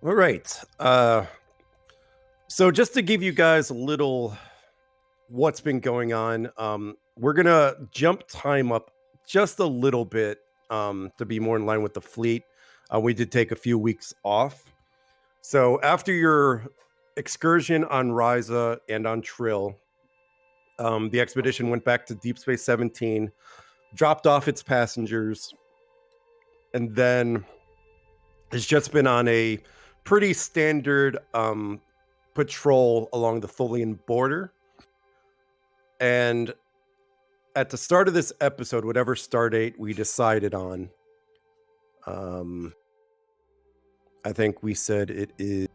All right. So just to give you guys a little what's been going on, we're gonna jump time up just a little bit to be more in line with the fleet. We did take a few weeks off. So after your excursion on Ryza and on Trill, the expedition went back to Deep Space 17, dropped off its passengers, and then has just been on a pretty standard patrol along the Tholian border. And at the start of this episode, whatever stardate we decided on, I think we said it is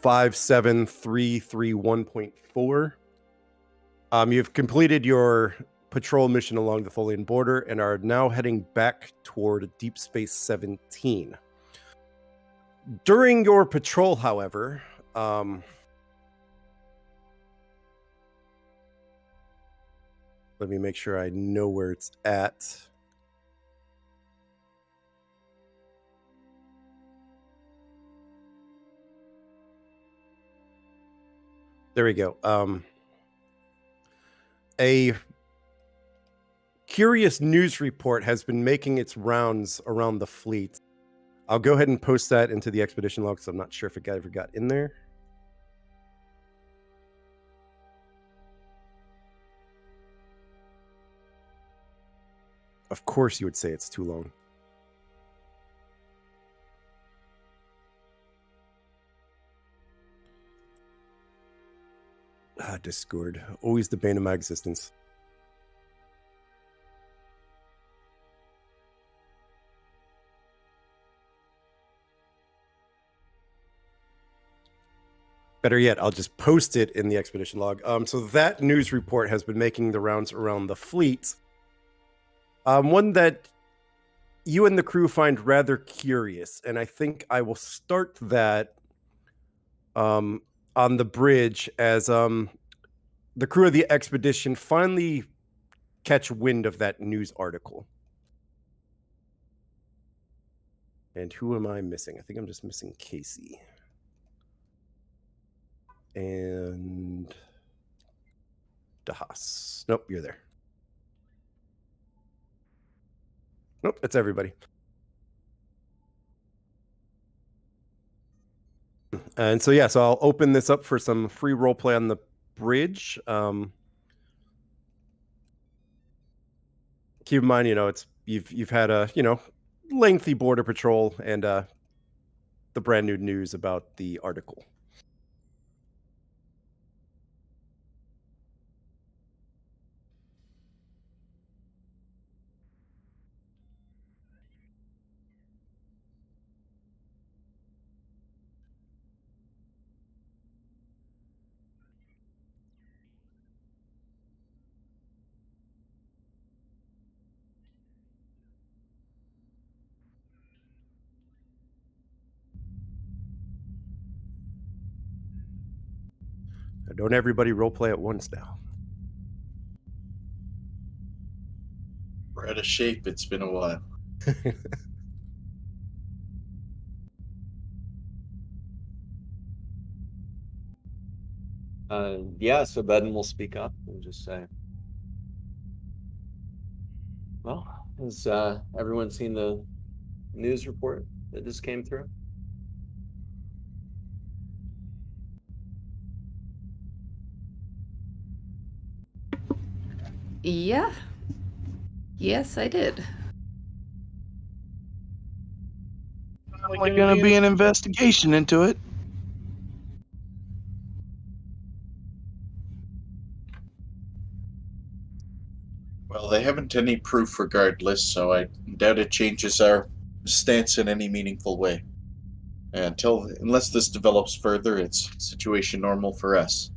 57331.4. You've completed your patrol mission along the Tholian border and are now heading back toward Deep Space 17. During your patrol, however, let me make sure I know where it's at. There we go. A curious news report has been making its rounds around the fleet. I'll go ahead and post that into the expedition log because I'm not sure if it ever got in there. Of course you would say it's too long. Discord. Always the bane of my existence. Better yet, I'll just post it in the expedition log. So that news report has been making the rounds around the fleet. One that you and the crew find rather curious, and I think I will start that on the bridge as the crew of the expedition finally catch wind of that news article. And who am I missing? I think I'm just missing Casey. And Dahas. Nope, you're there. Nope, that's everybody. And so yeah, so I'll open this up for some free roleplay on the bridge. Keep in mind, it's you've had a lengthy border patrol and the brand new news about the article. Don't everybody roleplay at once now. We're out of shape. It's been a while. Yeah, so Beden will speak up and just say, well, has everyone seen the news report that just came through? Yeah. Yes, I did. Probably going to be an investigation into it. Well, they haven't any proof regardless, so I doubt it changes our stance in any meaningful way. Unless this develops further, it's situation normal for us.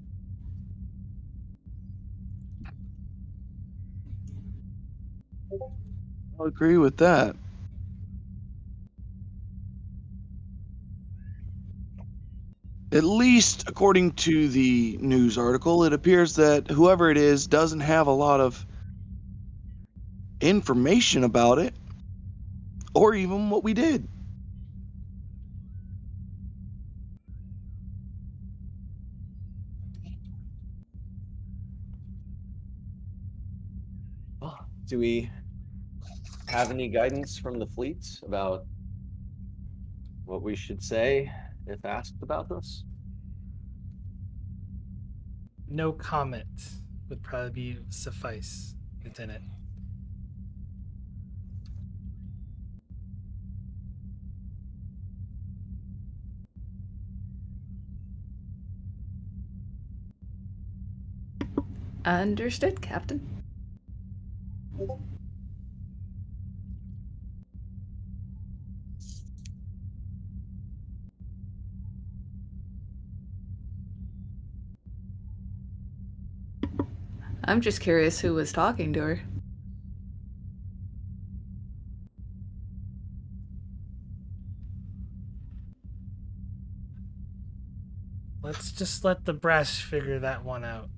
I'll agree with that. At least according to the news article, it appears that whoever it is doesn't have a lot of information about it, or even what we did. Do we have any guidance from the fleet about what we should say if asked about this? No comment would probably suffice, Lieutenant. Understood, Captain. I'm just curious who was talking to her. Let's just let the brass figure that one out.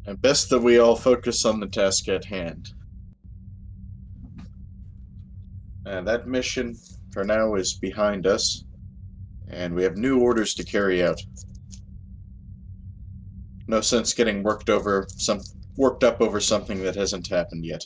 And best that we all focus on the task at hand. That mission, for now, is behind us, and we have new orders to carry out. No sense getting worked up over something that hasn't happened yet.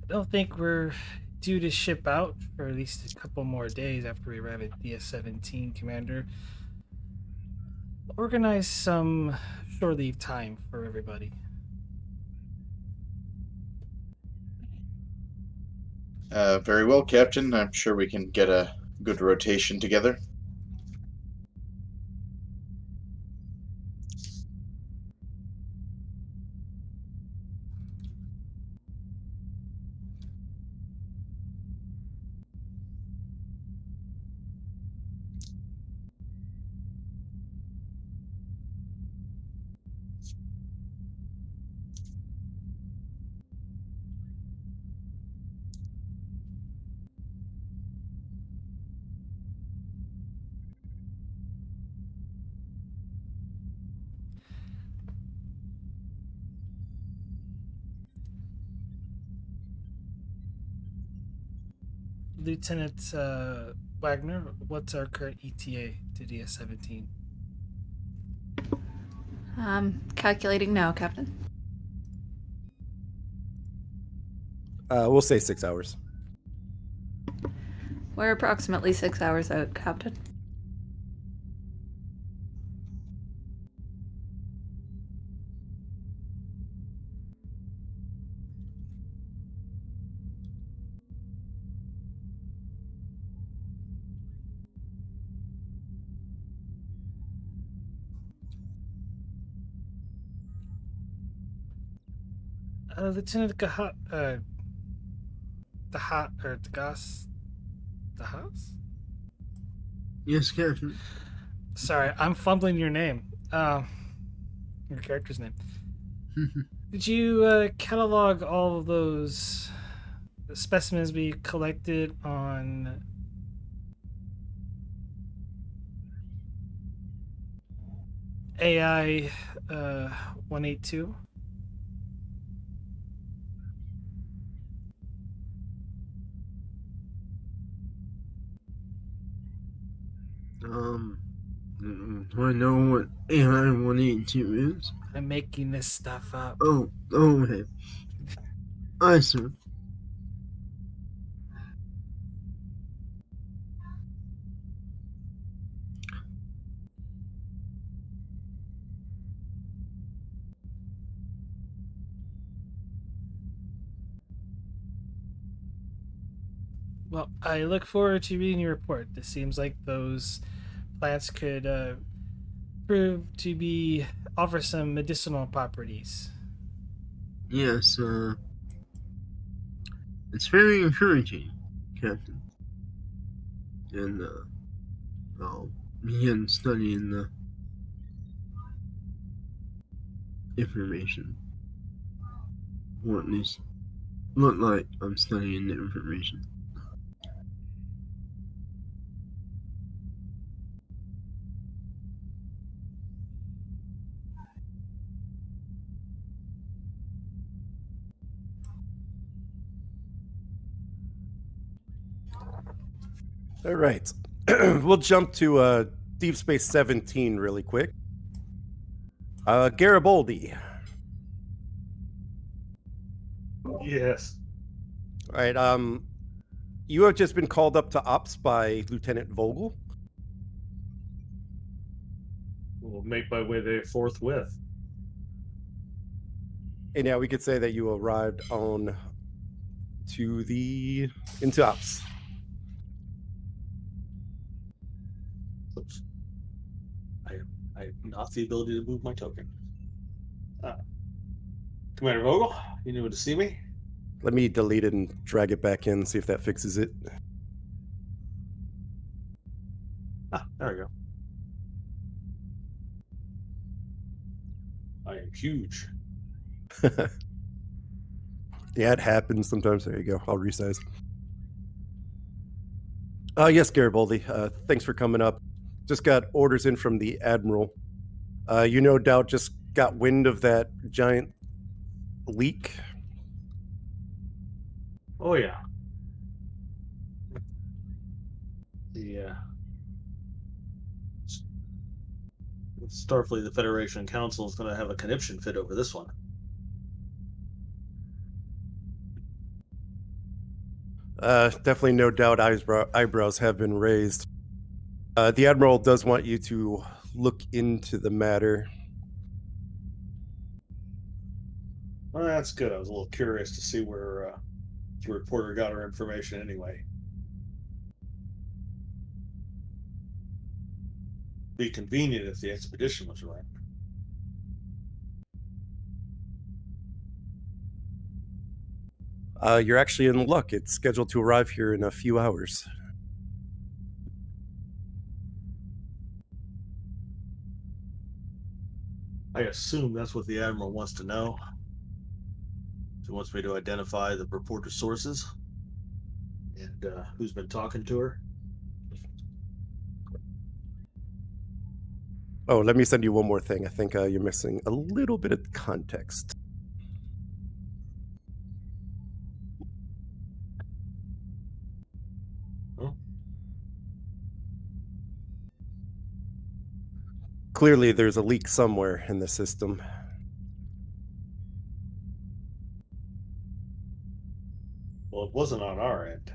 I don't think we're due to ship out for at least a couple more days after we arrive at DS-17, Commander. Organize some shore leave time for everybody. Very well, Captain. I'm sure we can get a good rotation together. Lieutenant Wagner, what's our current ETA to DS-17? Calculating now, Captain. We'll say 6 hours. We're approximately 6 hours out, Captain. Lieutenant Dahas? Yes, Captain. Sorry, I'm fumbling your name. Your character's name. Did you catalog all of those specimens we collected on AI 182? Do I know what AI 182 is? I'm making this stuff up. Oh, okay. I see. Well, I look forward to reading your report. It seems like those plants could prove to offer some medicinal properties. Yes, it's very encouraging, Captain. And, I'll begin studying the information. Or at least look like I'm studying the information. All right. We'll jump to Deep Space 17 really quick. Garibaldi. Yes. All right. You have just been called up to ops by Lieutenant Vogel. We'll make my way there forthwith. And yeah, we could say that you arrived on into ops. Oops. I have not the ability to move my token. Commander Vogel, you knew to see me? Let me delete it and drag it back in, see if that fixes it. There we go. I am huge. Yeah, it happens sometimes. There you go. I'll resize. Yes, Garibaldi. Thanks for coming up. Just got orders in from the Admiral. You no doubt just got wind of that giant leak. Oh yeah. The Starfleet, the Federation Council, is going to have a conniption fit over this one. Definitely no doubt eyebrows have been raised. The Admiral does want you to look into the matter. Well, that's good. I was a little curious to see where the reporter got her information anyway. Be convenient if the expedition was around. You're actually in luck. It's scheduled to arrive here in a few hours. I assume that's what the Admiral wants to know. She wants me to identify the reporter's sources and who's been talking to her. Oh, let me send you one more thing. I think you're missing a little bit of context. Huh? Clearly, there's a leak somewhere in the system. Well, it wasn't on our end.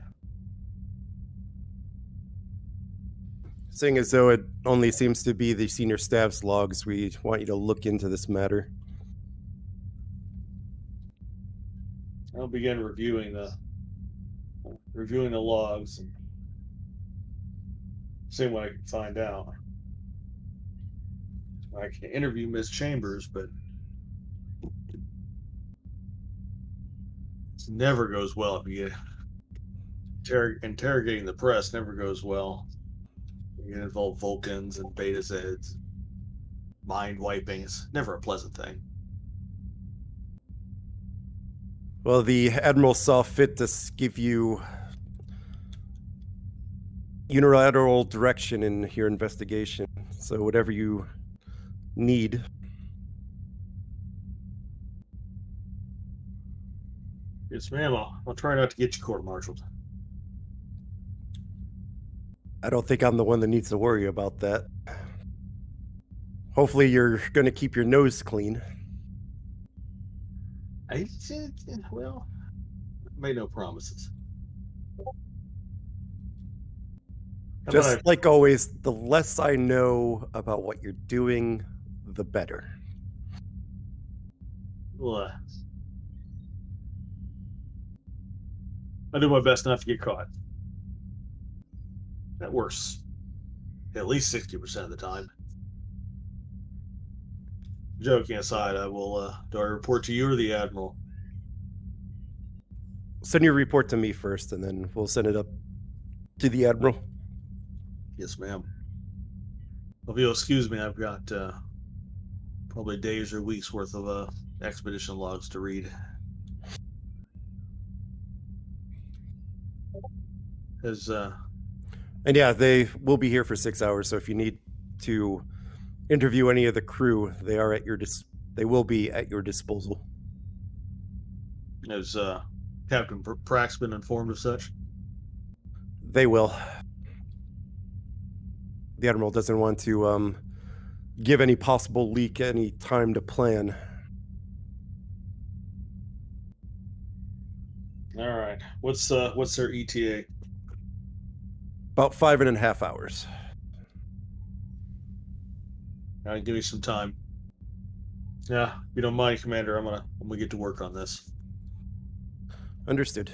Seeing as though it only seems to be the senior staff's logs, we want you to look into this matter. I'll begin reviewing the logs and seeing what I can find out. I can interview Miss Chambers, but it never goes well if you get interrogating the press. Never goes well. You get involved Vulcans and Beta Zeds, mind wiping. It's never a pleasant thing. Well, the Admiral saw fit to give you unilateral direction in your investigation. So whatever you need. Yes, ma'am. I'll try not to get you court-martialed. I don't think I'm the one that needs to worry about that. Hopefully you're going to keep your nose clean. Well, made no promises. Just like always, the less I know about what you're doing, the better. Well, I do my best not to get caught. That works at least 60% of the time. Joking aside, I will. Do I report to you or the Admiral? Send your report to me first, and then we'll send it up to the Admiral. Yes, ma'am. If you'll excuse me, I've got probably days or weeks worth of expedition logs to read. And yeah, they will be here for 6 hours. So if you need to interview any of the crew, they are at your they will be at your disposal. Has Captain Prax been informed of such? They will. the Admiral doesn't want to give any possible leak any time to plan. All right. What's their ETA? About 5.5 hours. All right, give me some time. Yeah, if you don't mind, Commander, I'm gonna get to work on this. Understood.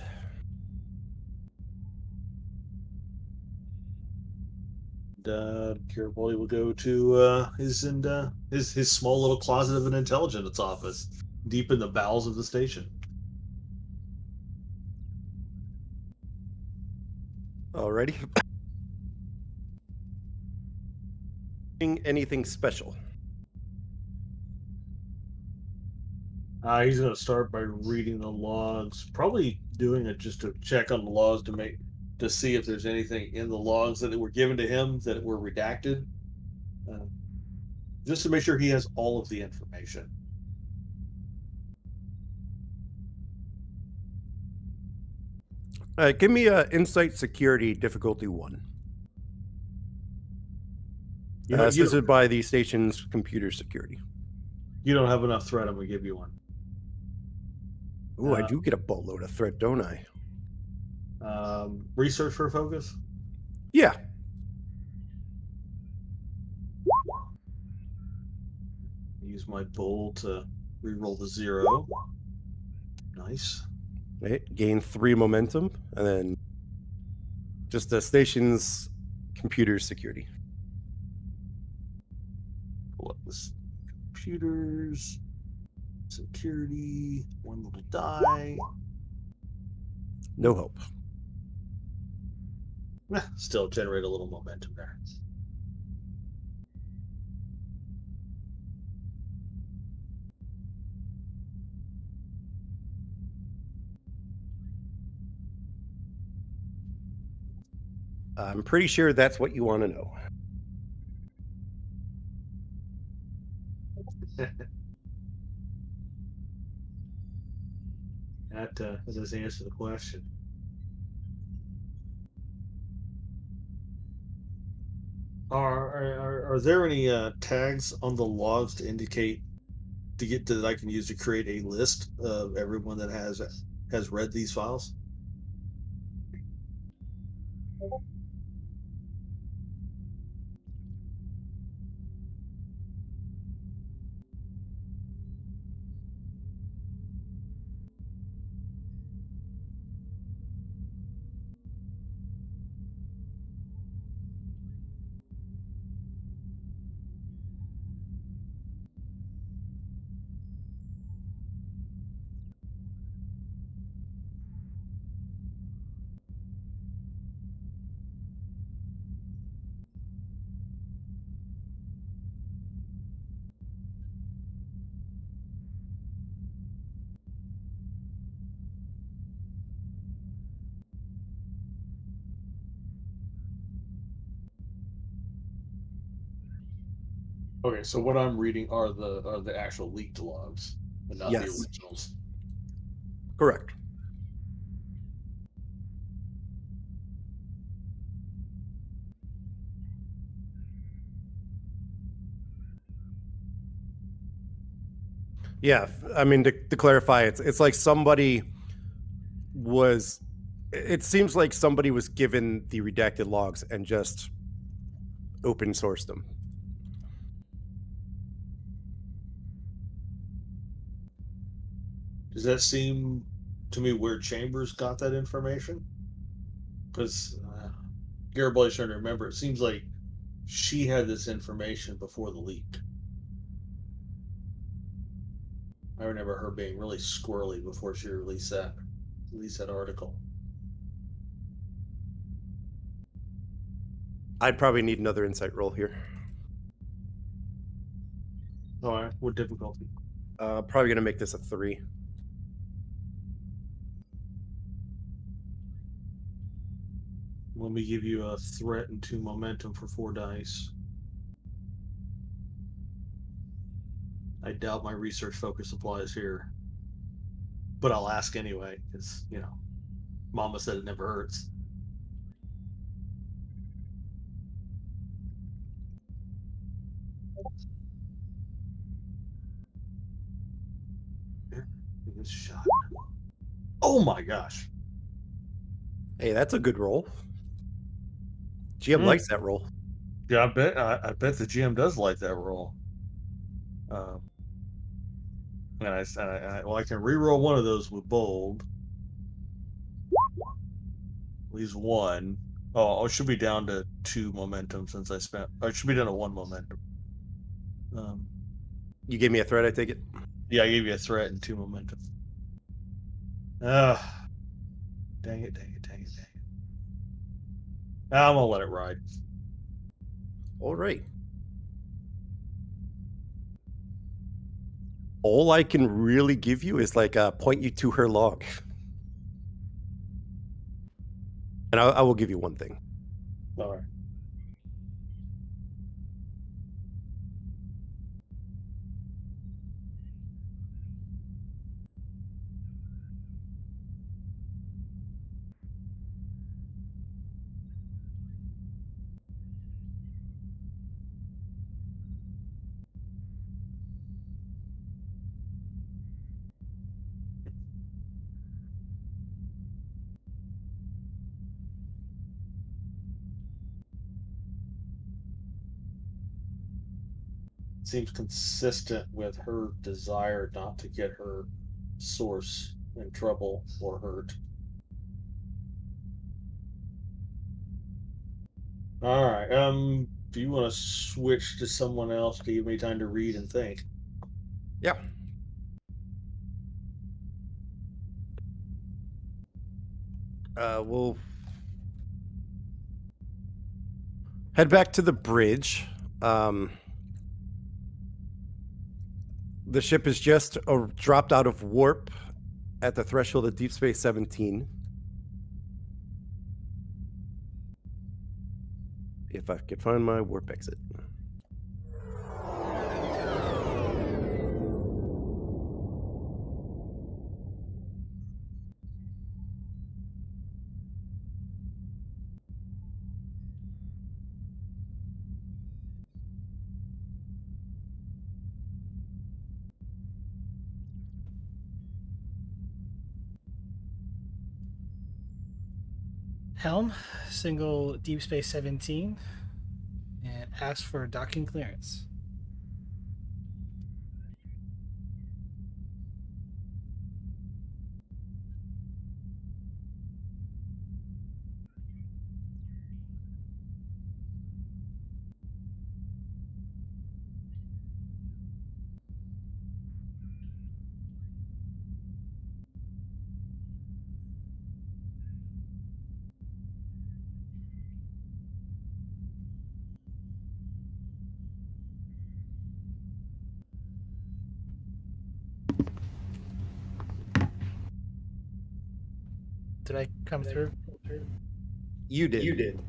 Garibaldi will go to his small little closet of an intelligence office, deep in the bowels of the station. Alrighty. Anything special? He's going to start by reading the logs, probably doing it just to check on the logs to see if there's anything in the logs that were given to him that were redacted, just to make sure he has all of the information. Give me a Insight Security difficulty 1. Assisted by the station's computer security. You don't have enough threat. I'm going to give you one. Ooh, I do get a boatload of threat, don't I? Research for focus? Yeah. Use my bowl to reroll the 0. Nice. Right. Gain 3 momentum, and then just the station's computer security. Pull up this computers, security, 1 little die. No hope. Still generate a little momentum there. I'm pretty sure that's what you want to know. That does answer the question. Are there any tags on the logs to indicate that I can use to create a list of everyone that has read these files? Okay, so what I'm reading are the actual leaked logs, but not the Yes. originals. Correct. Yeah, I mean to clarify, it's like somebody was. It seems like somebody was given the redacted logs and just open sourced them. Does that seem to me where Chambers got that information? Because Garibaldi's trying to remember. It seems like she had this information before the leak. I remember her being really squirrely before she released that article. I'd probably need another insight roll here. All right, what difficulty? Probably gonna make this a 3. Let me give you a threat and 2 momentum for 4 dice. I doubt my research focus applies here, but I'll ask anyway because Mama said it never hurts. This shot. Oh my gosh. Hey, that's a good roll. GM likes that roll. Yeah, I bet the GM does like that roll. And I can re-roll one of those with bold. Leaves one. Oh, it should be down to 2 momentum since I spent. Or it should be down to 1 momentum. You gave me a threat, I take it? Yeah, I gave you a threat and 2 momentum. Dang it. I'm gonna let it ride. All right. All I can really give you is like point you to her log. And I will give you one thing. All right. Seems consistent with her desire not to get her source in trouble or hurt. All right. Do you want to switch to someone else to give me time to read and think? Yeah. We'll head back to the bridge. The ship is just dropped out of warp at the threshold of Deep Space 17. If I could find my warp exit. Helm, single Deep Space 17, and ask for docking clearance. Did I come through? You did.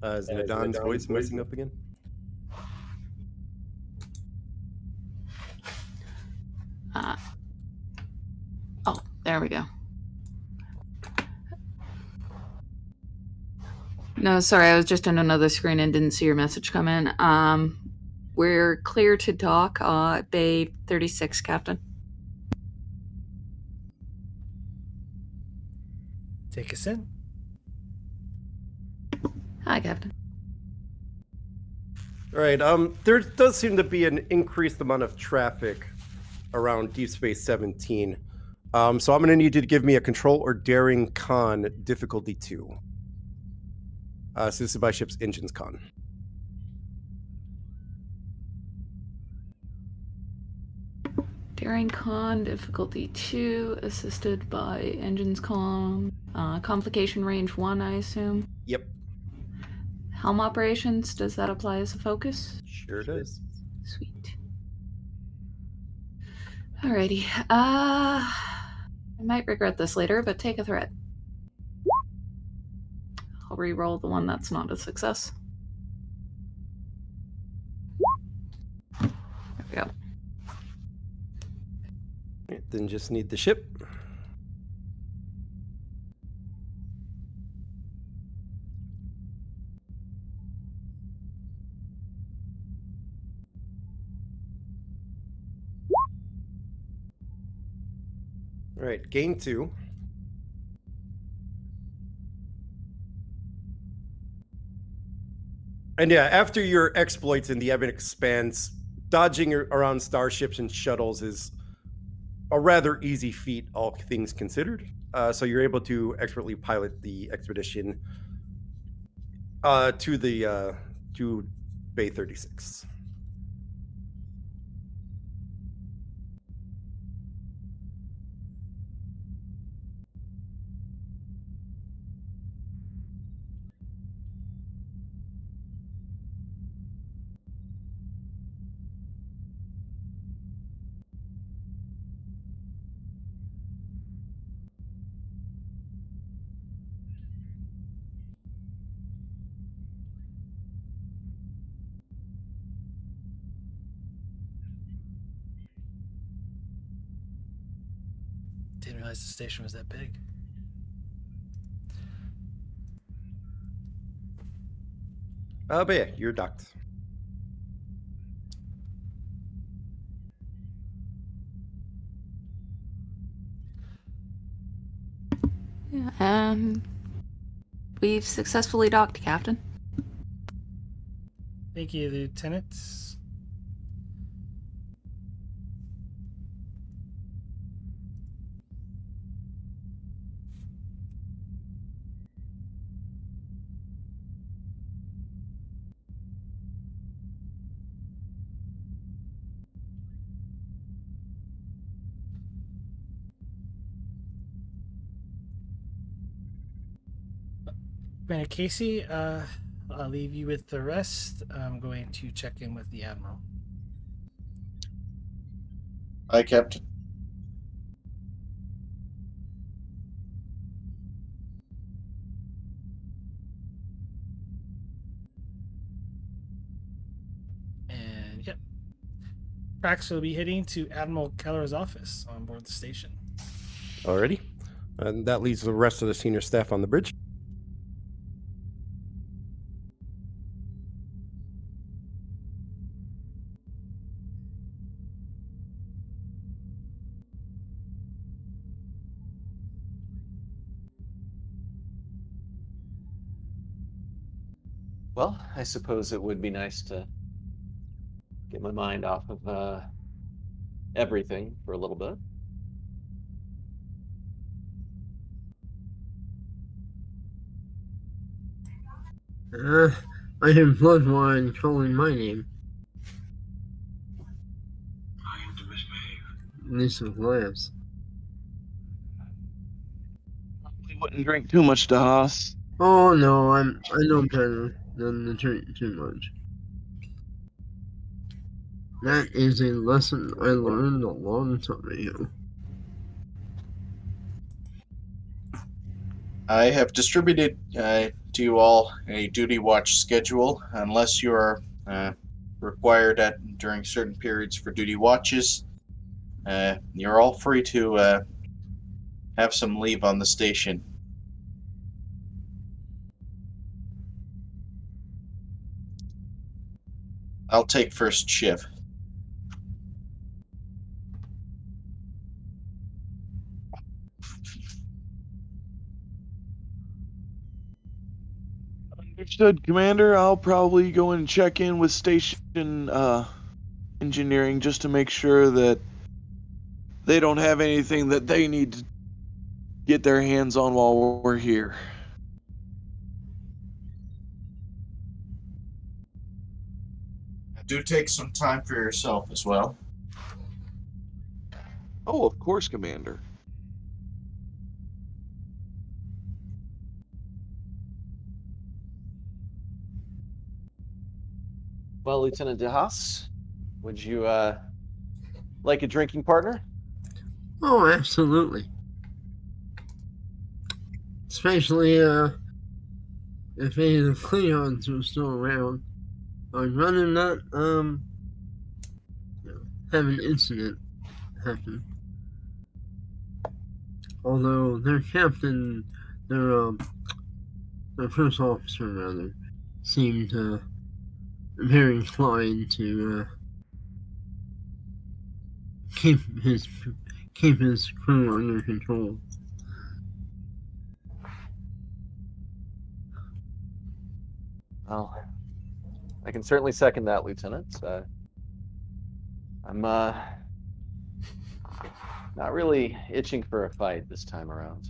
Is Nadon's voice messing up again? Oh, there we go. No, sorry, I was just on another screen and didn't see your message come in. We're clear to dock at Bay 36, Captain. Take us in. Hi, Captain. All right. There does seem to be an increased amount of traffic around Deep Space 17. So I'm going to need you to give me a control or daring con difficulty 2. Assisted by ship's engines con. Daring con difficulty 2, assisted by engines con. Complication range 1, I assume. Yep. Helm operations, does that apply as a focus? Sure does. Sweet. Alrighty. I might regret this later, but take a threat. I'll re-roll the one that's not a success. There we go. Then just need the ship. All right, gain 2. And yeah, after your exploits in the Ebon Expanse, dodging around starships and shuttles is a rather easy feat, all things considered. So you're able to expertly pilot the expedition to Bay 36. Didn't realize the station was that big. But yeah, you're docked. Yeah, we've successfully docked, Captain. Thank you, Lieutenant. Commander Casey, I'll leave you with the rest. I'm going to check in with the Admiral. Aye, Captain. And yep. Prax will be heading to Admiral Keller's office on board the station. Alrighty. And that leaves the rest of the senior staff on the bridge. Well, I suppose it would be nice to get my mind off of everything for a little bit. I have Bloodwine calling my name. I am to misbehave. Lisa laughs. Probably wouldn't drink too much, DeHaas. Oh no, I know better than to drink too much. That is a lesson I learned a long time ago. I have distributed to you all a duty watch schedule. Unless you are required during certain periods for duty watches, you're all free to have some leave on the station. I'll take first shift. Understood, Commander. I'll probably go and check in with station engineering just to make sure that they don't have anything that they need to get their hands on while we're here. Do take some time for yourself as well. Oh, of course, Commander. Well, Lieutenant DeHaas, would you like a drinking partner? Oh, absolutely. Especially if any of the Klingons were still around, I'd rather not have an incident happen. Although their captain, their first officer rather, seemed very inclined to keep his crew under control. Well, I can certainly second that, Lieutenant. I'm not really itching for a fight this time around.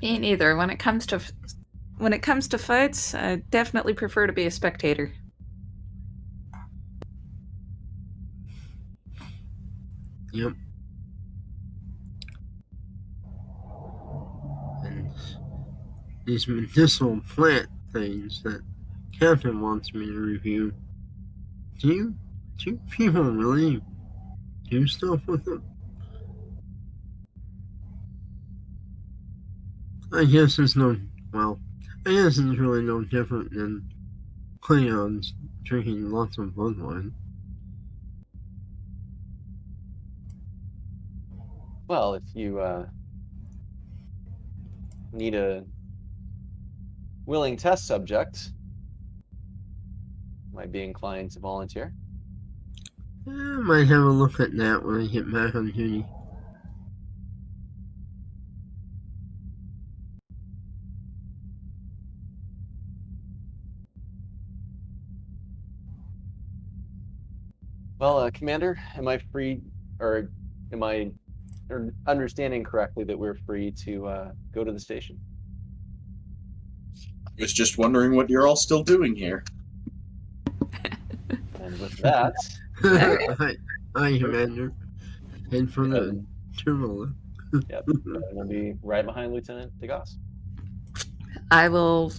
Me neither. When it comes to fights, I definitely prefer to be a spectator. Yep. And these medicinal plant things that Captain wants me to review. Do you people really do stuff with them? I guess it's really no different than Klingons drinking lots of blood wine. Well, if you need a willing test subject, might be inclined to volunteer. I might have a look at that when I get back on duty. Well, Commander, am I free, or am I understanding correctly that we're free to go to the station? I was just wondering what you're all still doing here. And with that, Hi, Commander. Head for the terminal. Yep, we'll be right behind Lieutenant Degas. I will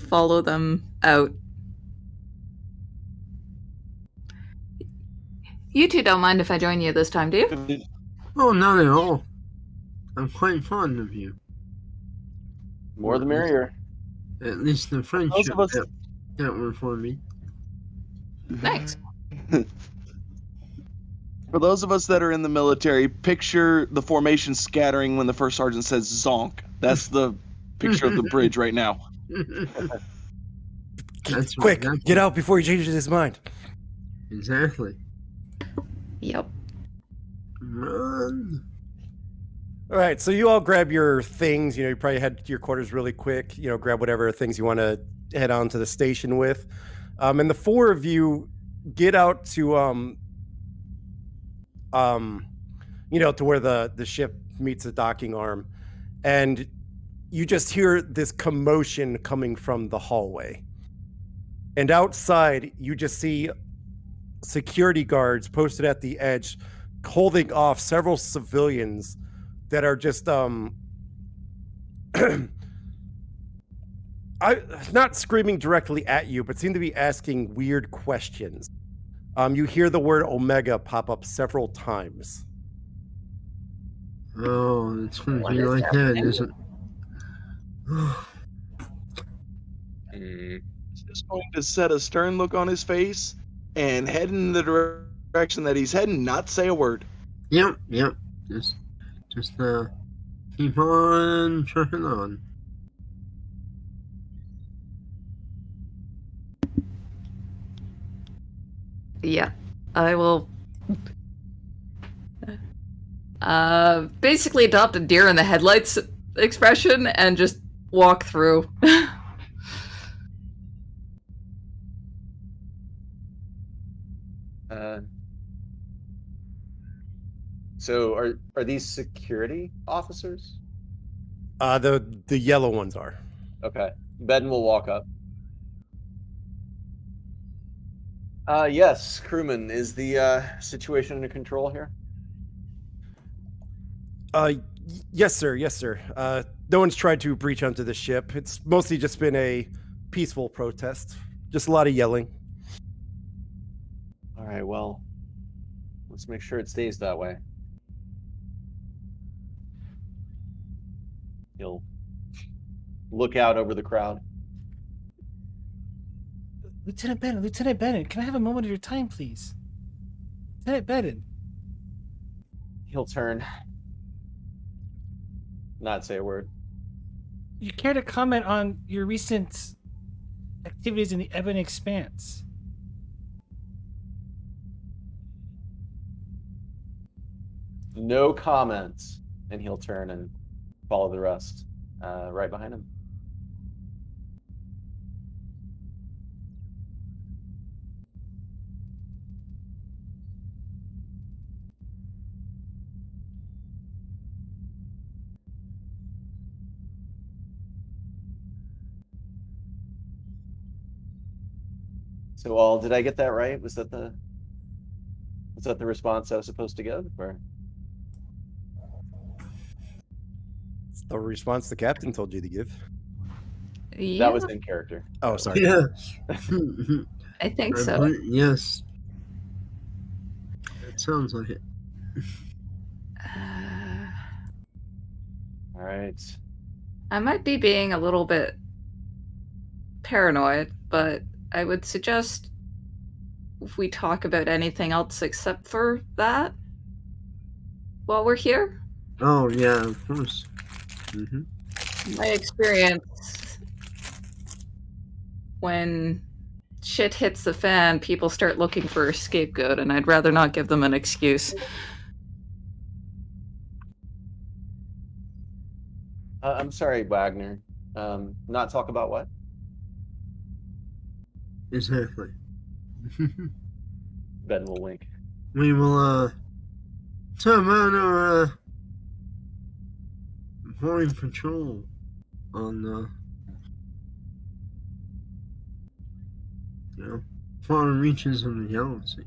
follow them out. You two don't mind if I join you this time, do you? Oh, not at all. I'm quite fond of you. More the merrier. At least the friendship that were for me. Thanks. For those of us that are in the military, picture the formation scattering when the first sergeant says zonk. That's the picture of the bridge right now. Quick, get out before he changes his mind. Exactly. Yep. Run. All right, so you all grab your things. You probably head to your quarters really quick. Grab whatever things you want to head on to the station with. And the four of you get out to to where the ship meets the docking arm, and you just hear this commotion coming from the hallway. And outside, you just see security guards posted at the edge, holding off several civilians that are just not screaming directly at you, but seem to be asking weird questions. You hear the word Omega pop up several times. Oh, it's going to be like that, isn't it? He's just going to set a stern look on his face and head in the direction that he's heading, not say a word. Yep. Just keep on trucking on. Yeah, I will basically adopt a deer in the headlights expression and just walk through. So are these security officers? The yellow ones are. Okay. Ben will walk up. Yes, crewman, is the situation under control here? Yes, sir. No one's tried to breach onto the ship. It's mostly just been a peaceful protest. Just a lot of yelling. All right, well, let's make sure it stays that way. He'll look out over the crowd. Lieutenant Bennett, can I have a moment of your time, please? Lieutenant Bennett. He'll turn, not say a word. You care to comment on your recent activities in the Ebon Expanse? No comments. And he'll turn and follow the rest right behind him. So, all did I get that right? Was that the response I was supposed to give? Or It's the response the captain told you to give. Yeah, that was in character. Oh, sorry. Yeah. I think so. Yes. It sounds like it. All right. I might be being a little bit paranoid, but I would suggest if we talk about anything else except for that while we're here. Oh, yeah, of course. My experience, when shit hits the fan, people start looking for a scapegoat, and I'd rather not give them an excuse. I'm sorry, Wagner. Not talk about what? Exactly. Ben will wink. We will, talk about our, morning patrol on, far reaches of the galaxy.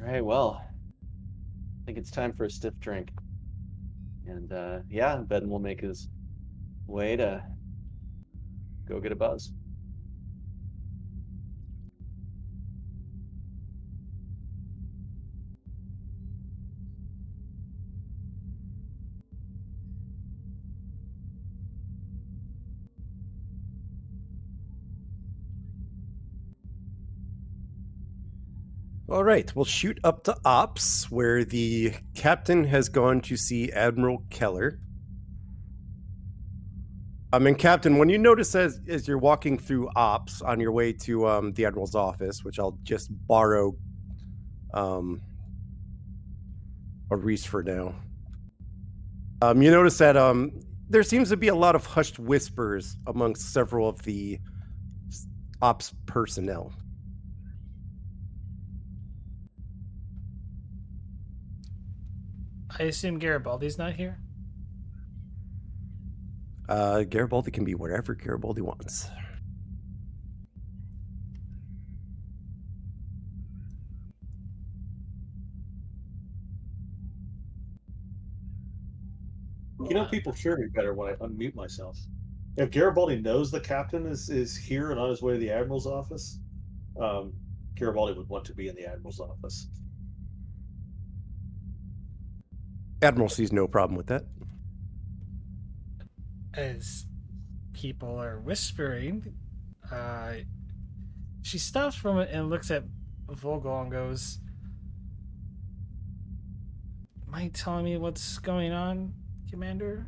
All right, well, I think it's time for a stiff drink. And yeah, Ben will make his way to go get a buzz. All right, we'll shoot up to ops, where the captain has gone to see Admiral Keller. And Captain, when you notice as you're walking through ops on your way to the Admiral's office, which I'll just borrow a Reese for now, you notice that there seems to be a lot of hushed whispers amongst several of the ops personnel. I assume Garibaldi's not here? Garibaldi can be wherever Garibaldi wants. People hear me better when I unmute myself. If Garibaldi knows the captain is here and on his way to the Admiral's office, Garibaldi would want to be in the Admiral's office. Admiral sees no problem with that. As people are whispering, she stops for a moment and looks at Vogel and goes, "Mind telling me what's going on, Commander?"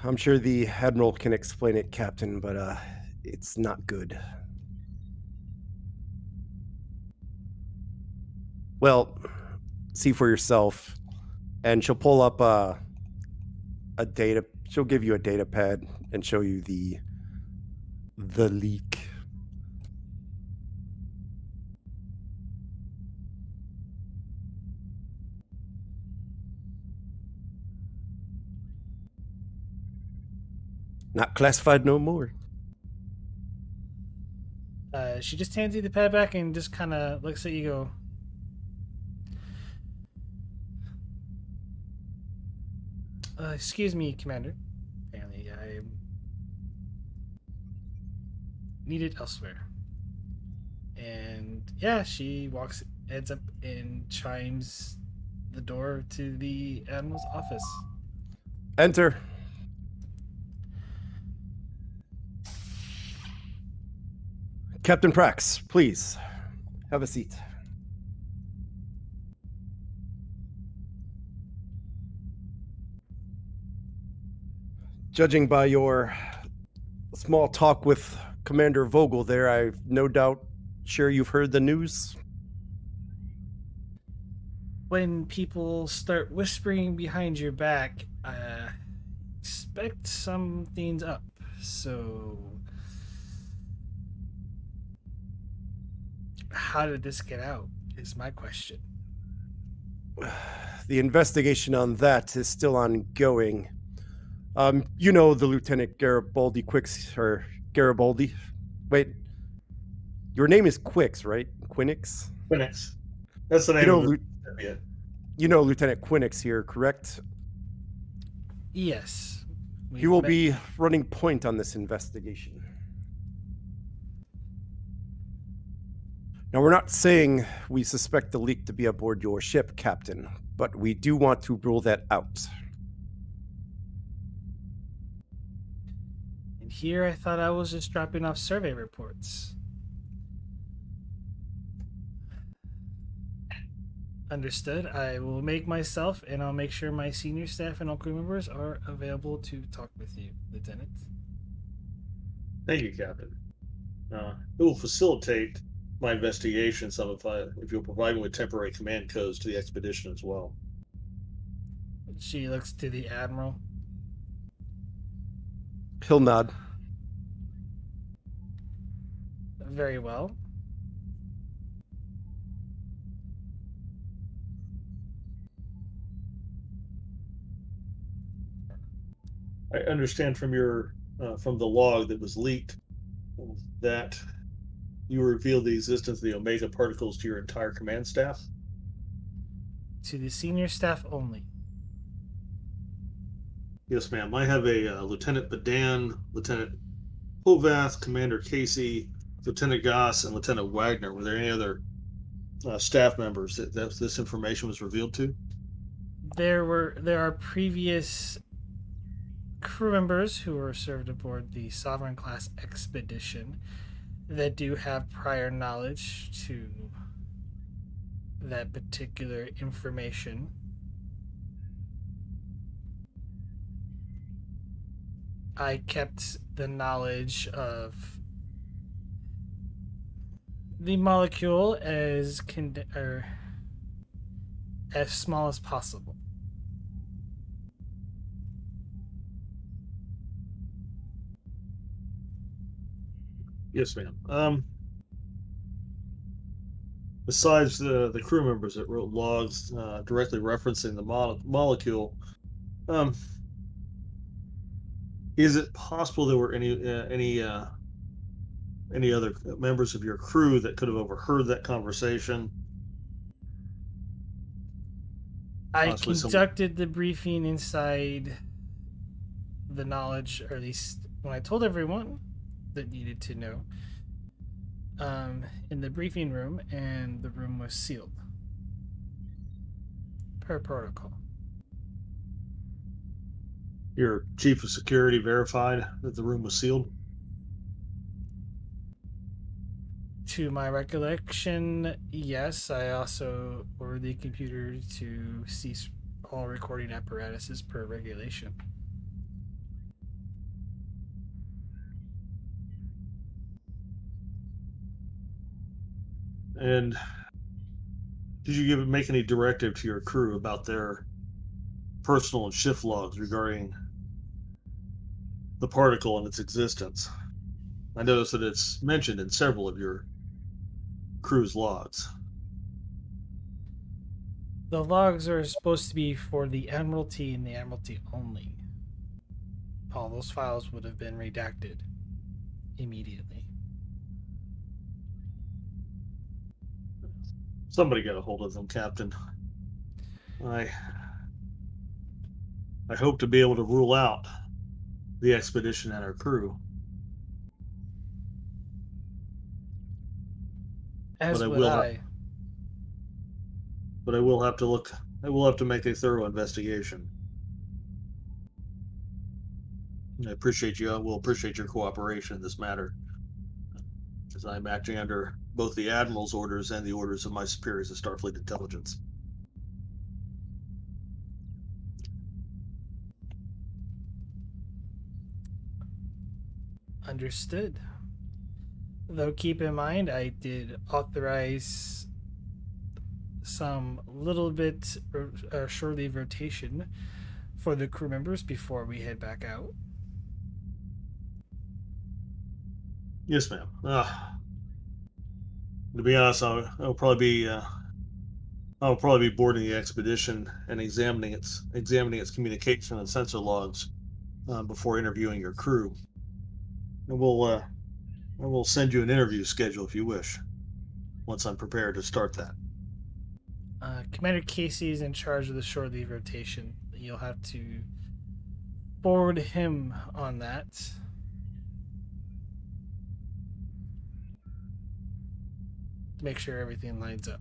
I'm sure the Admiral can explain it, Captain, but it's not good. Well, see for yourself. And she'll pull up a data. She'll give you a data pad and show you the leak. Not classified no more. She just hands you the pad back and just kind of looks at you. Go. Excuse me, Commander. Apparently, I'm needed elsewhere. And yeah, she heads up and chimes the door to the Admiral's office. Enter. Captain Prax, please have a seat. Judging by your small talk with Commander Vogel there, I've no doubt sure you've heard the news. When people start whispering behind your back, expect something's up. So, how did this get out? Is my question. The investigation on that is still ongoing. You know the Lieutenant Garibaldi Quicks, or Garibaldi? Wait, your name is Quicks, right? Quinix? Quinix. That's the name You know, of the recipient. You know Lieutenant Quinix here, correct? Yes. He will be running point on this investigation. Now, we're not saying we suspect the leak to be aboard your ship, Captain, but we do want to rule that out. And here I thought I was just dropping off survey reports. Understood. I will make myself, and I'll make sure my senior staff and all crew members are available to talk with you, Lieutenant. Thank you, Captain. It will facilitate my investigation some if you'll provide me with temporary command codes to the expedition as well. She looks to the Admiral. He'll nod. Very well. I understand from your from the log that was leaked that you revealed the existence of the Omega particles to your entire command staff. To the senior staff only. Yes, ma'am. I have a Lieutenant Badan, Lieutenant Hovath, Commander Casey, Lieutenant Goss, and Lieutenant Wagner. Were there any other staff members that this information was revealed to? There are previous crew members who were served aboard the Sovereign class expedition that do have prior knowledge to that particular information. I kept the knowledge of the molecule as small as possible. Yes, ma'am. Besides the crew members that wrote logs directly referencing the molecule, is it possible there were any other members of your crew that could have overheard that conversation? I conducted the briefing inside the knowledge, or at least when I told everyone that needed to know, in the briefing room, and the room was sealed per protocol. Your chief of security verified that the room was sealed? To my recollection, yes. I also ordered the computer to cease all recording apparatuses per regulation. And did you make any directive to your crew about their personal and shift logs regarding the particle and its existence? I noticed that it's mentioned in several of your crew's logs. The logs are supposed to be for the Admiralty and the Admiralty only. All those files would have been redacted immediately. Somebody got a hold of them, Captain. I hope to be able to rule out the expedition and our crew. As But I would will I. But I will have to look. I will have to make a thorough investigation. I appreciate you. I will appreciate your cooperation in this matter, as I'm acting under both the Admiral's orders and the orders of my superiors at Starfleet Intelligence. Understood. Though keep in mind, I did authorize some little bit shore leave rotation for the crew members before we head back out. Yes, ma'am. To be honest, I'll probably be boarding the expedition and examining its communication and sensor logs before interviewing your crew. And I will send you an interview schedule if you wish, once I'm prepared to start that. Commander Casey is in charge of the shore leave rotation. You'll have to forward him on that. To make sure everything lines up.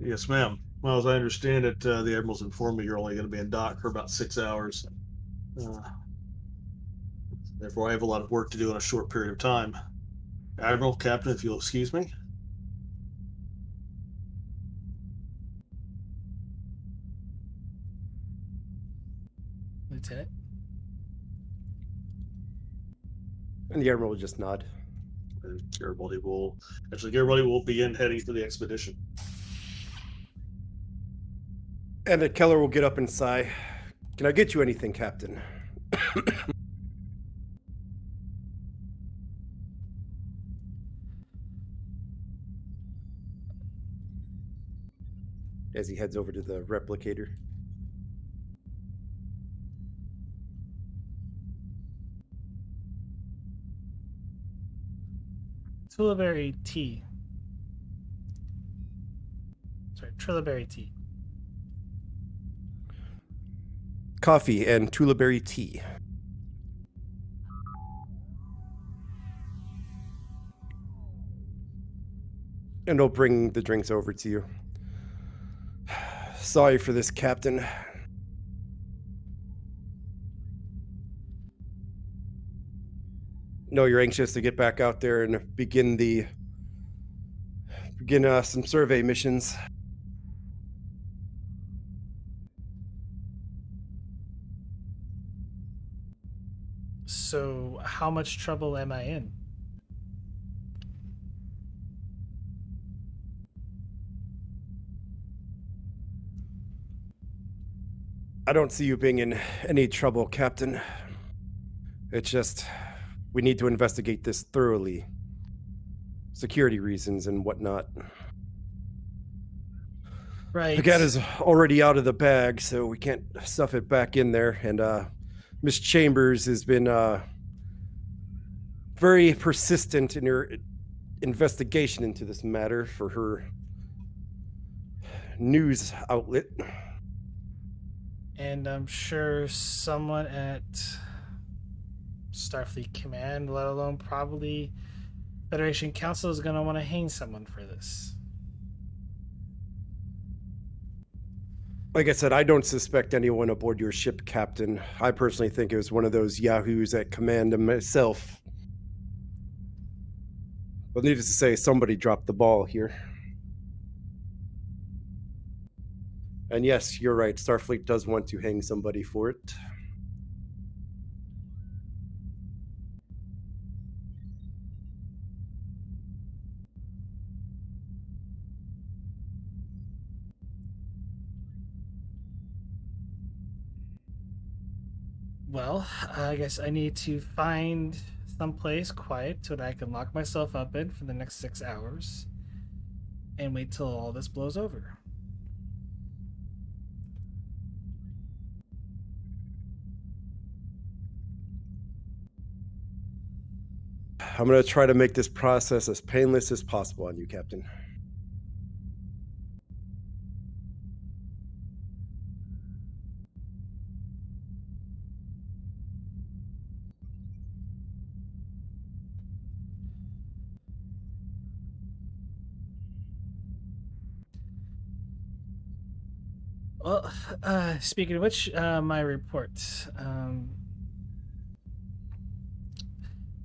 Yes, ma'am. Well, as I understand it, the Admiral's informed me you're only going to be in dock for about 6 hours. Therefore, I have a lot of work to do in a short period of time. Admiral, Captain, if you'll excuse me. Lieutenant. And the Admiral will just nod. And Garibaldi will begin heading for the expedition. And Keller will get up and sigh. Can I get you anything, Captain? As he heads over to the replicator. Tullaberry tea. Sorry, Trillaberry tea. Coffee and Tullaberry tea. And I'll bring the drinks over to you. Sorry for this, Captain. No, you're anxious to get back out there and begin some survey missions. So, how much trouble am I in? I don't see you being in any trouble, Captain. It's just, we need to investigate this thoroughly. Security reasons and whatnot. Right. The cat is already out of the bag, so we can't stuff it back in there. And Miss Chambers has been very persistent in her investigation into this matter for her news outlet. And I'm sure someone at Starfleet Command, let alone probably Federation Council, is going to want to hang someone for this. Like I said, I don't suspect anyone aboard your ship, Captain. I personally think it was one of those yahoos at command and myself. But needless to say, somebody dropped the ball here. And yes, you're right. Starfleet does want to hang somebody for it. Well, I guess I need to find someplace quiet so that I can lock myself up in for the next 6 hours and wait till all this blows over. I'm going to try to make this process as painless as possible on you, Captain. Well, speaking of which, my report.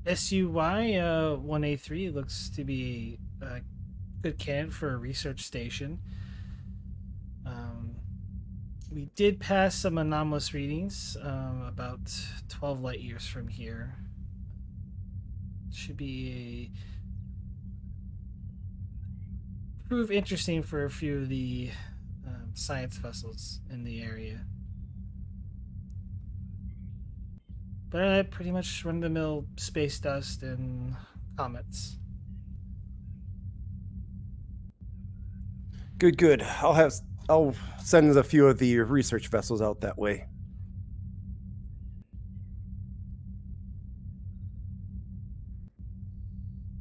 SUY 1A3 looks to be a good candidate for a research station. We did pass some anomalous readings about 12 light years from here. Should be prove interesting for a few of the science vessels in the area. But pretty much run-of-the-mill space dust and comets. Good. I'll send a few of the research vessels out that way.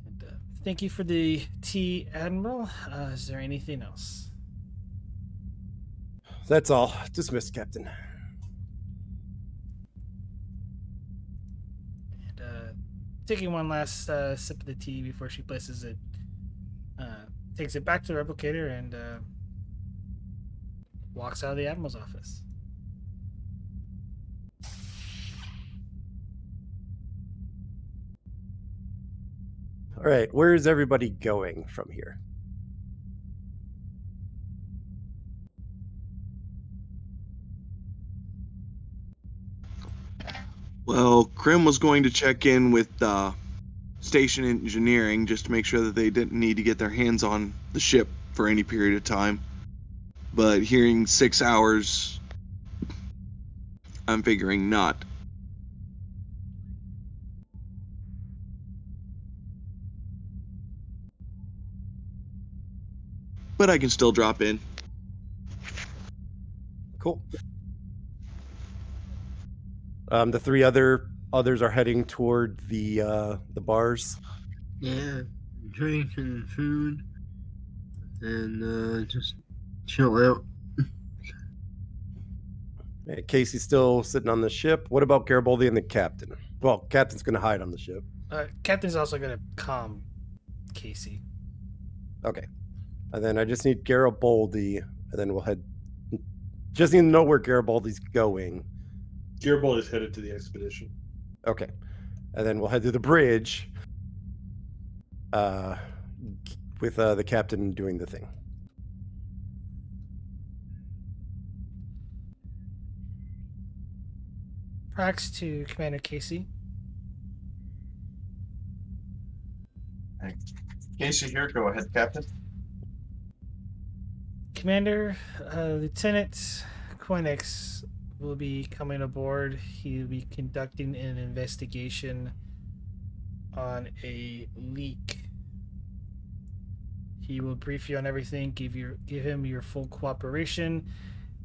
And thank you for the tea, Admiral. Is there anything else? That's all. Dismissed, Captain. And taking one last sip of the tea before she places it, takes it back to the replicator and walks out of the Admiral's office. All right, where is everybody going from here? Well, Krim was going to check in with station engineering just to make sure that they didn't need to get their hands on the ship for any period of time. But hearing 6 hours, I'm figuring not. But I can still drop in. Cool. The three others are heading toward the bars. Yeah, drink and food, and just chill out. Casey's still sitting on the ship. What about Garibaldi and the captain? Well, captain's going to hide on the ship. Captain's also going to calm Casey. Okay. And then I just need Garibaldi, and then we'll head... Just need to know where Garibaldi's going. Garibaldi is headed to the expedition. Okay. And then we'll head to the bridge with the captain doing the thing. Prax to Commander Casey. Casey here. Go ahead, Captain. Commander, Lieutenant Koenig's will be coming aboard. He'll be conducting an investigation on a leak. He will brief you on everything, give him your full cooperation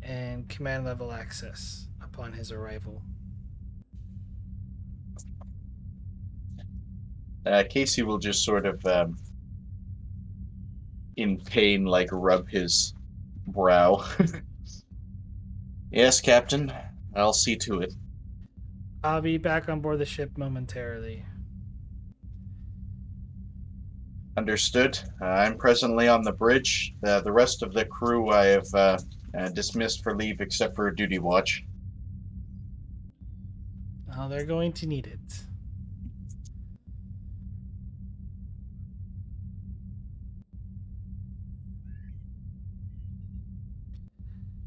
and command level access upon his arrival. Casey will just sort of, in pain, like rub his brow. Yes, Captain. I'll see to it. I'll be back on board the ship momentarily. Understood. I'm presently on the bridge. The rest of the crew I have dismissed for leave except for duty watch. Oh, they're going to need it.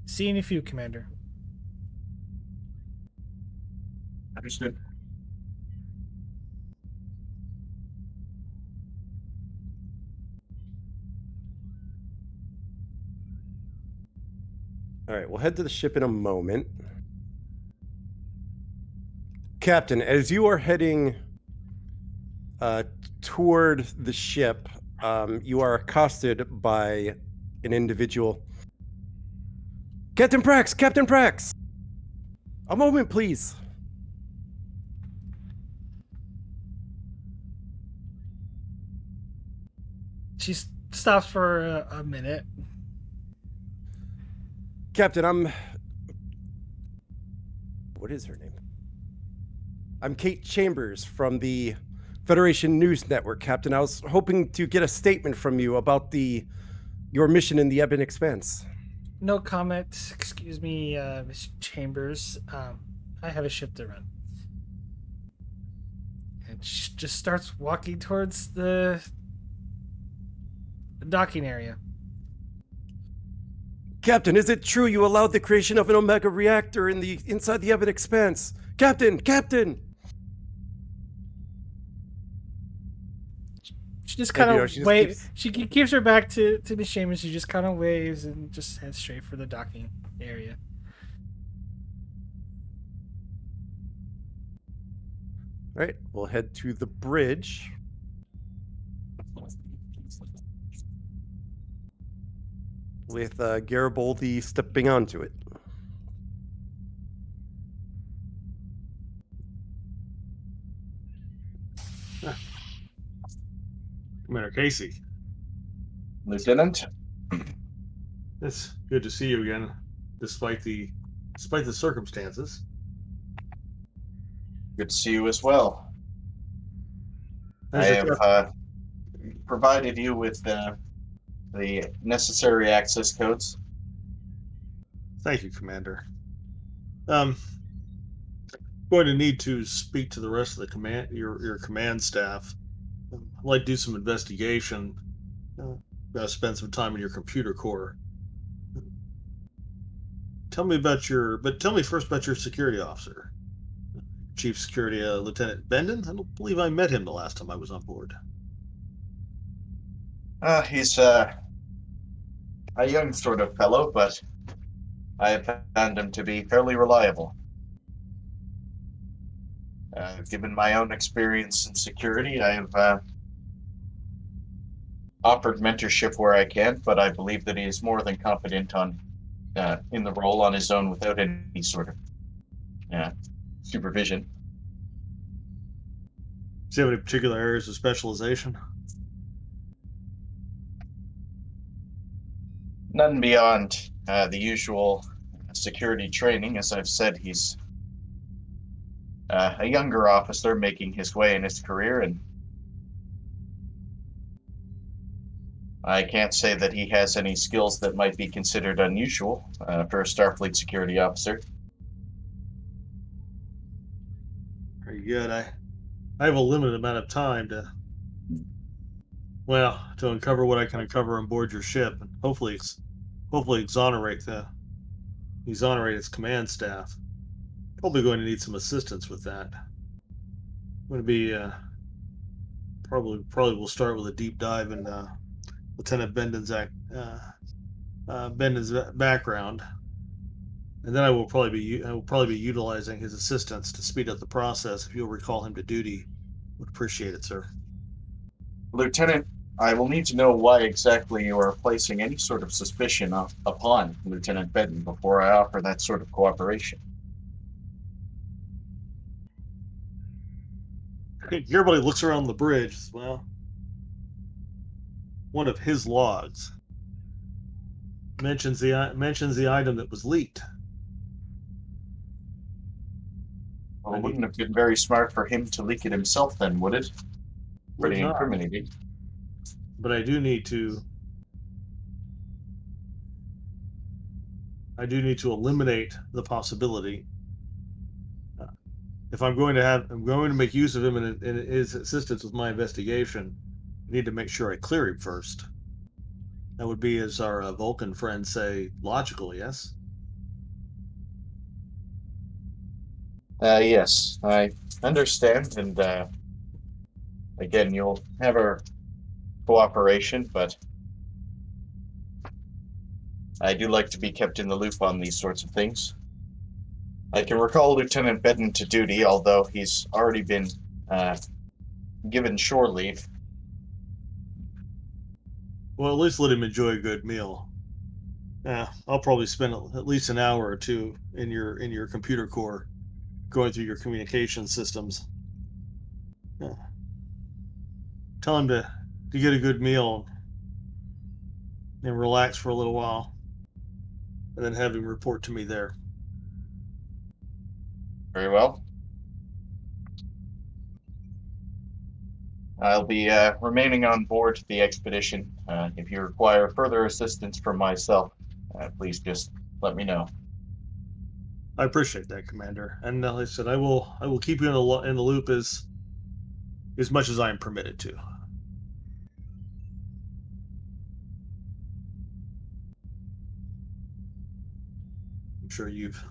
See you in a few, Commander. Understood. All right, we'll head to the ship in a moment. Captain, as you are heading toward the ship, you are accosted by an individual. Captain Prax! Captain Prax! A moment, please. she stops for a minute. Captain, what is her name? I'm Kate Chambers from the Federation News Network, Captain. I was hoping to get a statement from you about your mission in the Ebon Expanse. No comment. Excuse me, Miss Chambers. I have a ship to run. And she just starts walking towards the docking area. Captain, is it true you allowed the creation of an Omega reactor inside the Ebon Expanse? Captain! She just kind of she just waves. She keeps her back to Miss Chambers. She just kind of waves and just heads straight for the docking area. All right, we'll head to the bridge. With Garibaldi stepping onto it. Commander Casey. Lieutenant? It's good to see you again, despite the circumstances. Good to see you as well. I How's your have provided you with the necessary access codes. Thank you, Commander. Going to need to speak to the rest of the command, your command staff. I'd like to do some investigation. Spend some time in your computer core. Tell me first about your security officer, Chief Security Lieutenant Bendon. I don't believe I met him the last time I was on board. He's a young sort of fellow, but I have found him to be fairly reliable. Given my own experience in security, I have offered mentorship where I can, but I believe that he is more than competent in the role on his own without any sort of supervision. Do you have any particular areas of specialization? None beyond the usual security training. As I've said, he's a younger officer making his way in his career, and I can't say that he has any skills that might be considered unusual for a Starfleet security officer. Very good. I have a limited amount of time to uncover what I can uncover on board your ship, and hopefully exonerate its command staff. Probably going to need some assistance with that. I'm going to be probably we'll start with a deep dive in Lieutenant Bendon's background, and then I will probably be utilizing his assistance to speed up the process. If you'll recall him to duty, would appreciate it, sir. Lieutenant, I will need to know why exactly you are placing any sort of suspicion upon Lieutenant Benton before I offer that sort of cooperation. Everybody looks around the bridge. Well, one of his logs mentions the item that was leaked. Well, it wouldn't have been very smart for him to leak it himself then, would it? Pretty incriminating. But I do need to eliminate the possibility. If I'm going to make use of him in his assistance with my investigation, I need to make sure I clear him first. That would be, as our Vulcan friends say, logical, yes? Yes, I understand, and again, you'll have our cooperation, but I do like to be kept in the loop on these sorts of things. I can recall Lieutenant Benton to duty, although he's already been given shore leave. Well, at least let him enjoy a good meal. I'll probably spend at least an hour or two in your computer core, going through your communication systems. Tell him to get a good meal. and relax for a little while, and then have him report to me there. Very well. I'll be remaining on board the expedition. If you require further assistance from myself, please just let me know. I appreciate that, Commander. And like I said, I will keep you in the loop as much as I am permitted to. I'm sure you've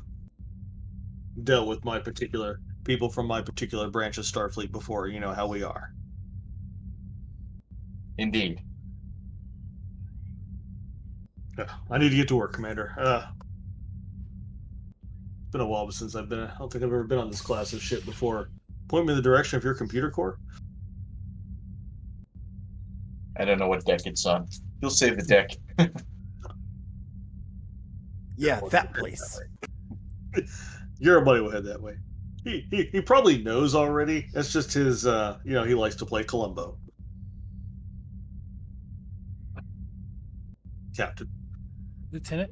dealt with my particular people from my particular branch of Starfleet before. You know how we are. Indeed. I need to get to work, Commander. It's been a while since I don't think I've ever been on this class of ship before. Point me in the direction of your computer core. I don't know what deck it's on. You'll say the deck. Yeah, that place. Your buddy will head that way. He probably knows already. That's just his, he likes to play Columbo. Captain. Lieutenant?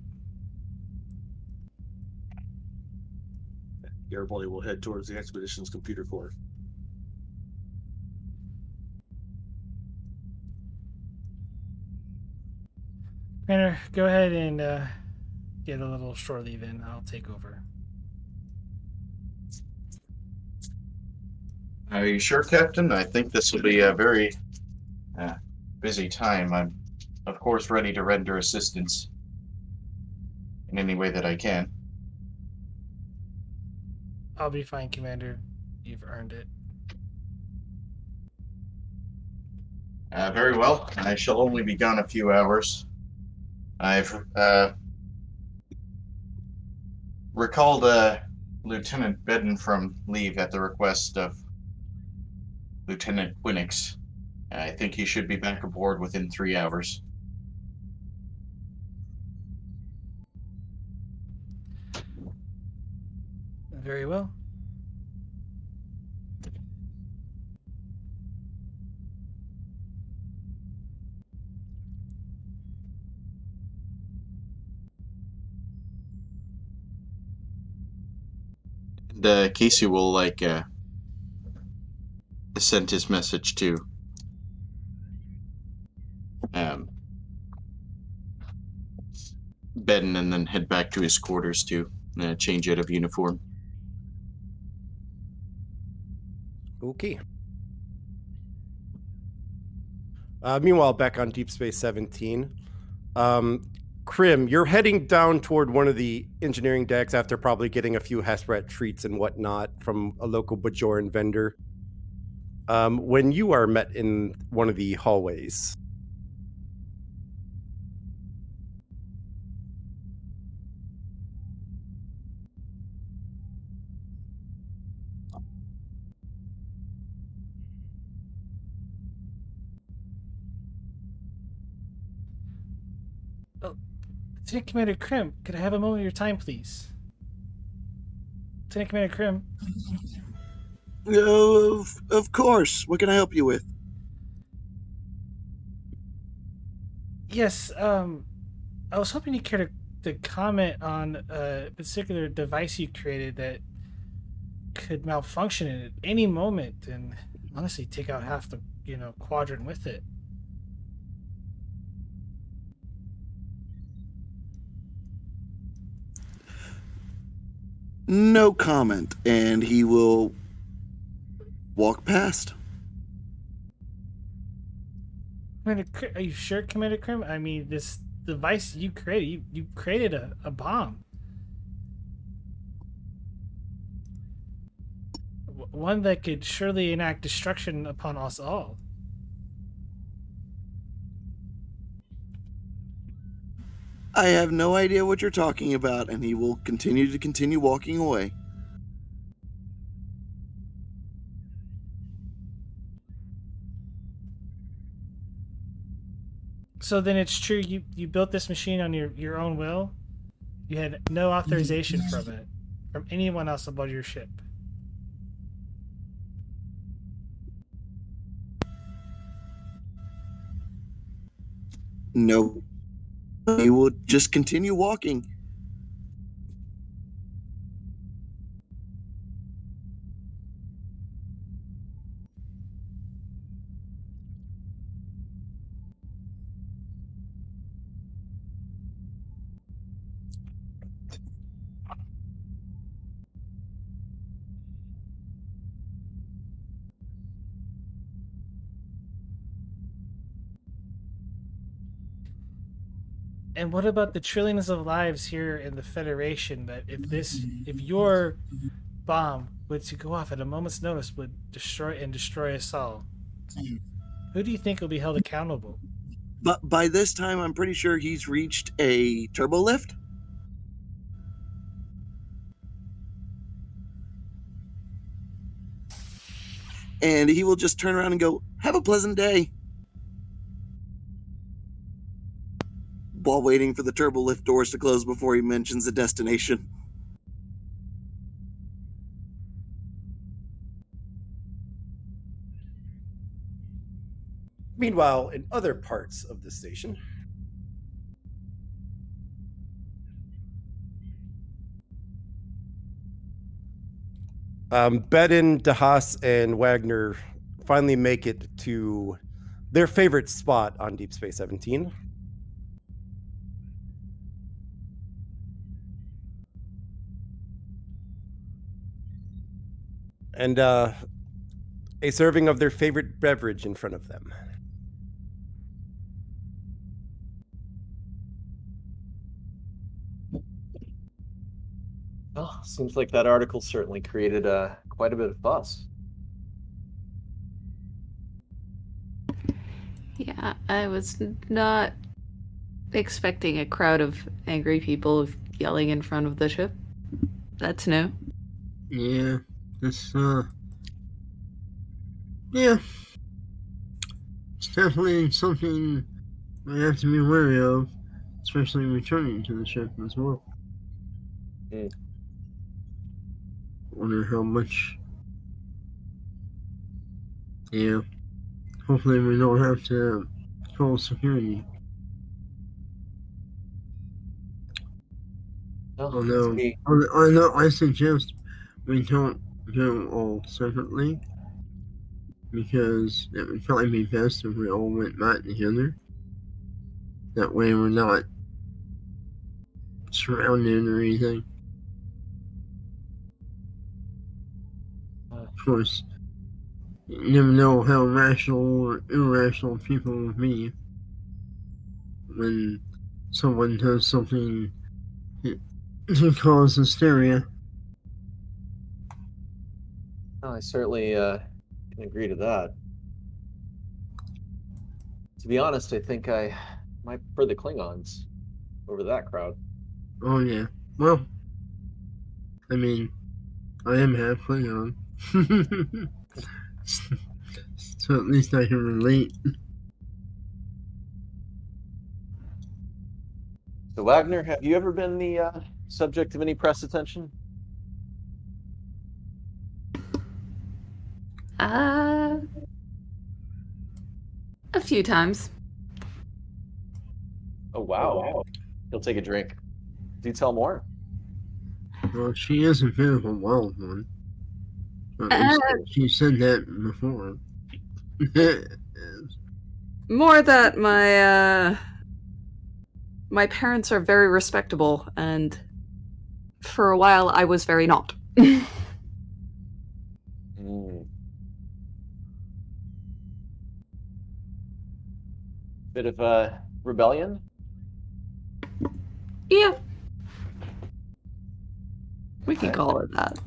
Your buddy will head towards the expedition's computer core. Commander, go ahead and get a little shore leave in. I'll take over. Are you sure, Captain? I think this will be a very busy time. I'm, of course, ready to render assistance in any way that I can. I'll be fine, Commander. You've earned it. Very well. I shall only be gone a few hours. I've recalled Lieutenant Bedden from leave at the request of Lieutenant Quinix. I think he should be back aboard within 3 hours. Very well. And Casey will send his message to Bedden and then head back to his quarters to change out of uniform. Okay. Meanwhile, back on Deep Space 17, Krim, you're heading down toward one of the engineering decks after probably getting a few Hesprat treats and whatnot from a local Bajoran vendor. When you are met in one of the hallways. Lieutenant Commander Krim, could I have a moment of your time, please? Lieutenant Commander Krim. Of course. What can I help you with? Yes, I was hoping you cared to comment on a particular device you created that could malfunction at any moment and honestly take out half the quadrant with it. No comment, and he will walk past. Commander, are you sure, Commander Krim? I mean, this device you created, you created a bomb. One that could surely enact destruction upon us all. I have no idea what you're talking about, and he will continue walking away. So then it's true you built this machine on your own will? You had no authorization from it, from anyone else aboard your ship? No. He will just continue walking. And what about the trillions of lives here in the Federation that if your bomb were to go off at a moment's notice would destroy us all? Who do you think will be held accountable? But by this time, I'm pretty sure he's reached a turbo lift. And he will just turn around and go, "Have a pleasant day," while waiting for the turbo lift doors to close before he mentions the destination. Meanwhile, in other parts of the station, Bedin, DeHaas, and Wagner finally make it to their favorite spot on Deep Space 17. And a serving of their favorite beverage in front of them. Well, seems like that article certainly created quite a bit of fuss. Yeah, I was not expecting a crowd of angry people yelling in front of the ship. That's new. Yeah, this, yeah. It's definitely something I have to be wary of, especially returning to the ship as well. Mm. Wonder how much. Yeah. Hopefully we don't have to call security. Oh, Although, see, I suggest we don't go all separately, because it would probably be best if we all went back together. That way we're not surrounded or anything. Of course, you never know how rational or irrational people will be when someone does something to cause hysteria. no, I certainly can agree to that. To be honest, I think I might prefer the Klingons over that crowd. Oh yeah. Well, I mean, I am half Klingon. So at least I can relate. So, Wagner, have you ever been the subject of any press attention? A few times. Oh, wow. He'll take a drink. Do tell more. Well, she is a bit of a wild one. At least she said that before. More that my parents are very respectable, and for a while I was very not. Bit of a rebellion? Yeah. We can call it that.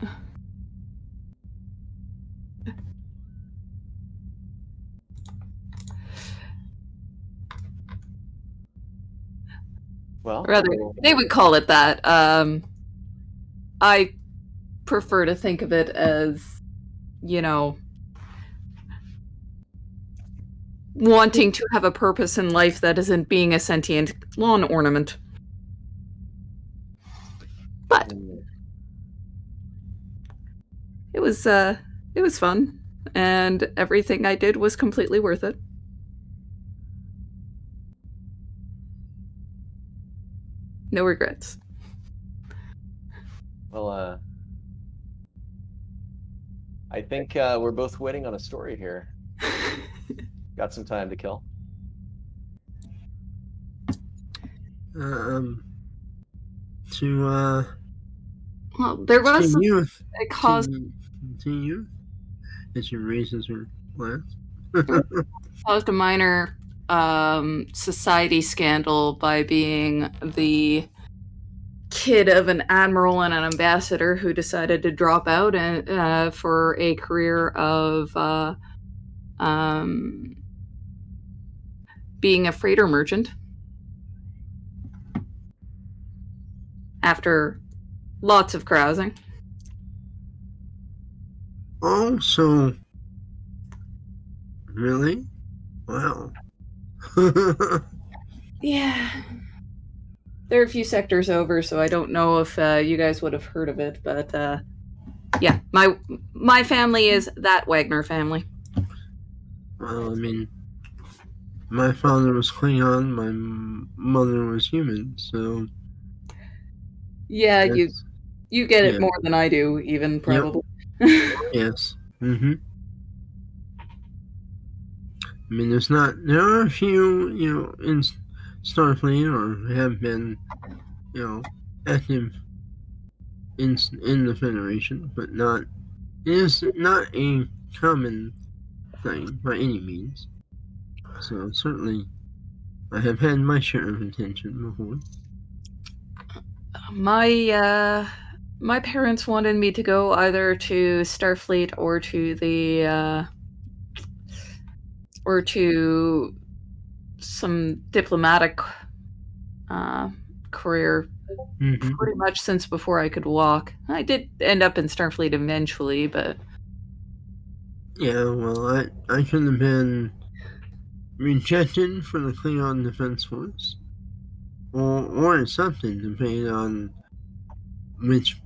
Well, rather, they would call it that. I prefer to think of it as, you know, wanting to have a purpose in life that isn't being a sentient lawn ornament. But it was fun, and everything I did was completely worth it. No regrets. Well, I think we're both waiting on a story here. Got some time to kill. To Well, there was to youth, a cause. to youth, as your raises are last. Caused a minor society scandal by being the kid of an admiral and an ambassador who decided to drop out and for a career of being a freighter merchant after lots of carousing. Oh, so really? Wow. Yeah. There are a few sectors over, so I don't know if you guys would have heard of it, but yeah, my family is that Wagner family. Well, I mean, my father was Klingon, my mother was human, so Yeah, that's, you get it yeah. more than I do, even probably. Yes. Mm-hmm. I mean, there are a few, in Starfleet or have been, active in the Federation, but it is not a common thing by any means. So certainly, I have had my share of attention before. My parents wanted me to go either to Starfleet or to some diplomatic career Mm-hmm. pretty much since before I could walk. I did end up in Starfleet eventually, but Yeah, well, I could have been rejected for the Klingon Defense Force, or accepted, depending on which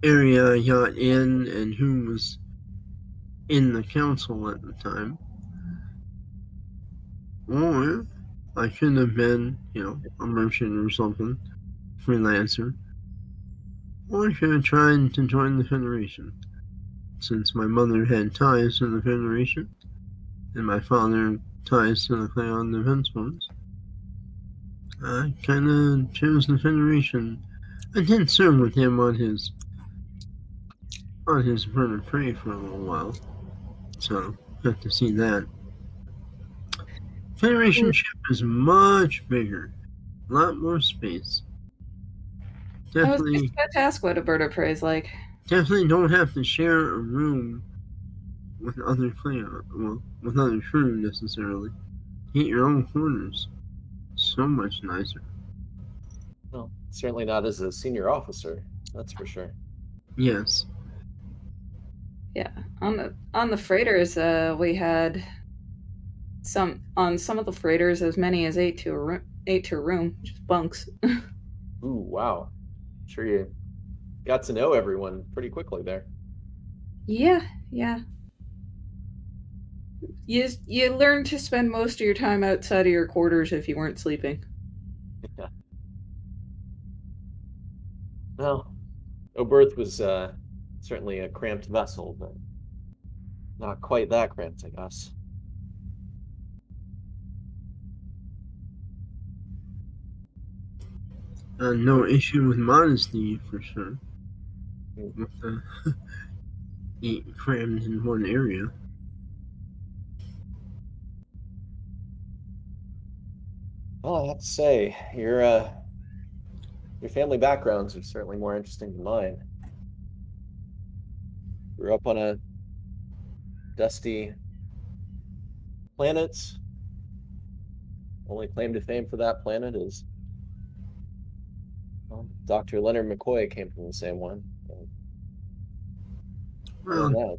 area I got in and who was in the council at the time. Or I could have been, a merchant or something, freelancer. Or I could have tried to join the Federation, since my mother had ties to the Federation, and my father ties to the Klingon Defense Force. I kind of chose the Federation. I did serve with him on his bird of prey for a little while, so got to see that. Federation ship is much bigger, a lot more space. I was just Definitely, about to ask what a bird of prey is like. definitely don't have to share a room with other with other crew necessarily. Get your own quarters. So much nicer. Well, certainly not as a senior officer, that's for sure. Yes. Yeah, on the freighters, we had some of the freighters as many as 8 to a room, just bunks. Ooh, wow. Sure you got to know everyone pretty quickly there. Yeah. You learn to spend most of your time outside of your quarters if you weren't sleeping. Yeah. Well, Oberth was certainly a cramped vessel, but not quite that cramped, I guess. No issue with modesty for sure. Mm. With the crammed in one area. Well, I have to say, your family backgrounds are certainly more interesting than mine. Grew up on a dusty planet. Only claim to fame for that planet is, well, Dr. Leonard McCoy came from the same one. Other than Well, that,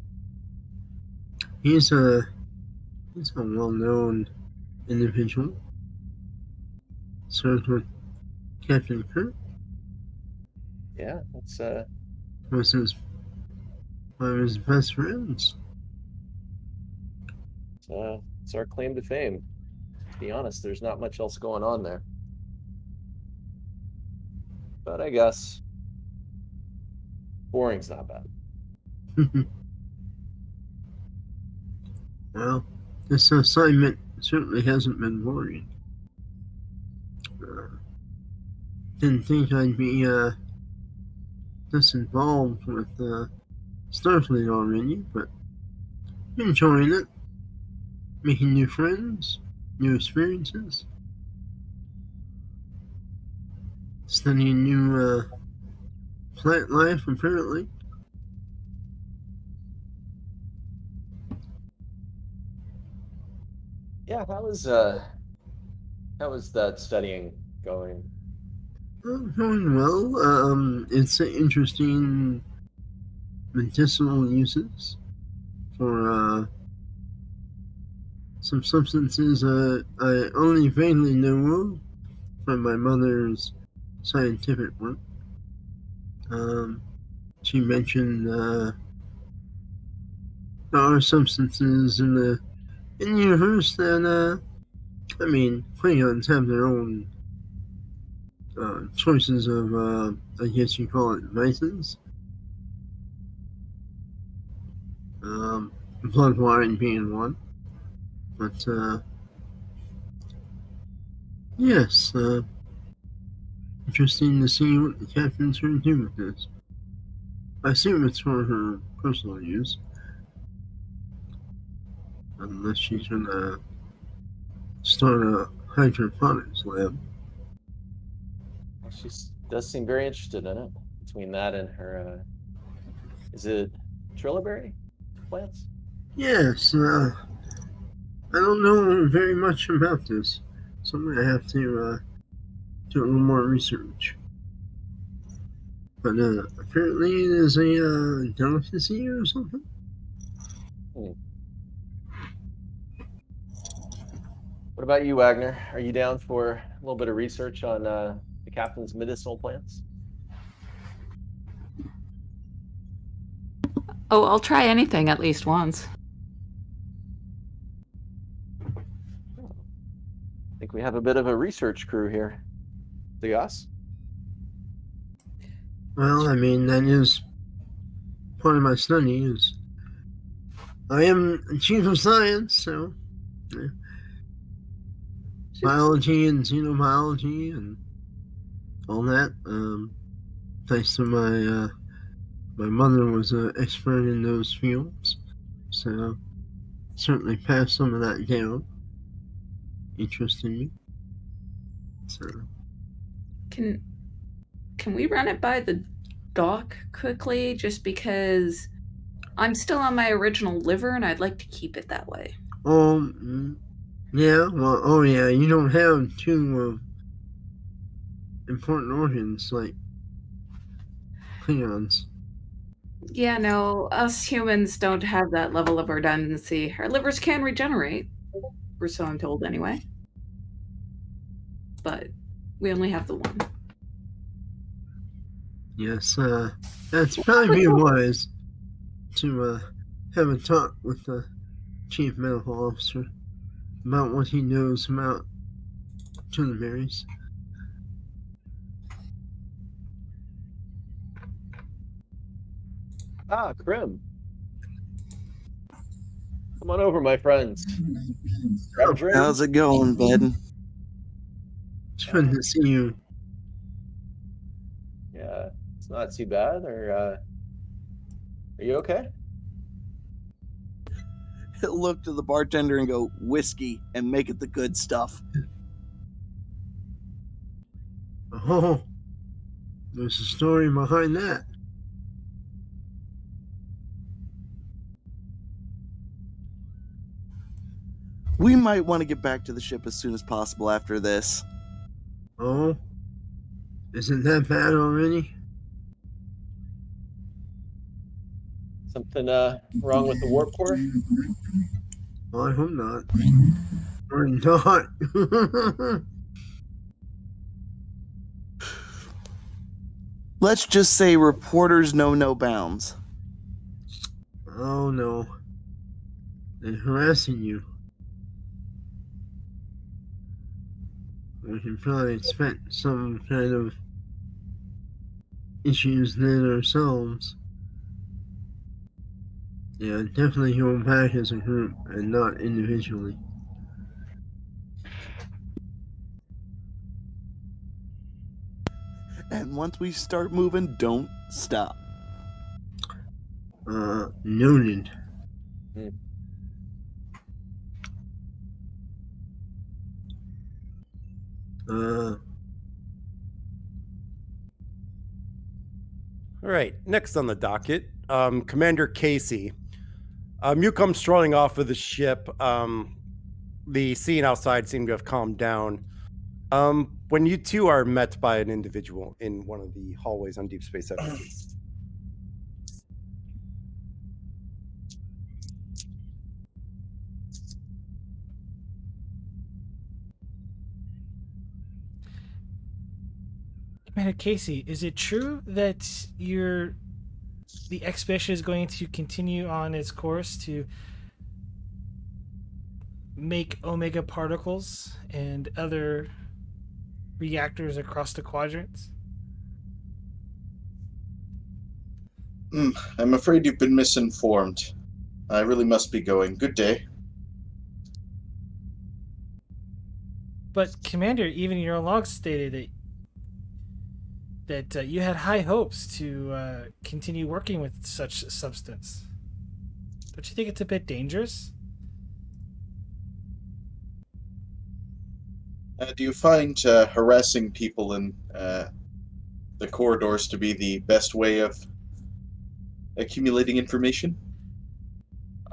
he's a well-known individual. Served with Captain Kirk. yeah, that's Was one of his best friends. it's our claim to fame. To be honest, there's not much else going on there. but I guess boring's not bad. Well, this assignment certainly hasn't been boring. Didn't think I'd be this involved with Starfleet already, but enjoying it. Making new friends, new experiences, studying new plant life, apparently. Yeah, how is that studying going? Going well. It's interesting medicinal uses for some substances I only vaguely know of from my mother's scientific work. She mentioned there are substances in the universe that I mean, Klingons have their own choices of, I guess you call it, vices. Blood wine being one. But, yes, interesting to see what the captain's going to do with this. I assume it's for her personal use. Unless she's going to start a hydroponics lab. Well, she does seem very interested in it. Between that and her, is it trilliberry plants? Yes, I don't know very much about this. So I'm going to have to do a little more research. But apparently it is a delicacy or something. What about you, Wagner? Are you down for a little bit of research on the captain's medicinal plants? Oh, I'll try anything at least once. I think we have a bit of a research crew here. Diaz? Well, I mean, that is part of my study is I am chief of science, so yeah. Biology and xenobiology and all that. Thanks to my mother was an expert in those fields, so certainly passed some of that down. Interesting me. So Can we run it by the doc quickly, just because I'm still on my original liver and I'd like to keep it that way. Yeah, well, oh yeah, you don't have two important organs like Klingons. Yeah, no, us humans don't have that level of redundancy. Our livers can regenerate, or so I'm told anyway. But we only have the one. Yes, that's probably wise to have a talk with the chief medical officer about what he knows about trilliberries. Ah, Krim. Come on over, my friends. Grab a drink. How's it going, bud? It's fun to see you. Yeah, it's not too bad. Or are you okay? He'll look to the bartender and go, whiskey, and make it the good stuff. Oh, there's a story behind that. We might want to get back to the ship as soon as possible after this. Oh, isn't that bad already? Something wrong with the warp core? Well, I hope not. Or not. Let's just say reporters know no bounds. Oh no. They're harassing you. We can probably expect some kind of issues than ourselves. Yeah, definitely go back as a group and not individually. And once we start moving, don't stop. Noted. All right, next on the docket, Commander Casey. You come strolling off of the ship. The scene outside seemed to have calmed down. When you two are met by an individual in one of the hallways on Deep Space Seven. Commander Casey, is it true that the expedition is going to continue on its course to make Omega particles and other reactors across the quadrants? I'm afraid you've been misinformed. I really must be going. Good day. But Commander, even your log stated that you had high hopes to continue working with such substance. Don't you think it's a bit dangerous? Do you find harassing people in the corridors to be the best way of accumulating information?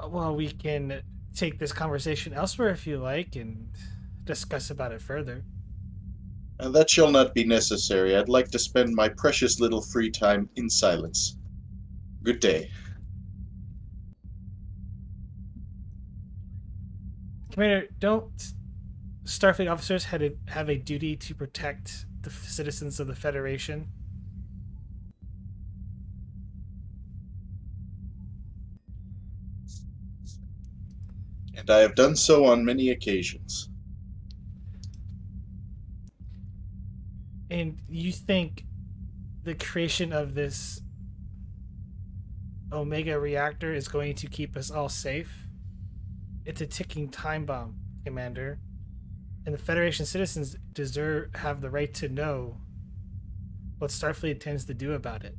Well, we can take this conversation elsewhere if you like and discuss about it further. That shall not be necessary. I'd like to spend my precious little free time in silence. Good day. Commander, don't Starfleet officers have a duty to protect the citizens of the Federation? And I have done so on many occasions. And you think the creation of this Omega reactor is going to keep us all safe? It's a ticking time bomb, Commander. And the Federation citizens have the right to know what Starfleet intends to do about it.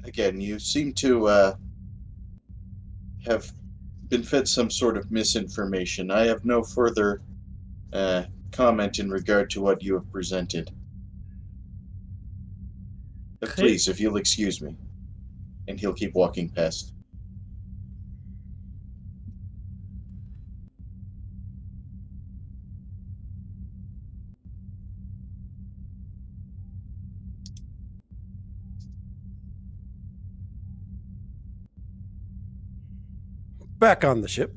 Again, you seem to have been fed some sort of misinformation. I have no further comment in regard to what you have presented. But please, if you'll excuse me. And he'll keep walking past. Back on the ship.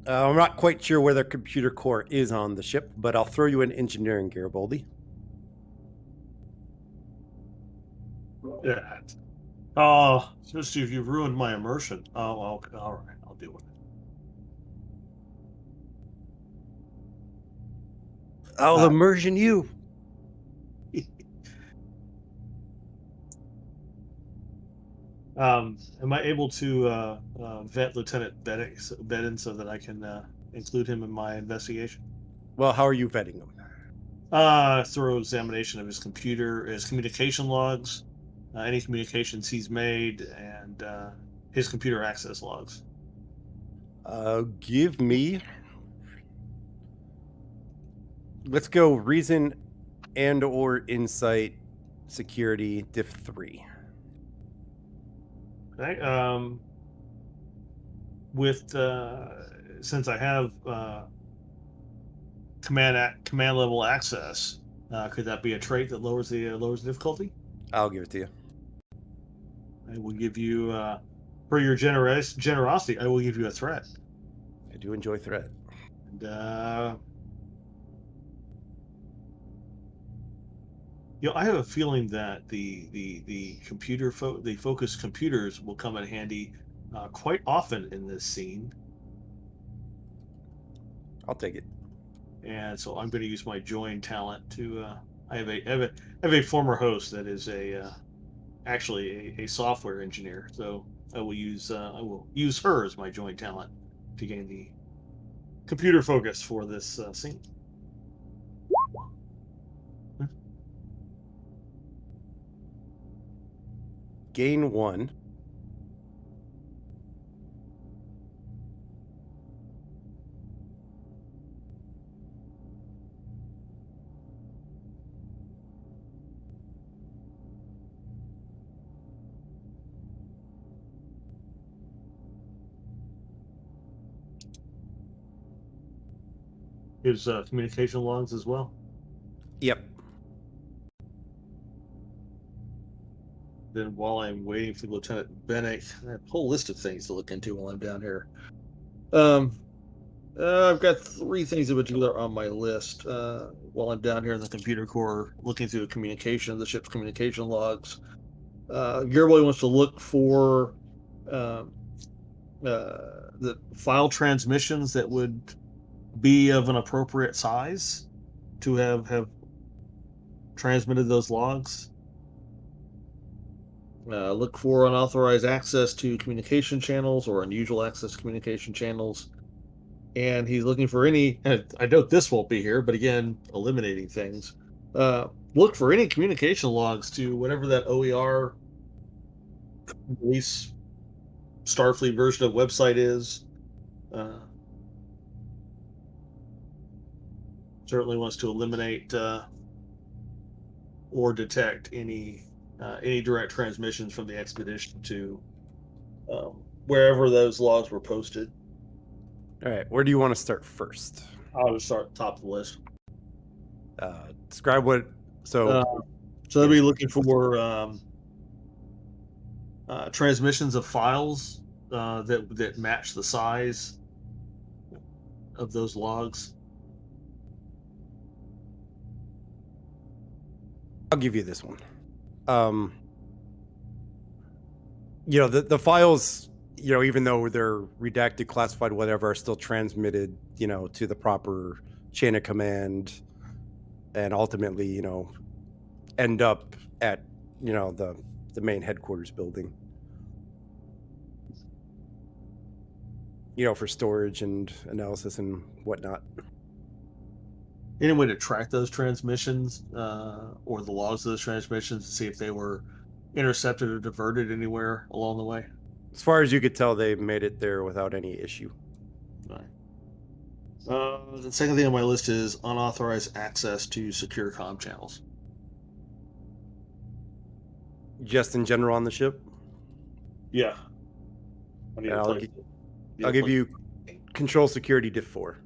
I'm not quite sure where their computer core is on the ship, but I'll throw you an engineering, Garibaldi. Yeah. Oh, just if you've ruined my immersion. Oh, okay. All right. I'll deal with it. I'll immersion you. Am I able to vet Lieutenant Bedin so that I can include him in my investigation? Well, how are you vetting him? Thorough examination of his computer, his communication logs, any communications he's made, and his computer access logs. Give me. Let's go reason and/or insight, security, diff 3. Okay. With since I have command level access, could that be a trait that lowers the difficulty? I'll give it to you. I will give you, for your generosity, I will give you a threat. I do enjoy threat. And I have a feeling that the focused computers will come in handy quite often in this scene. I'll take it. And so I'm going to use my join talent to. I have a former host that is actually a software engineer, so I will use her as my join talent to gain the computer focus for this scene. Gain 1. His communication logs as well. Yep. Then while I'm waiting for Lieutenant Bennick, I have a whole list of things to look into while I'm down here. I've got 3 things in particular on my list while I'm down here in the computer core, looking through the ship's communication logs. Gearboy wants to look for the file transmissions that would be of an appropriate size to have transmitted those logs. Look for unauthorized access to communication channels or unusual access to communication channels. And he's looking for any, and I note this won't be here, but again, eliminating things. Look for any communication logs to whatever that OER release Starfleet version of website is. Certainly wants to eliminate or detect any direct transmissions from the expedition to wherever those logs were posted. All right. Where do you want to start first? I'll just start at the top of the list. Describe what. So they'll be looking for transmissions of files that match the size of those logs. I'll give you this one. The files, even though they're redacted, classified, whatever, are still transmitted, to the proper chain of command, and ultimately, end up at, the main headquarters building. For storage and analysis and whatnot. Any way to track those transmissions or the logs of those transmissions to see if they were intercepted or diverted anywhere along the way? As far as you could tell, they made it there without any issue. Right. The second thing on my list is unauthorized access to secure comm channels. Just in general on the ship? Yeah. I'll give you control security diff 4.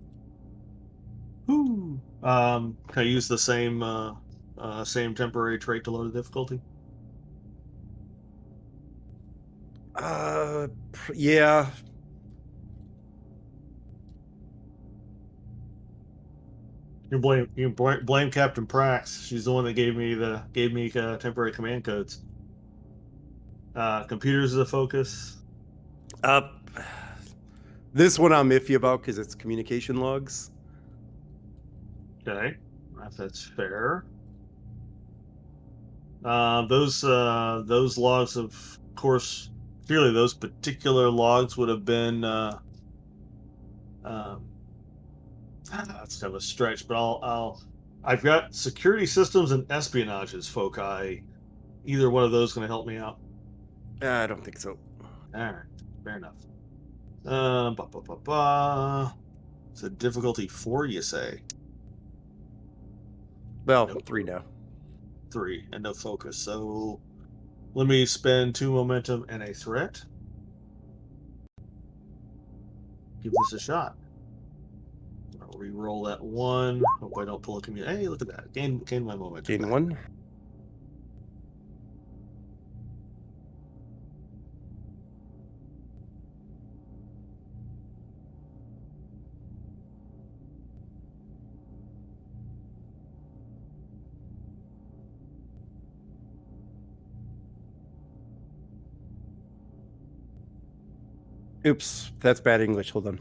Can I use the same temporary trait to lower the difficulty? Yeah. You can blame Captain Prax. She's the one that gave me temporary command codes. Computers is a focus. This one I'm iffy about because it's communication logs. Okay, that's fair. Those logs, of course, clearly those particular logs would have been. That's kind of a stretch, but I've got security systems and espionage as foci. Either one of those going to help me out? I don't think so. All right, fair enough. It's a difficulty 4, you say? Well, 3 now. 3 and no focus. So let me spend 2 momentum and a threat. Give this a shot. I'll re-roll that 1. Hope I don't pull a community. Hey, look at that. Gain my momentum. Gain 1. Oops, that's bad English. Hold on.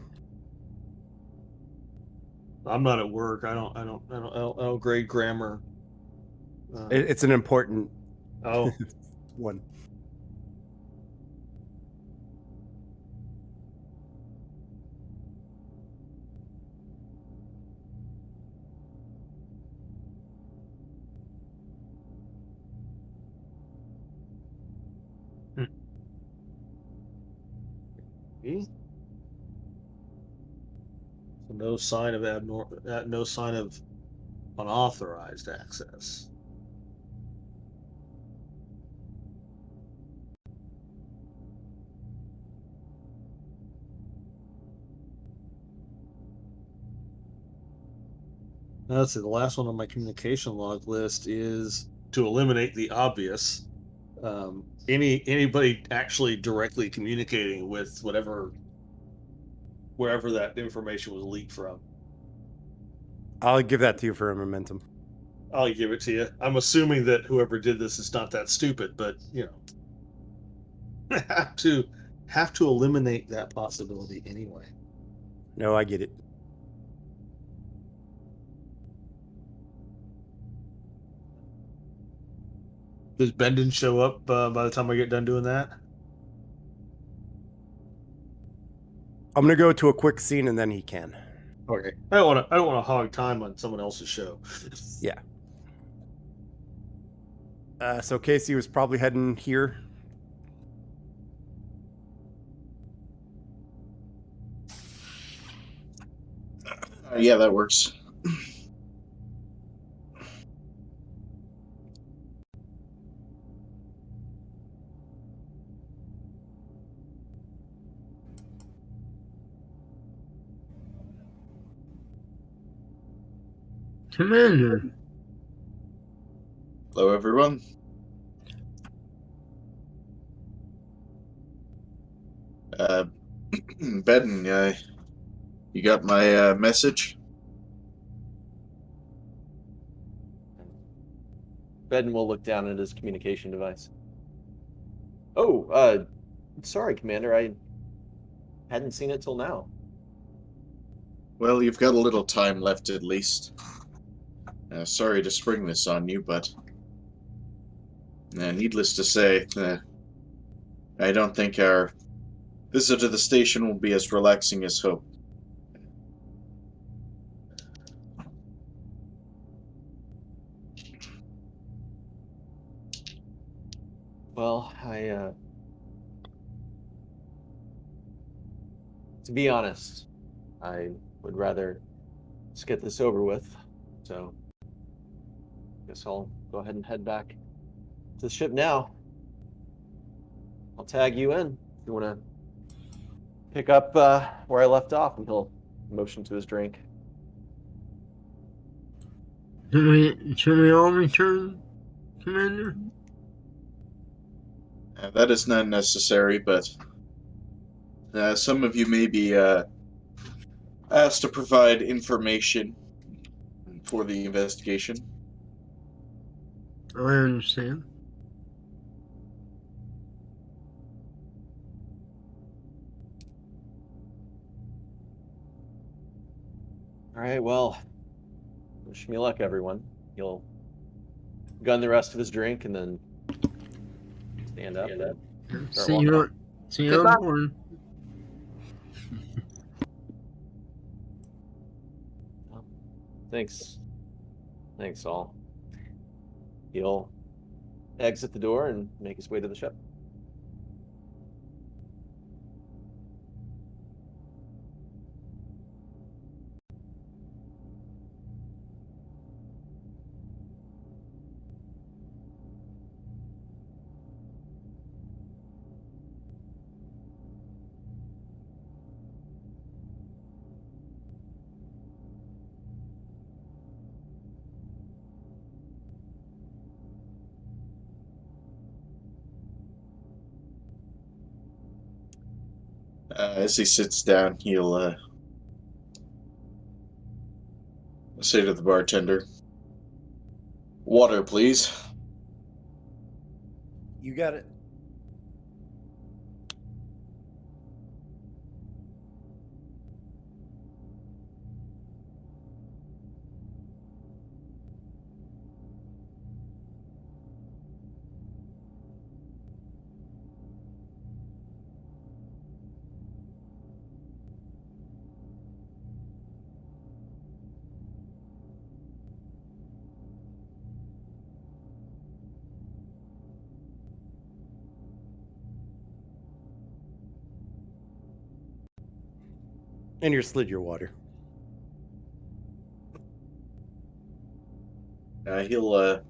I'm not at work. I don't grade grammar. It's an important Oh, one. see? So no sign of no sign of unauthorized access. Let's see. The last one on my communication log list is to eliminate the obvious. Anybody actually directly communicating with wherever that information was leaked from. I'll give that to you for a momentum. I'll give it to you. I'm assuming that whoever did this is not that stupid, but have to eliminate that possibility anyway. No, I get it. Does Bendon show up by the time I get done doing that? I'm gonna go to a quick scene and then he can. Okay. I don't want to hog time on someone else's show. Yeah. So Casey was probably heading here. Yeah, that works. Commander, Hello, everyone. Ben, you got my message? Beden will look down at his communication device. Oh, sorry, Commander. I hadn't seen it till now. Well, you've got a little time left at least. Sorry to spring this on you, but needless to say, I don't think our visit to the station will be as relaxing as hoped. Well, to be honest, I would rather just get this over with. So, guess I'll go ahead and head back to the ship now. I'll tag you in if you want to pick up where I left off, and he'll motion to his drink. should we all return, Commander? That is not necessary, but some of you may be asked to provide information for the investigation. I understand. All right, well, wish me luck, everyone. He'll gun the rest of his drink and then stand up and start See walking off. you Goodbye. on board. Thanks. Thanks, all. He'll exit the door and make his way to the ship. As he sits down, he'll say to the bartender, "Water, please." You got it. And you slid your water. He'll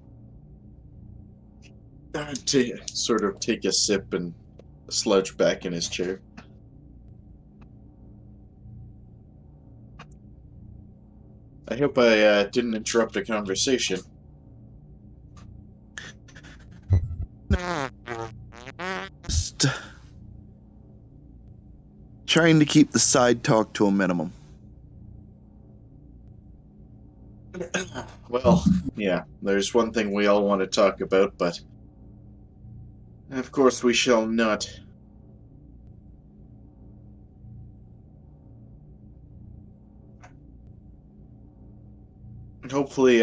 sort of take a sip and slouch back in his chair. I hope I didn't interrupt a conversation. Just trying to keep the side talk to a minimum. Well, yeah, there's one thing we all want to talk about, but of course we shall not. Hopefully,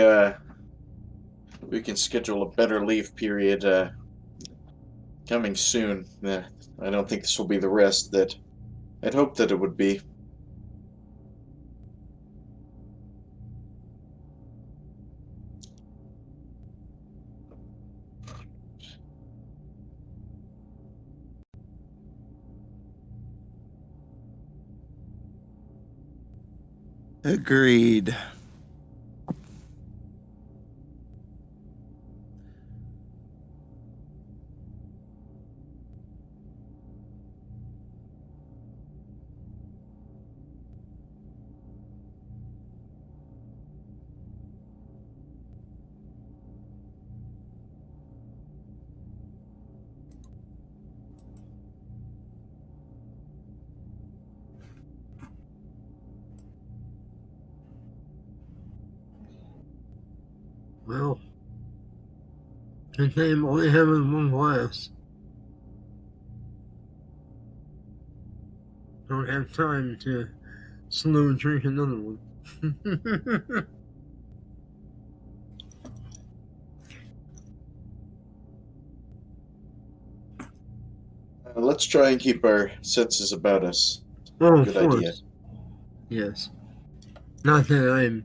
we can schedule a better leave period coming soon. I don't think this will be the rest that I'd hoped that it would be. Agreed. Well, I think only having one glass. Don't have time to slow drink another one. Let's try and keep our senses about us. Oh, Good of course. idea. Yes. Not that I'm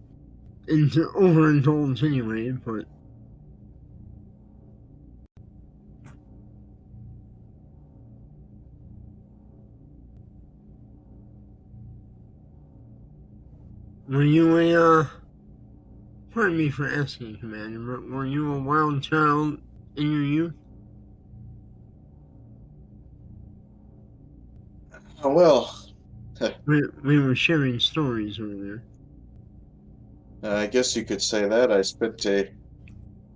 overindulged anyway, but were you pardon me for asking, Commander, but were you a wild child in your youth? Oh, well, We were sharing stories earlier. I guess you could say that. I spent a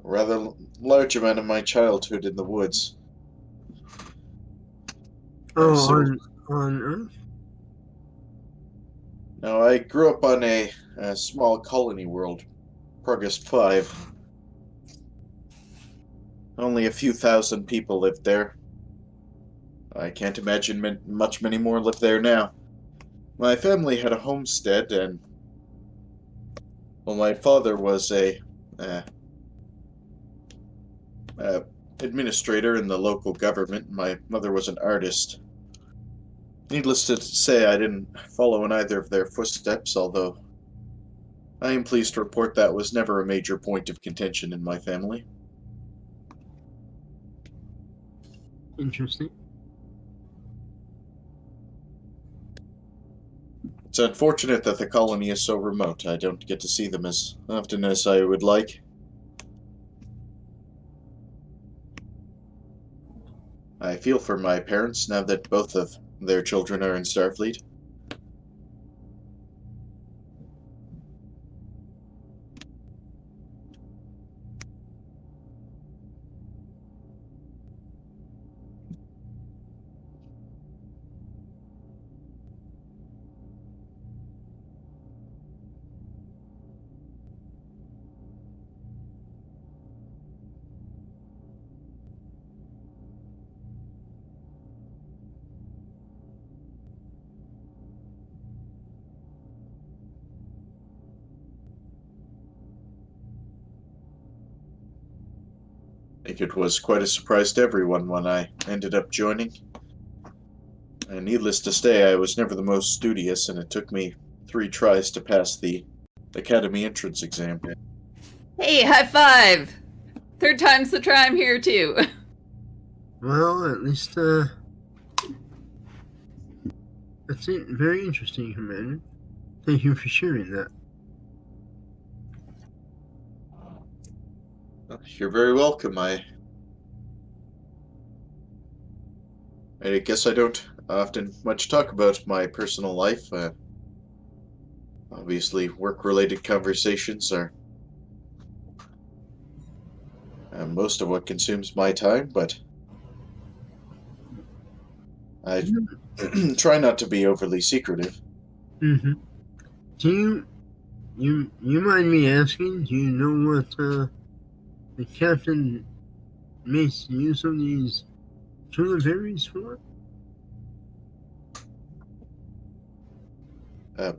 rather large amount of my childhood in the woods. Oh, So- on Earth? Now, I grew up on a small colony world, Progress 5. Only a few thousand people lived there. I can't imagine many more live there now. My family had a homestead, and well, my father was a administrator in the local government. My mother was an artist. Needless to say, I didn't follow in either of their footsteps, although I am pleased to report that was never a major point of contention in my family. Interesting. It's unfortunate that the colony is so remote. I don't get to see them as often as I would like. I feel for my parents now that both of their children are in Starfleet. I think it was quite a surprise to everyone when I ended up joining. And needless to say, I was never the most studious, and it took me 3 tries to pass the Academy entrance exam. Hey, high five! Third time's the charm here, too. Well, at least That's it. Very interesting, Commander. Thank you for sharing that. You're very welcome. I guess I don't often much talk about my personal life. Obviously, work-related conversations are most of what consumes my time, but I try not to be overly secretive. Mm-hmm. Do you mind me asking? Do you know what the captain makes use of these berries for?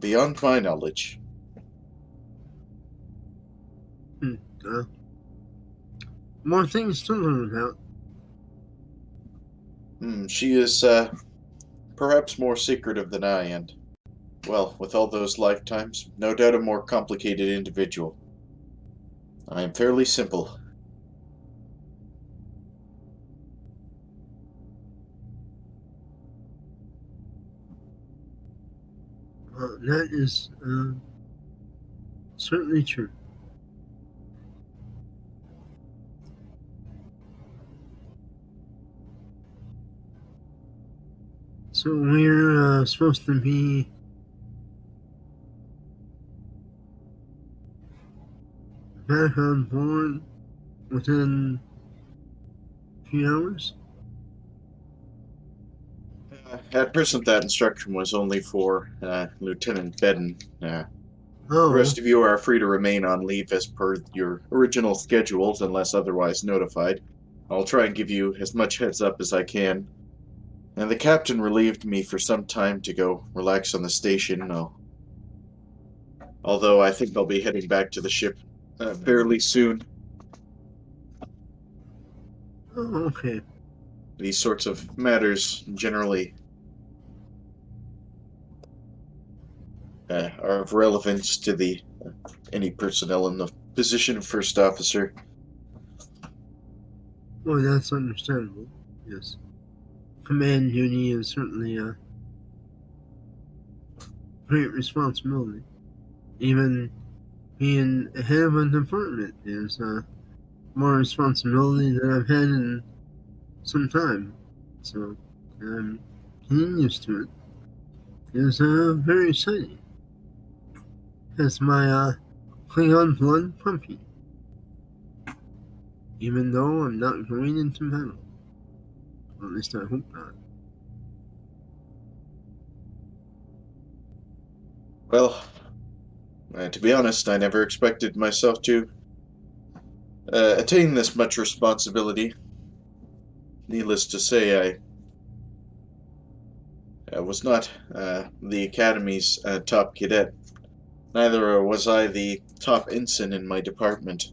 Beyond my knowledge, Uh, More things to learn about. she is perhaps more secretive than I, and, well, with all those lifetimes, no doubt a more complicated individual. I am fairly simple. That is certainly true. So we're supposed to be back on board within a few hours? At present, that instruction was only for Lieutenant Bedden. The Oh, rest of you are free to remain on leave as per your original schedules unless otherwise notified. I'll try and give you as much heads up as I can. And the captain relieved me for some time to go relax on the station, although I think I'll be heading back to the ship fairly soon. okay. These sorts of matters generally are of relevance to the any personnel in the position of first officer. Well, that's understandable. Yes. Command duty is certainly a great responsibility. Even being head of a department is more responsibility than I've had in some time. So I'm getting used to it. It's very exciting. It's my Klingon blood pumping. Even though I'm not going into battle. Or at least I hope not. Well, to be honest, I never expected myself to attain this much responsibility. Needless to say, I was not the Academy's top cadet. Neither was I the top ensign in my department.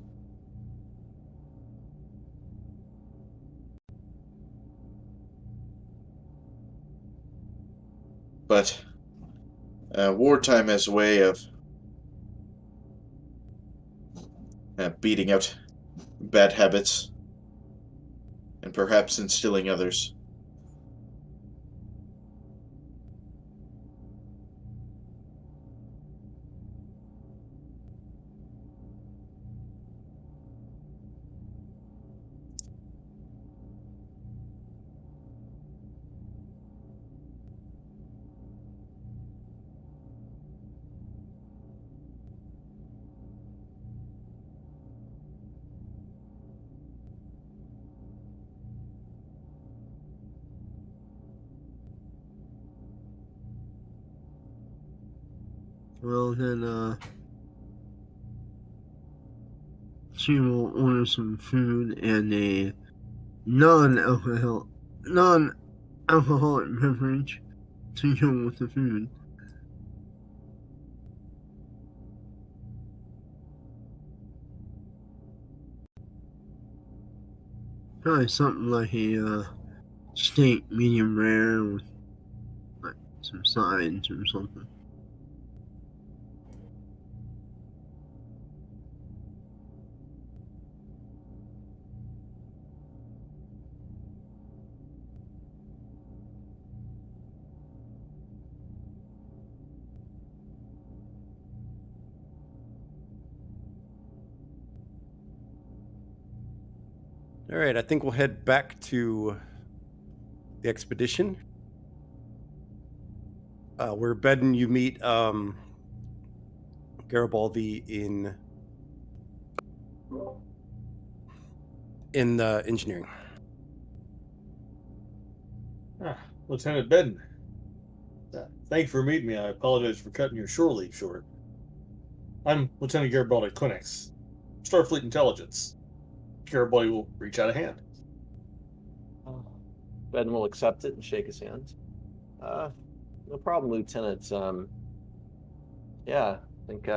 But wartime has a way of beating out bad habits and perhaps instilling others. Well, then, she will order some food and a non-alcohol, non-alcoholic beverage to go with the food. Probably something like a steak medium rare with like some sides or something. All right, I think we'll head back to the expedition. Where Ben and you meet Garibaldi in the engineering. Lieutenant Bedden, thank you for meeting me. I apologize for cutting your shore leave short. I'm Lieutenant Garibaldi Quinix, Starfleet Intelligence. Garibaldi will reach out a hand. Ben will accept it and shake his hand. No problem, Lieutenant. Yeah, I think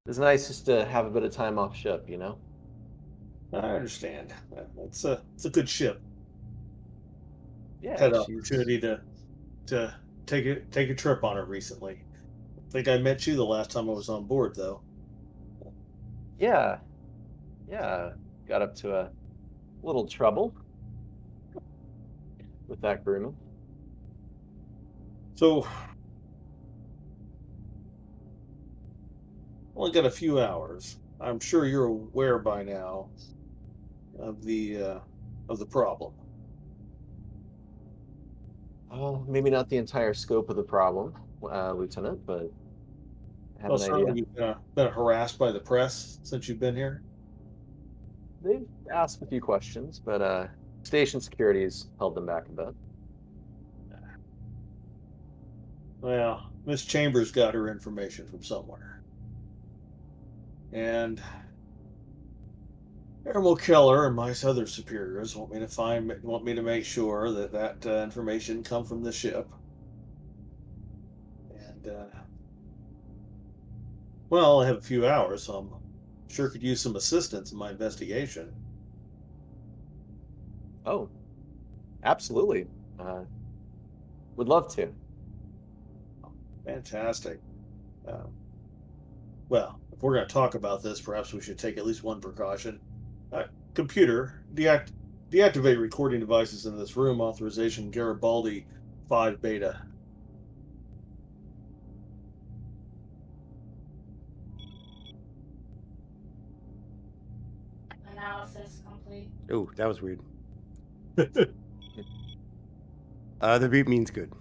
it's nice just to have a bit of time off ship, you know? I understand. It's a good ship. Yeah, Had an she's opportunity to take a trip on it recently. I think I met you the last time I was on board, though. yeah, got up to a little trouble with that grooming. So, only got a few hours. I'm sure you're aware by now of the problem. Oh, maybe not the entire scope of the problem, Lieutenant, but I have Well, an idea. certainly you've been harassed by the press since you've been here. They've asked a few questions, but station security's held them back a bit. Well, Miss Chambers got her information from somewhere, and Admiral Keller and my other superiors want me to make sure that information come from the ship. And well, I have a few hours, so I'm sure could use some assistance in my investigation. Oh, absolutely. Would love to. Fantastic. Um, well, if we're going to talk about this, perhaps we should take at least one precaution. Computer, deactivate recording devices in this room. Authorization Garibaldi 5 Beta. Analysis complete. Oh, that was weird. The beep means good.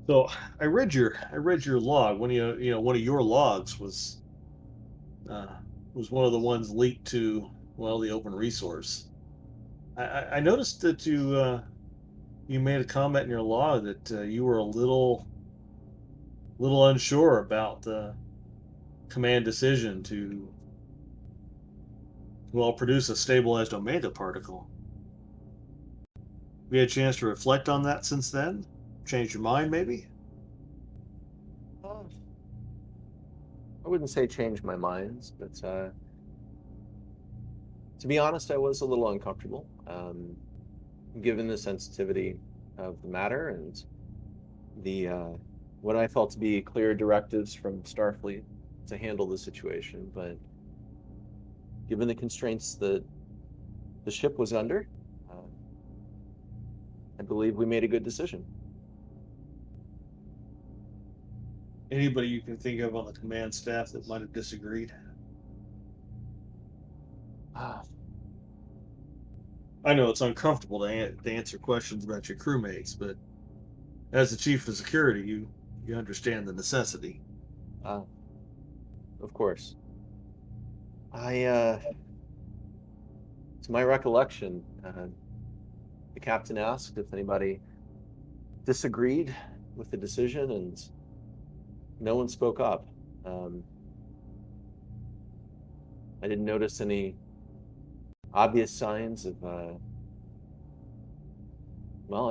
So I read your log. One of one of your logs was one of the ones leaked to the open resource. I noticed that you made a comment in your log that you were a little unsure about the command decision to produce a stabilized omega particle. We had a chance to reflect on that since then. Changed your mind, maybe? Uh, I wouldn't say change my mind, but to be honest, I was a little uncomfortable, given the sensitivity of the matter and the what I felt to be clear directives from Starfleet to handle the situation. But given the constraints that the ship was under, I believe we made a good decision. Anybody you can think of on the command staff that might have disagreed? Ah, I know it's uncomfortable to answer questions about your crewmates, but as the chief of security, you understand the necessity. uh, of course. To my recollection, the captain asked if anybody disagreed with the decision, and no one spoke up. Um, I didn't notice any obvious signs of, I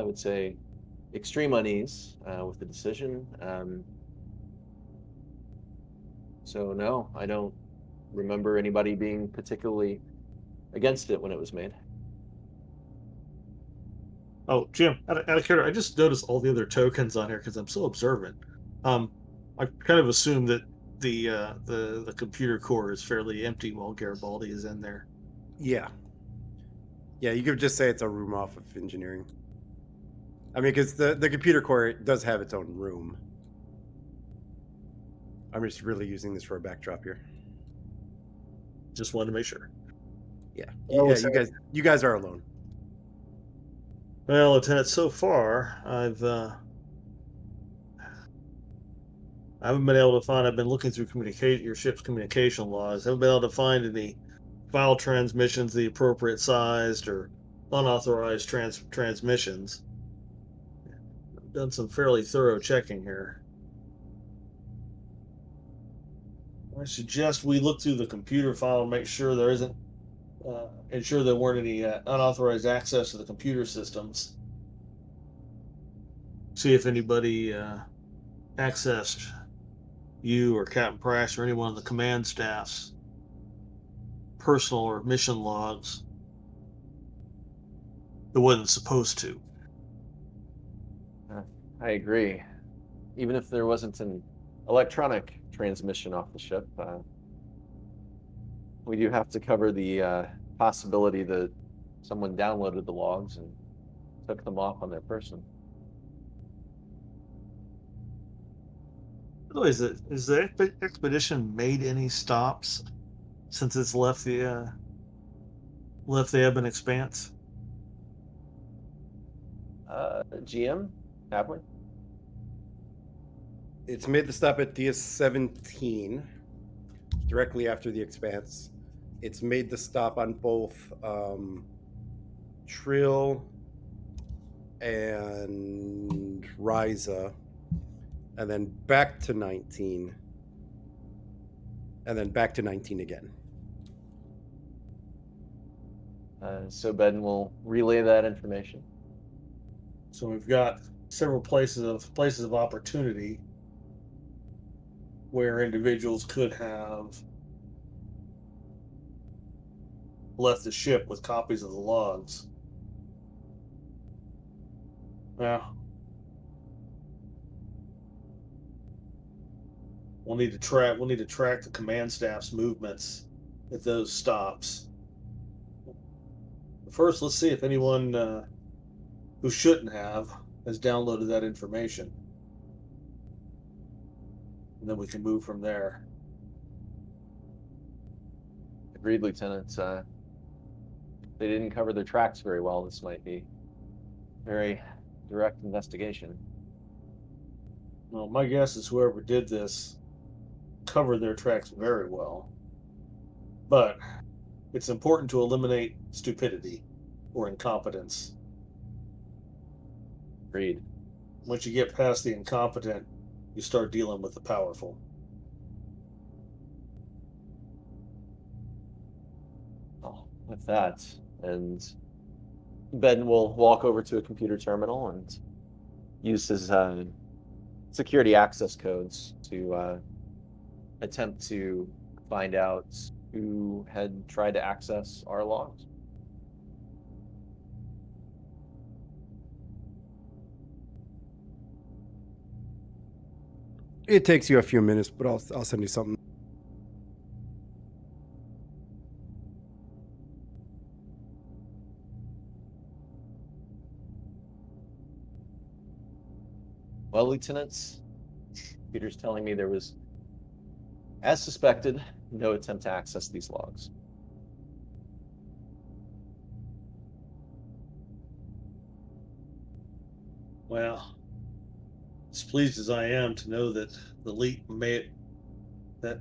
would say, extreme unease with the decision. So no, I don't remember anybody being particularly against it when it was made. Oh, Jim, out of character, I just noticed all the other tokens on here because I'm so observant. Um, I kind of assume that the computer core is fairly empty while Garibaldi is in there. Yeah. Yeah, you could just say it's a room off of engineering. I mean, because the computer core does have its own room. I'm just really using this for a backdrop here. Just wanted to make sure. Yeah, Well, you guys are alone. Well, Lieutenant, so far I haven't been able to find. I've been looking through your ship's communication logs. Haven't been able to find any file transmissions the appropriate sized or unauthorized transmissions. I've done some fairly thorough checking here. I suggest we look through the computer file and make sure there isn't, ensure there weren't any unauthorized access to the computer systems. See if anybody accessed you or Captain Price or anyone on the command staff's personal or mission logs that wasn't supposed to. I agree. Even if there wasn't an electronic transmission off the ship, we do have to cover the possibility that someone downloaded the logs and took them off on their person. By the way, is the expedition made any stops since it's left the Ebon Expanse? GM, have we? It's made the stop at DS-17, directly after the Expanse. It's made the stop on both Trill and Ryza, and then back to 19, and then back to 19 again. So Ben will relay that information. So we've got several places of opportunity where individuals could have left the ship with copies of the logs. Yeah. We'll need to track the command staff's movements at those stops. First, let's see if anyone who shouldn't have has downloaded that information. And then we can move from there. Agreed, Lieutenant. They didn't cover their tracks very well. This might be a very direct investigation. Well, my guess is whoever did this covered their tracks very well. But it's important to eliminate stupidity or incompetence. Agreed. Once you get past the incompetent, you start dealing with the powerful. Well, with that, and Ben will walk over to a computer terminal and use his security access codes to attempt to find out who had tried to access our logs. It takes you a few minutes, but I'll send you something. Well, Lieutenants, Peter's telling me there was, as suspected, no attempt to access these logs. Well, as pleased as I am to know that the leak that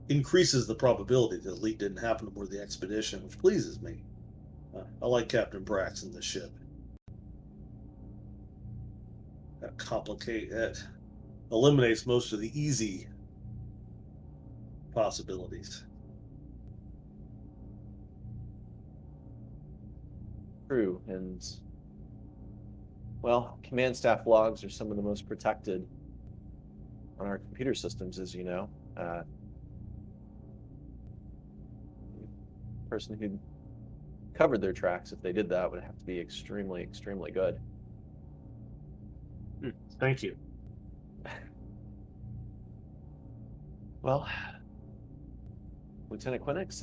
increases the probability that the leak didn't happen aboard the expedition, which pleases me. I like Captain Brax in this ship. That eliminates most of the easy possibilities. True, and well, command staff logs are some of the most protected on our computer systems, as you know. Person who covered their tracks, if they did that, would have to be extremely, extremely good. Thank you. Well, Lieutenant Quinix,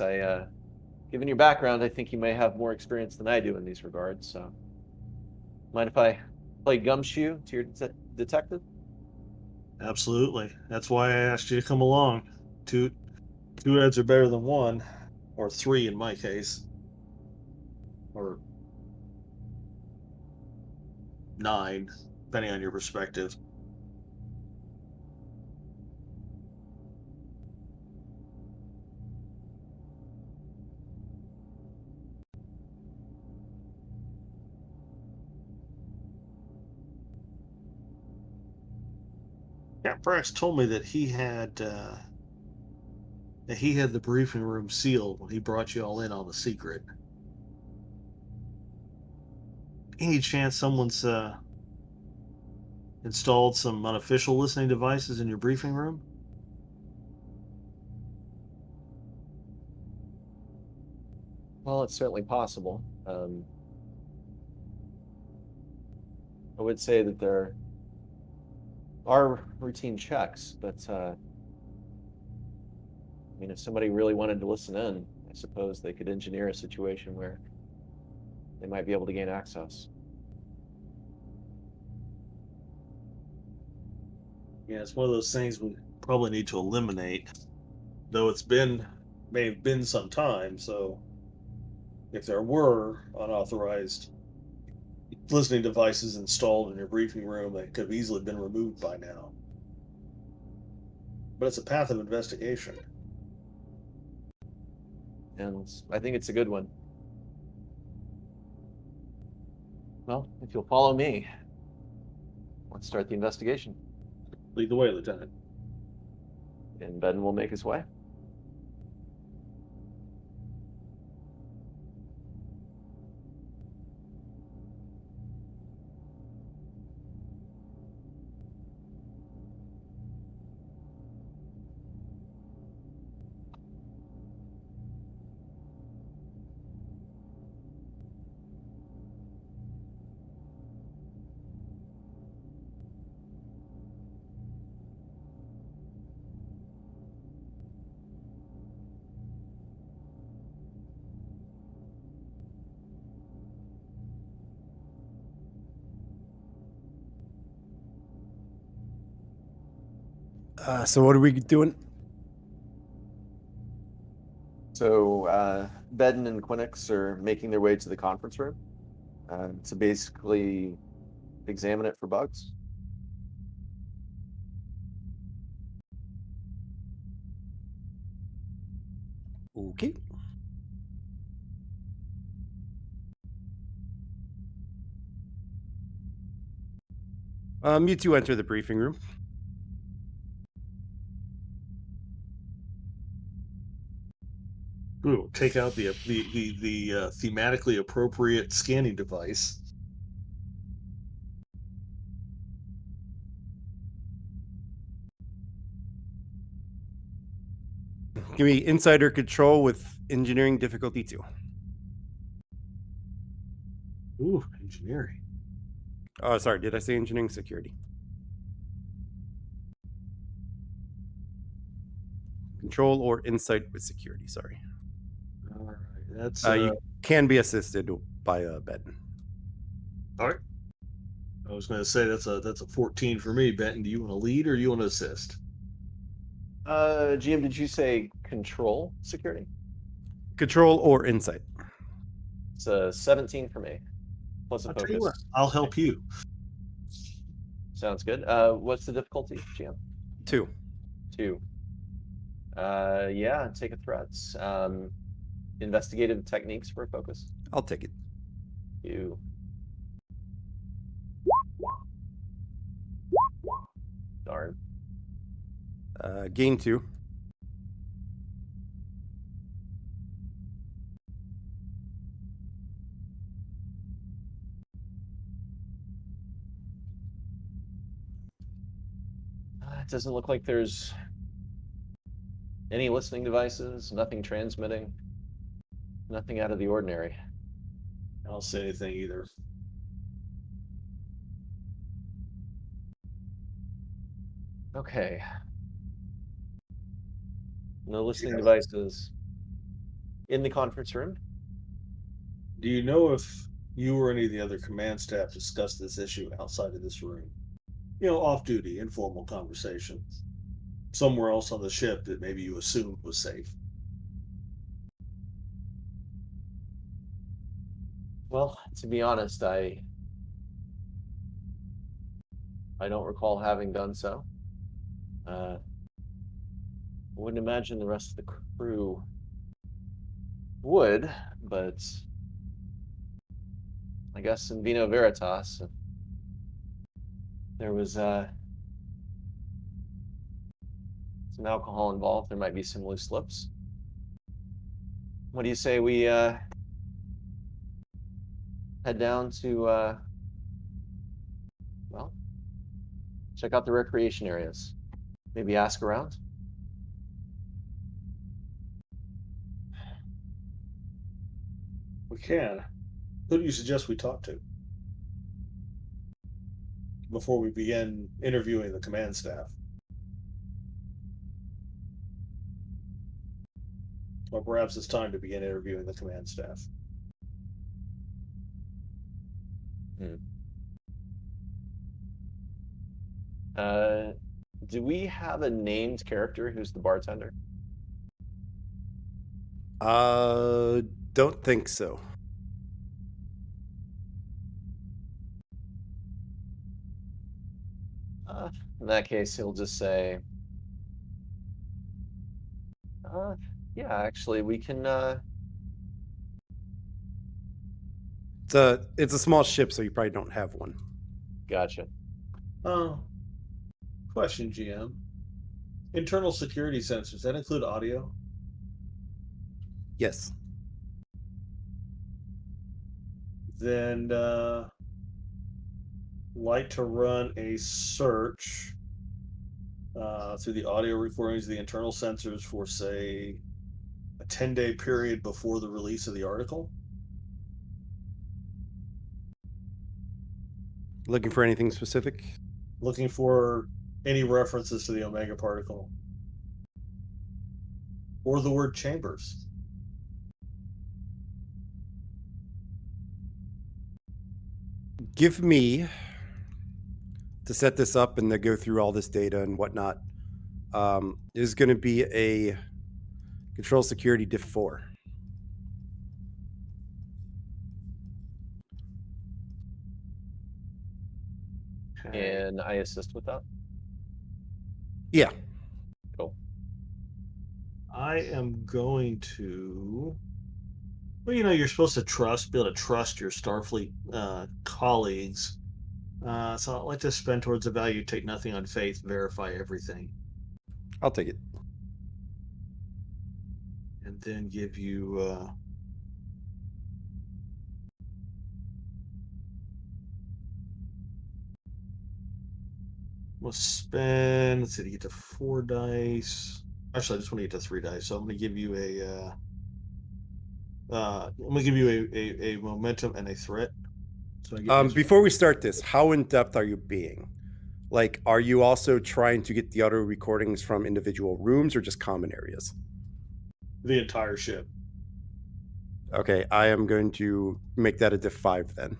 given your background, I think you may have more experience than I do in these regards, so mind if I play gumshoe to your detective? Absolutely. That's why I asked you to come along. Toot 2 heads are better than 1, or 3 in my case, or 9, depending on your perspective. Yeah, Brax told me that he had the briefing room sealed when he brought you all in on the secret. Any chance someone's installed some unofficial listening devices in your briefing room? Well, it's certainly possible. I would say that there are routine checks, but I mean, if somebody really wanted to listen in, I suppose they could engineer a situation where they might be able to gain access. Yeah, it's one of those things we probably need to eliminate, though may have been some time, so if there were unauthorized listening devices installed in your briefing room, they could have easily been removed by now. But it's a path of investigation. And I think it's a good one. Well, if you'll follow me, let's start the investigation. Lead the way, Lieutenant. And Ben will make his way. So what are we doing? So Bedden and Quinix are making their way to the conference room to basically examine it for bugs. Okay. You two enter the briefing room. Ooh, take out the thematically appropriate scanning device. Give me insider control with engineering difficulty 2. Ooh, engineering. Oh, sorry. Did I say engineering security? Control or insight with security. Sorry. All right, that's You can be assisted by Ben. all right. I was going to say that's a 14 for me. Benton, do you want to lead or do you want to assist? GM, did you say control security? Control or insight. It's a 17 for me, plus a I'll tell you what, focus. I'll help you. Sounds good. What's the difficulty, GM? 2. 2. Yeah, take a threats. Investigative techniques for a focus. I'll take it. You. Darn. Gain 2. It doesn't look like there's any listening devices, nothing transmitting, nothing out of the ordinary. I don't say anything either. Okay. No listening devices in the conference room. Do you know if you or any of the other command staff discussed this issue outside of this room? You know, off duty, informal conversation. somewhere else on the ship that maybe you assumed was safe. Well, to be honest, I don't recall having done so. I wouldn't imagine the rest of the crew would, but I guess in Vino Veritas, if there was some alcohol involved, there might be some loose lips. What do you say we head down to well, check out the recreation areas, maybe ask around? We can. Who do you suggest we talk to before we begin interviewing the command staff? Or perhaps it's time to begin interviewing the command staff. Do we have a named character who's the bartender? Don't think so. In that case, he'll just say, yeah, actually, we can, It's a small ship, so you probably don't have one. gotcha. Question, GM. Internal security sensors, that include audio? Yes. Then like to run a search through the audio recordings of the internal sensors for, say, a 10-day period before the release of the article. Looking for anything specific? Looking for any references to the Omega particle or the word chambers. Give me, to set this up and to go through all this data and whatnot, is going to be a control security diff 4. And I assist with that? Yeah. Cool. I am going to. Well, you know, you're supposed to be able to trust your Starfleet colleagues. So I'd like to spend towards the value, take nothing on faith, verify everything. I'll take it. And then give you. We'll spend, let's see, to get to 4 dice. Actually, I just want to get to 3 dice. So I'm going to give you a momentum and a threat. So I get before we start this, how in depth are you being? Like, are you also trying to get the audio recordings from individual rooms or just common areas? the entire ship. Okay, I am going to make that a diff 5 then.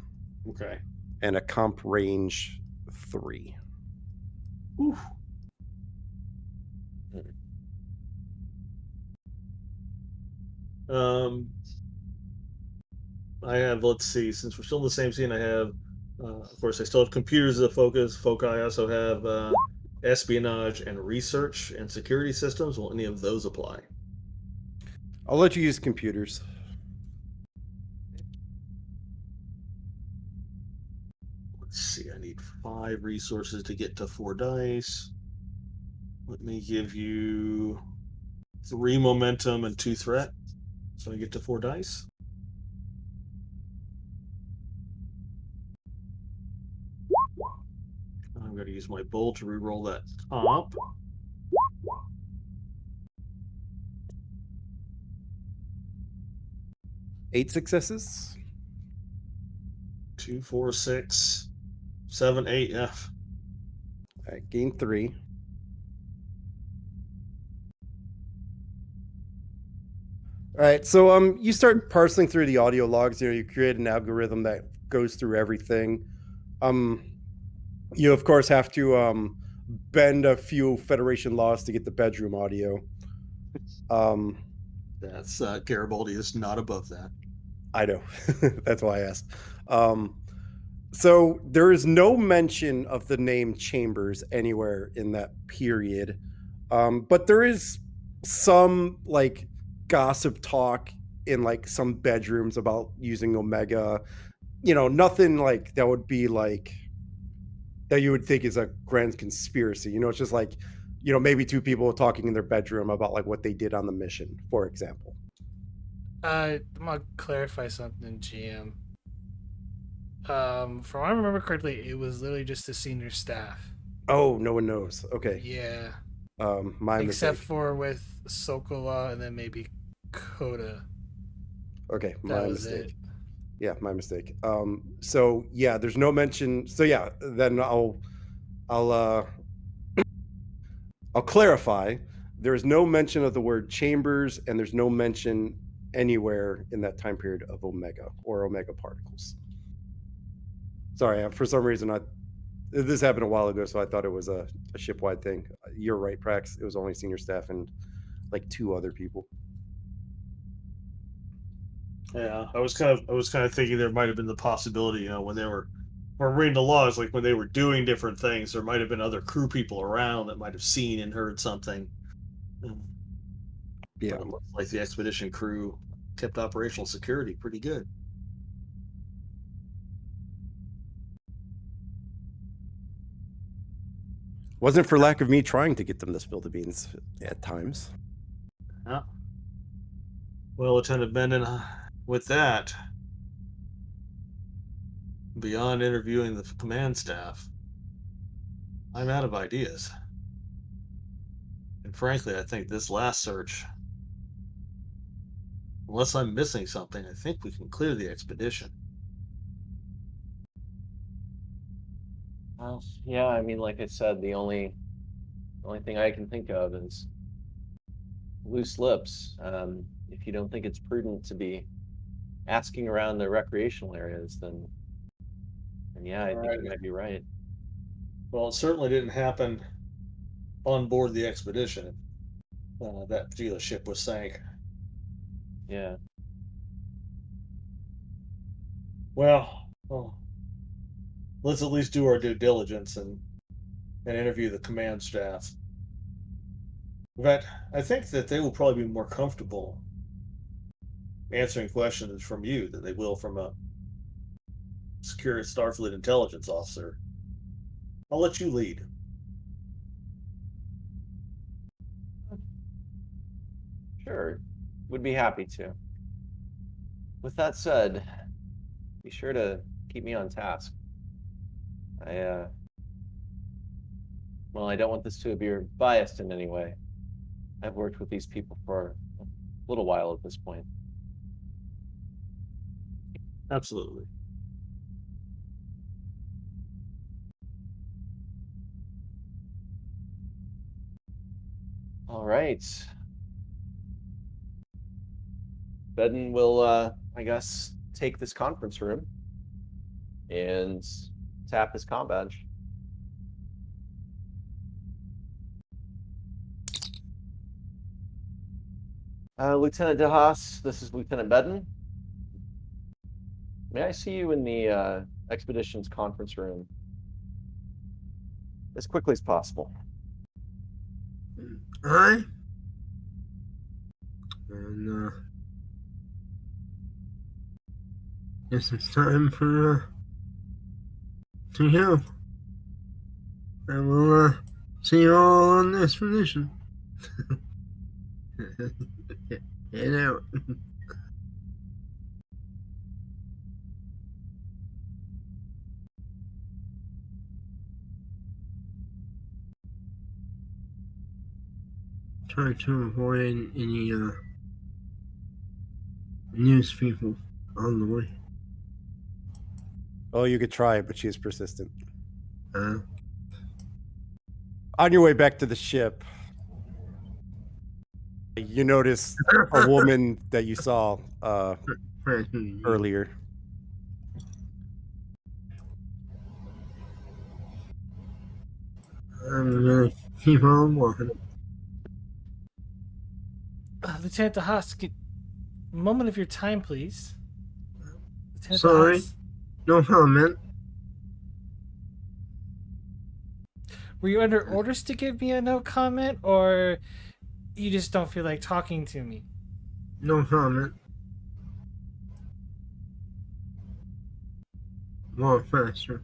Okay. And a comp range 3. Oof. I have, let's see, since we're still in the same scene, I have, of course, I still have computers as a focus. I also have espionage and research and security systems. Will any of those apply? I'll let you use computers. Let's see, I need 5 resources to get to 4 dice. Let me give you 3 momentum and 2 threat. So I get to 4 dice. I'm going to use my bowl to reroll that comp. Eight successes. 2, 4, 6, 7, 8. Yeah. All right, gain 3. All right, so you start parsing through the audio logs. You create an algorithm that goes through everything. You of course have to bend a few Federation laws to get the bedroom audio. That's Garibaldi is not above that. I know. That's why I asked. So there is no mention of the name Chambers anywhere in that period. But there is some like gossip talk in like some bedrooms about using Omega. Nothing like that would be like that you would think is a grand conspiracy. It's just like, maybe two people talking in their bedroom about like what they did on the mission, for example. I'm gonna clarify something, GM. From what I remember correctly, it was literally just the senior staff. Oh, no one knows. Okay. Yeah. My Except mistake. for with Sokola and then maybe Coda. Okay, That my was mistake. it. Yeah, my mistake. So yeah, there's no mention. So yeah, then I'll clarify. There's no mention of the word Chambers, and there's no mention anywhere in that time period of Omega or Omega particles. Sorry, for some reason this happened a while ago, so I thought it was a shipwide thing. You're right, Prax. It was only senior staff and like two other people. Yeah, I was kind of thinking there might have been the possibility, when they were reading the laws, like when they were doing different things, there might have been other crew people around that might have seen and heard something. Yeah. But it looks like the expedition crew kept operational security pretty good. Wasn't for lack of me trying to get them to spill the beans at times. Yeah. Well, Lieutenant Benden, with that, beyond interviewing the command staff, I'm out of ideas. And frankly, I think this last search, unless I'm missing something, I think we can clear the expedition. Well, yeah, I mean, like I said, the only thing I can think of is loose lips. If you don't think it's prudent to be asking around the recreational areas, then yeah, I think you might be right. Well, it certainly didn't happen on board the expedition. That particular ship was sank. Yeah. Well, let's at least do our due diligence and interview the command staff. In fact, I think that they will probably be more comfortable answering questions from you than they will from a secure Starfleet Intelligence officer. I'll let you lead. Sure. Would be happy to. With that said, be sure to keep me on task. I don't want this to appear biased in any way. I've worked with these people for a little while at this point. Absolutely. All right. Beden will, I guess, take this conference room and tap his comm badge. Lieutenant DeHaas, this is Lieutenant Beden. May I see you in the expedition's conference room as quickly as possible? Aye. And guess it's time for to help. I will see you all on the expedition. Head out. Try to avoid any news people on the way. Oh, you could try, but she is persistent. Uh, On your way back to the ship, you notice a woman that you saw earlier. I'm gonna keep on walking. Lieutenant DeHaas, a moment of your time, please. Lieutenant Sorry. DeHaas, No comment. were you under orders to give me a no comment, or you just don't feel like talking to me? No comment. Walk faster.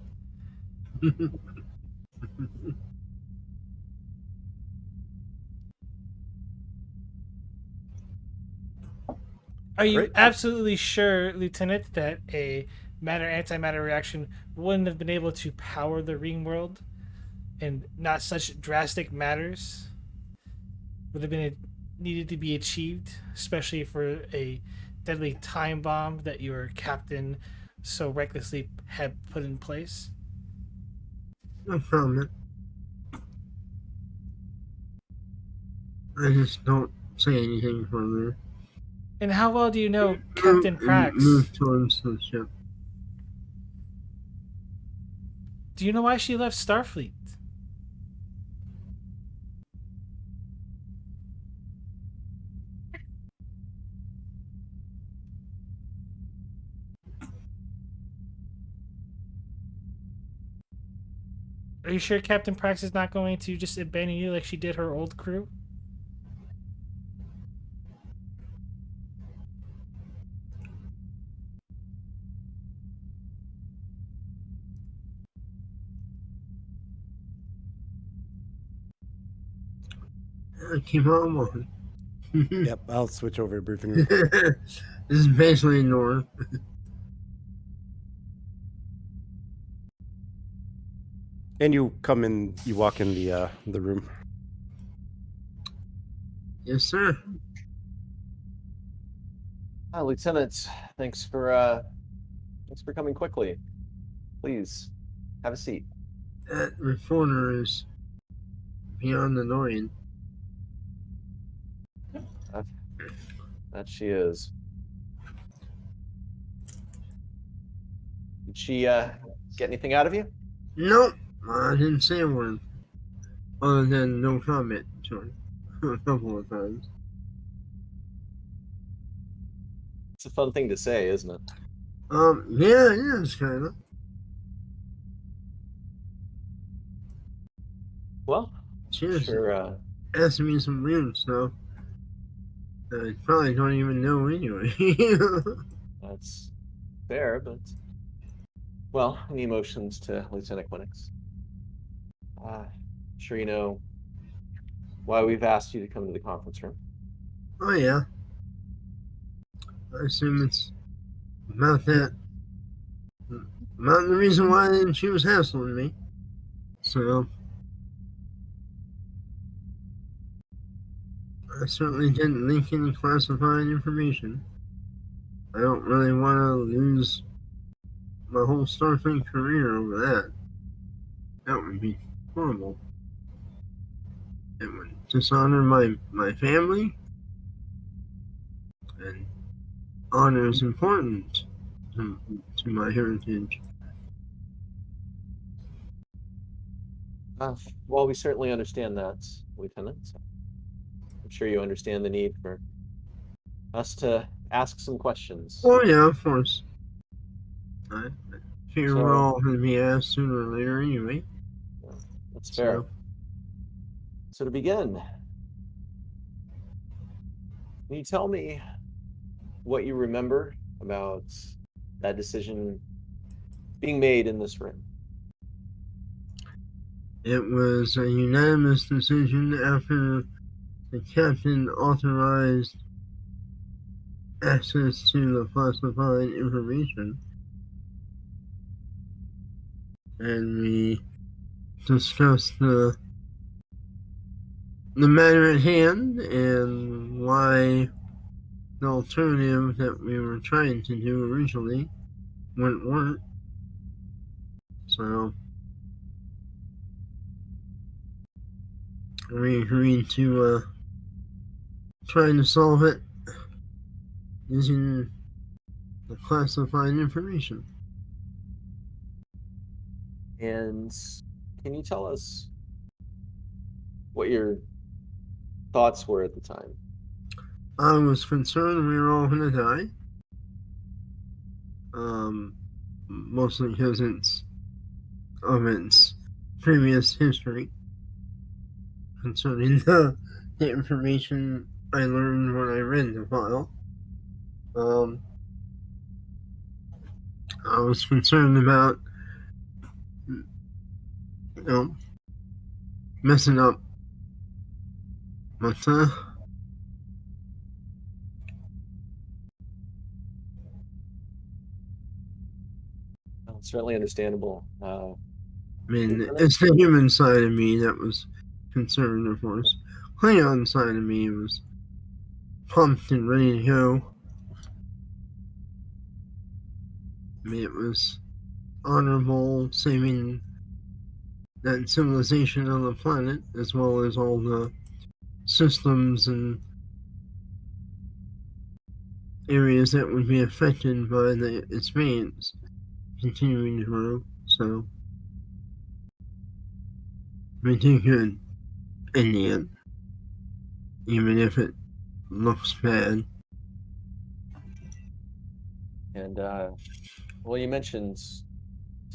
Are you Great. absolutely sure, Lieutenant, that a matter-antimatter reaction wouldn't have been able to power the ring world, and not such drastic matters would have been needed to be achieved, especially for a deadly time bomb that your captain so recklessly had put in place? No comment. I just don't say anything further. And how well do you know Captain Prax? Move towards the ship. Do you know why she left Starfleet? Are you sure Captain Prax is not going to just abandon you like she did her old crew? Keep on walking. Yep, I'll switch over to briefing room. This is basically north. And you come in, you walk in the room. Yes, sir. Lieutenant, thanks for coming quickly. Please have a seat. That reporter is beyond annoying. That she is. Did she get anything out of you? Nope. I didn't say a word. Other than no comment to her a couple of times. It's a fun thing to say, isn't it? Yeah, it is kind of. Well, Cheers. sure. Asking me some weird stuff that I probably don't even know anyway. That's fair, but well, any emotions to Lieutenant Quinix? Sure you know why we've asked you to come to the conference room. Oh yeah. I assume it's about that. About the reason why she was hassling me. So I certainly didn't leak any classified information. I don't really want to lose my whole Starfleet career over that. That would be horrible. It would dishonor my family, and honor is important to my heritage. Well, we certainly understand that, Lieutenant. I'm sure you understand the need for us to ask some questions. Oh yeah, of course. I figure we're all going to be asked sooner or later anyway. That's fair. So to begin, can you tell me what you remember about that decision being made in this room? It was a unanimous decision after the captain authorized access to the classified information. And we discussed the matter at hand and why the alternative that we were trying to do originally wouldn't work. So we agreed to try to solve it using the classified information. And can you tell us what your thoughts were at the time. I was concerned we were all gonna die. Mostly because of its previous history concerning the information I learned when I read the file. I was concerned about, messing up, but It's certainly understandable. I mean, it's the human side of me that was concerned, of course. Klingon side of me was pumped and ready to go. I mean, it was honorable saving that civilization on the planet, as well as all the systems and areas that would be affected by the expanse continuing to grow. So, we do good in the end, even if it looks bad. And well, you mentioned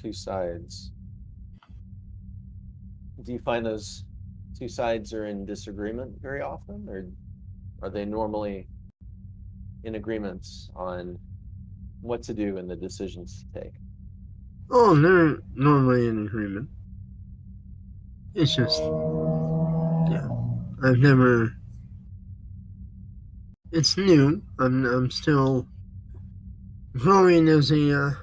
two sides. Do you find those two sides are in disagreement very often, or are they normally in agreement on what to do and the decisions to take? Oh, they're normally in agreement. It's just, yeah, I've never. It's new. I'm still growing as a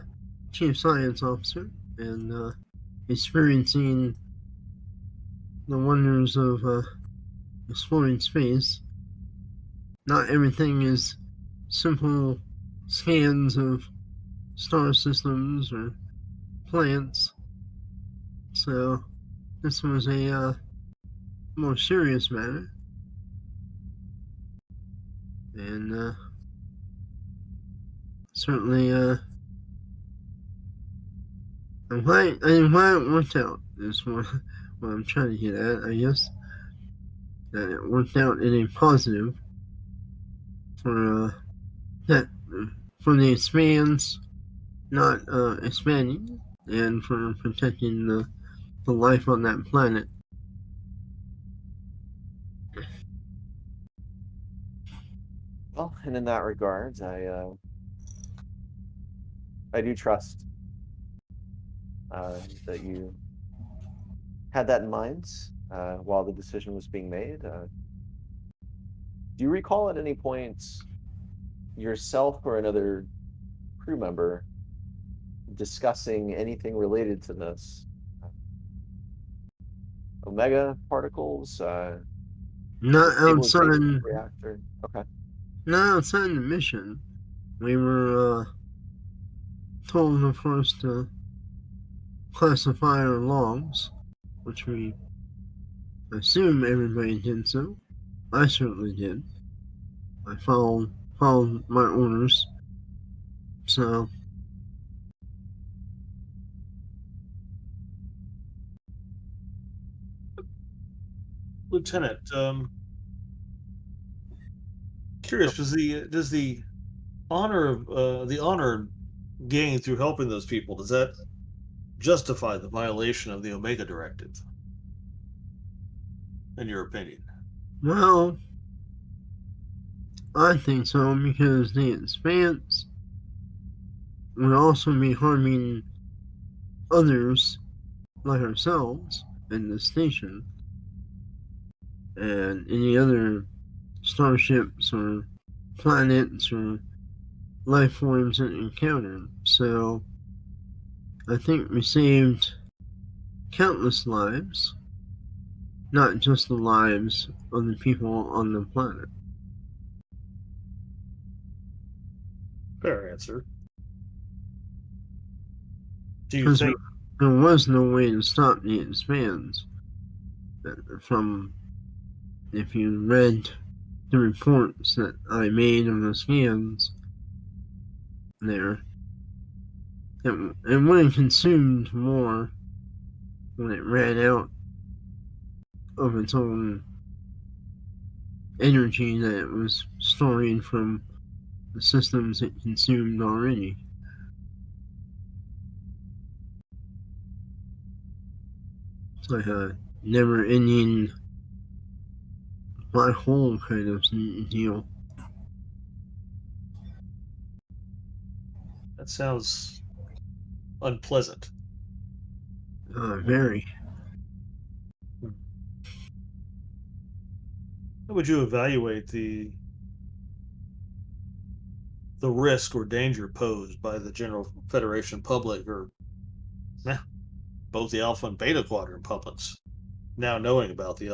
chief science officer and experiencing the wonders of exploring space. Not everything is simple scans of star systems or plants. So this was a more serious matter, and certainly I'm glad it worked out. Is what I'm trying to get at, I guess. That it worked out in a positive for that for the expanse not expanding and for protecting the life on that planet. Well, and in that regard, I do trust that you had that in mind while the decision was being made. Do you recall at any point yourself or another crew member discussing anything related to this? Omega particles, Not stabilization of outside, the reactor. Okay. not outside the mission. We were told, of course, to classify our logs, which we assume everybody did so. I certainly did. I followed my orders. So Lieutenant, curious, does the honor gained through helping those people, does that justify the violation of the Omega Directive? In your opinion? well, I think so because the expanse would also be harming others like ourselves in the station and any other starships or planets or life forms that encountered. So I think we saved countless lives, not just the lives of the people on the planet. Fair answer. Do you Because think there was no way to stop the expanse. From, if you read the reports that I made of the scans there, it would have consumed more when it ran out of its own energy that it was storing from the systems it consumed already. It's like a never-ending black hole kind of deal. That sounds unpleasant. Very. How would you evaluate the risk or danger posed by the general Federation public, or both the Alpha and Beta Quadrant publics, now knowing about the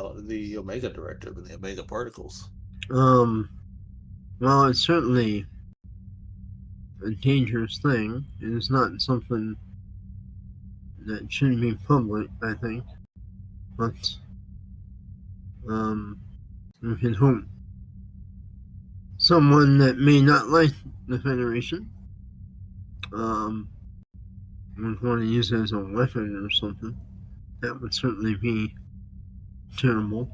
Omega Directive and the Omega particles? Well, it's certainly a dangerous thing. It is not something that should be public, I think. But, we can hope someone that may not like the Federation, would want to use it as a weapon or something. That would certainly be terrible.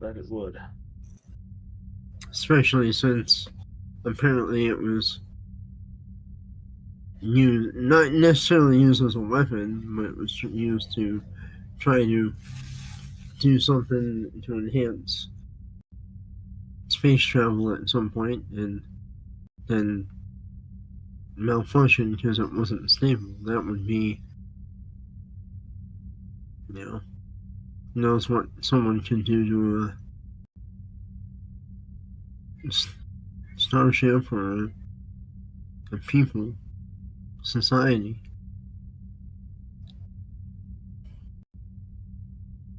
That it would. Especially since apparently it was used, not necessarily used as a weapon, but it was used to try to do something to enhance space travel at some point, and then malfunction because it wasn't stable. That would be, who knows what someone can do to a starship or a people, society.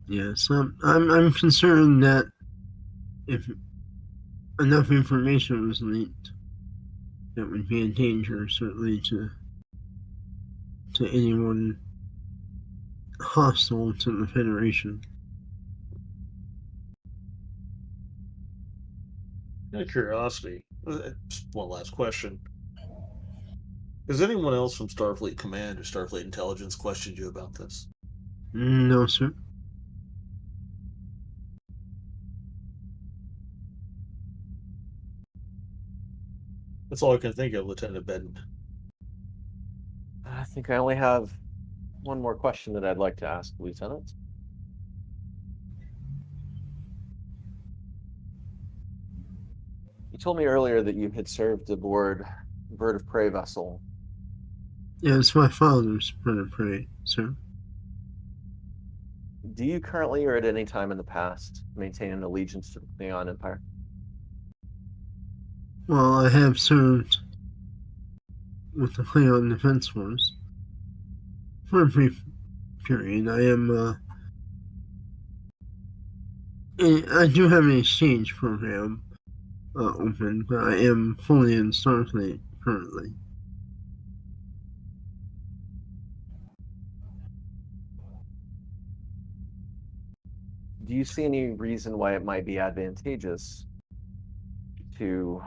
Yes, I'm concerned that if enough information was leaked, that would be a danger, certainly to anyone hostile to the Federation. Out of curiosity, just one last question. Has anyone else from Starfleet Command or Starfleet Intelligence questioned you about this? No, sir. That's all I can think of, Lieutenant Bedden. I think I only have one more question that I'd like to ask, Lieutenant. You told me earlier that you had served aboard a bird of prey vessel. Yeah, it's my father's bird of prey, sir. Do you currently or at any time in the past maintain an allegiance to the Klingon Empire? Well, I have served with the Klingon Defense Force for a brief period. I do have an exchange program open, but I am fully in Starfleet currently. Do you see any reason why it might be advantageous to,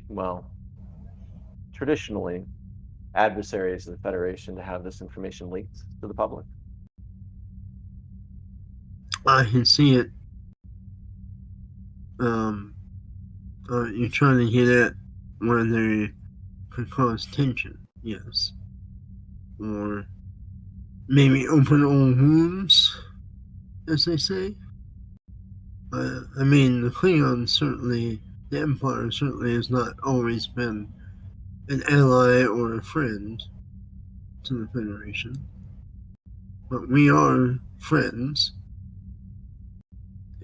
well, traditionally, adversaries of the Federation to have this information leaked to the public? I can see it. You're trying to get at where they could cause tension, yes. Or maybe open old wounds, as they say. I mean, the Klingons certainly, the Empire certainly has not always been an ally or a friend to the Federation. But we are friends,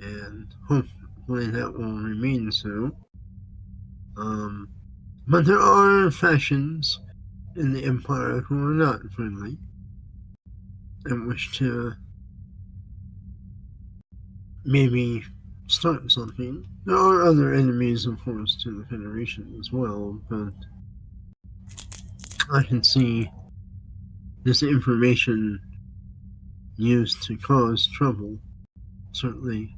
and hopefully that will remain so. But there are factions in the Empire who are not friendly and wish to maybe start something. There are other enemies, of course, to the Federation as well, but I can see this information used to cause trouble, certainly.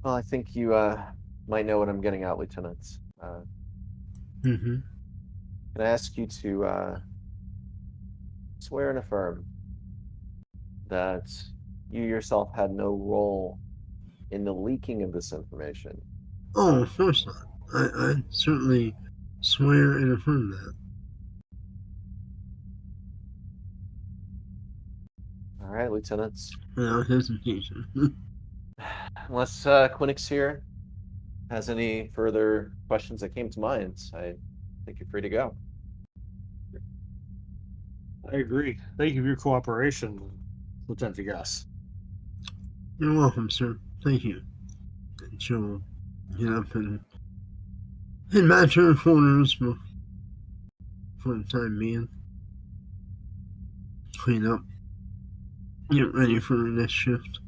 Well, I think you might know what I'm getting at, Lieutenant. Mm-hmm. Can I ask you to swear and affirm that you yourself had no role in the leaking of this information? Oh, of course not. I certainly swear and affirm that. All right, lieutenants. Without hesitation. Unless Quinix here has any further questions that came to mind, I think you're free to go. I agree. Thank you for your cooperation, Lieutenant Degas. You're welcome, sir. Thank you. And she'll get up and head back to her quarters for the time being. Clean up. Get ready for the next shift.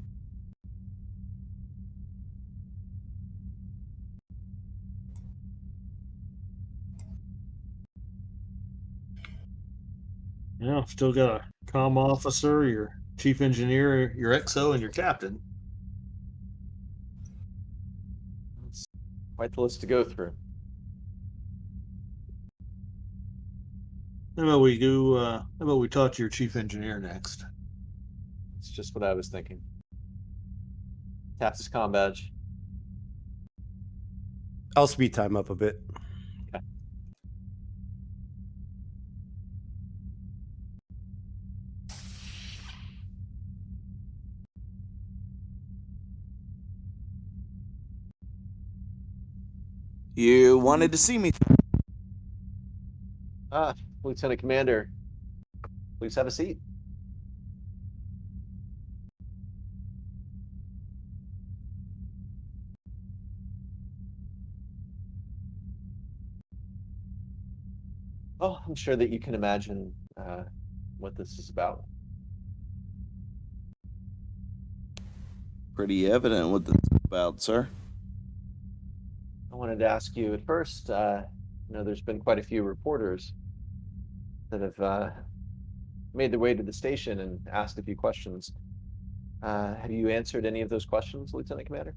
Yeah, still got a comm officer, your chief engineer, your XO, and your captain. It's quite the list to go through. How about we do? How about we talk to your chief engineer next? It's just what I was thinking. Taps his comm badge. I'll speed time up a bit. Okay. You wanted to see me. Lieutenant Commander, please have a seat. Oh, I'm sure that you can imagine what this is about. Pretty evident what this is about, sir. I wanted to ask you at first, there's been quite a few reporters that have made their way to the station and asked a few questions. Have you answered any of those questions, Lieutenant Commander?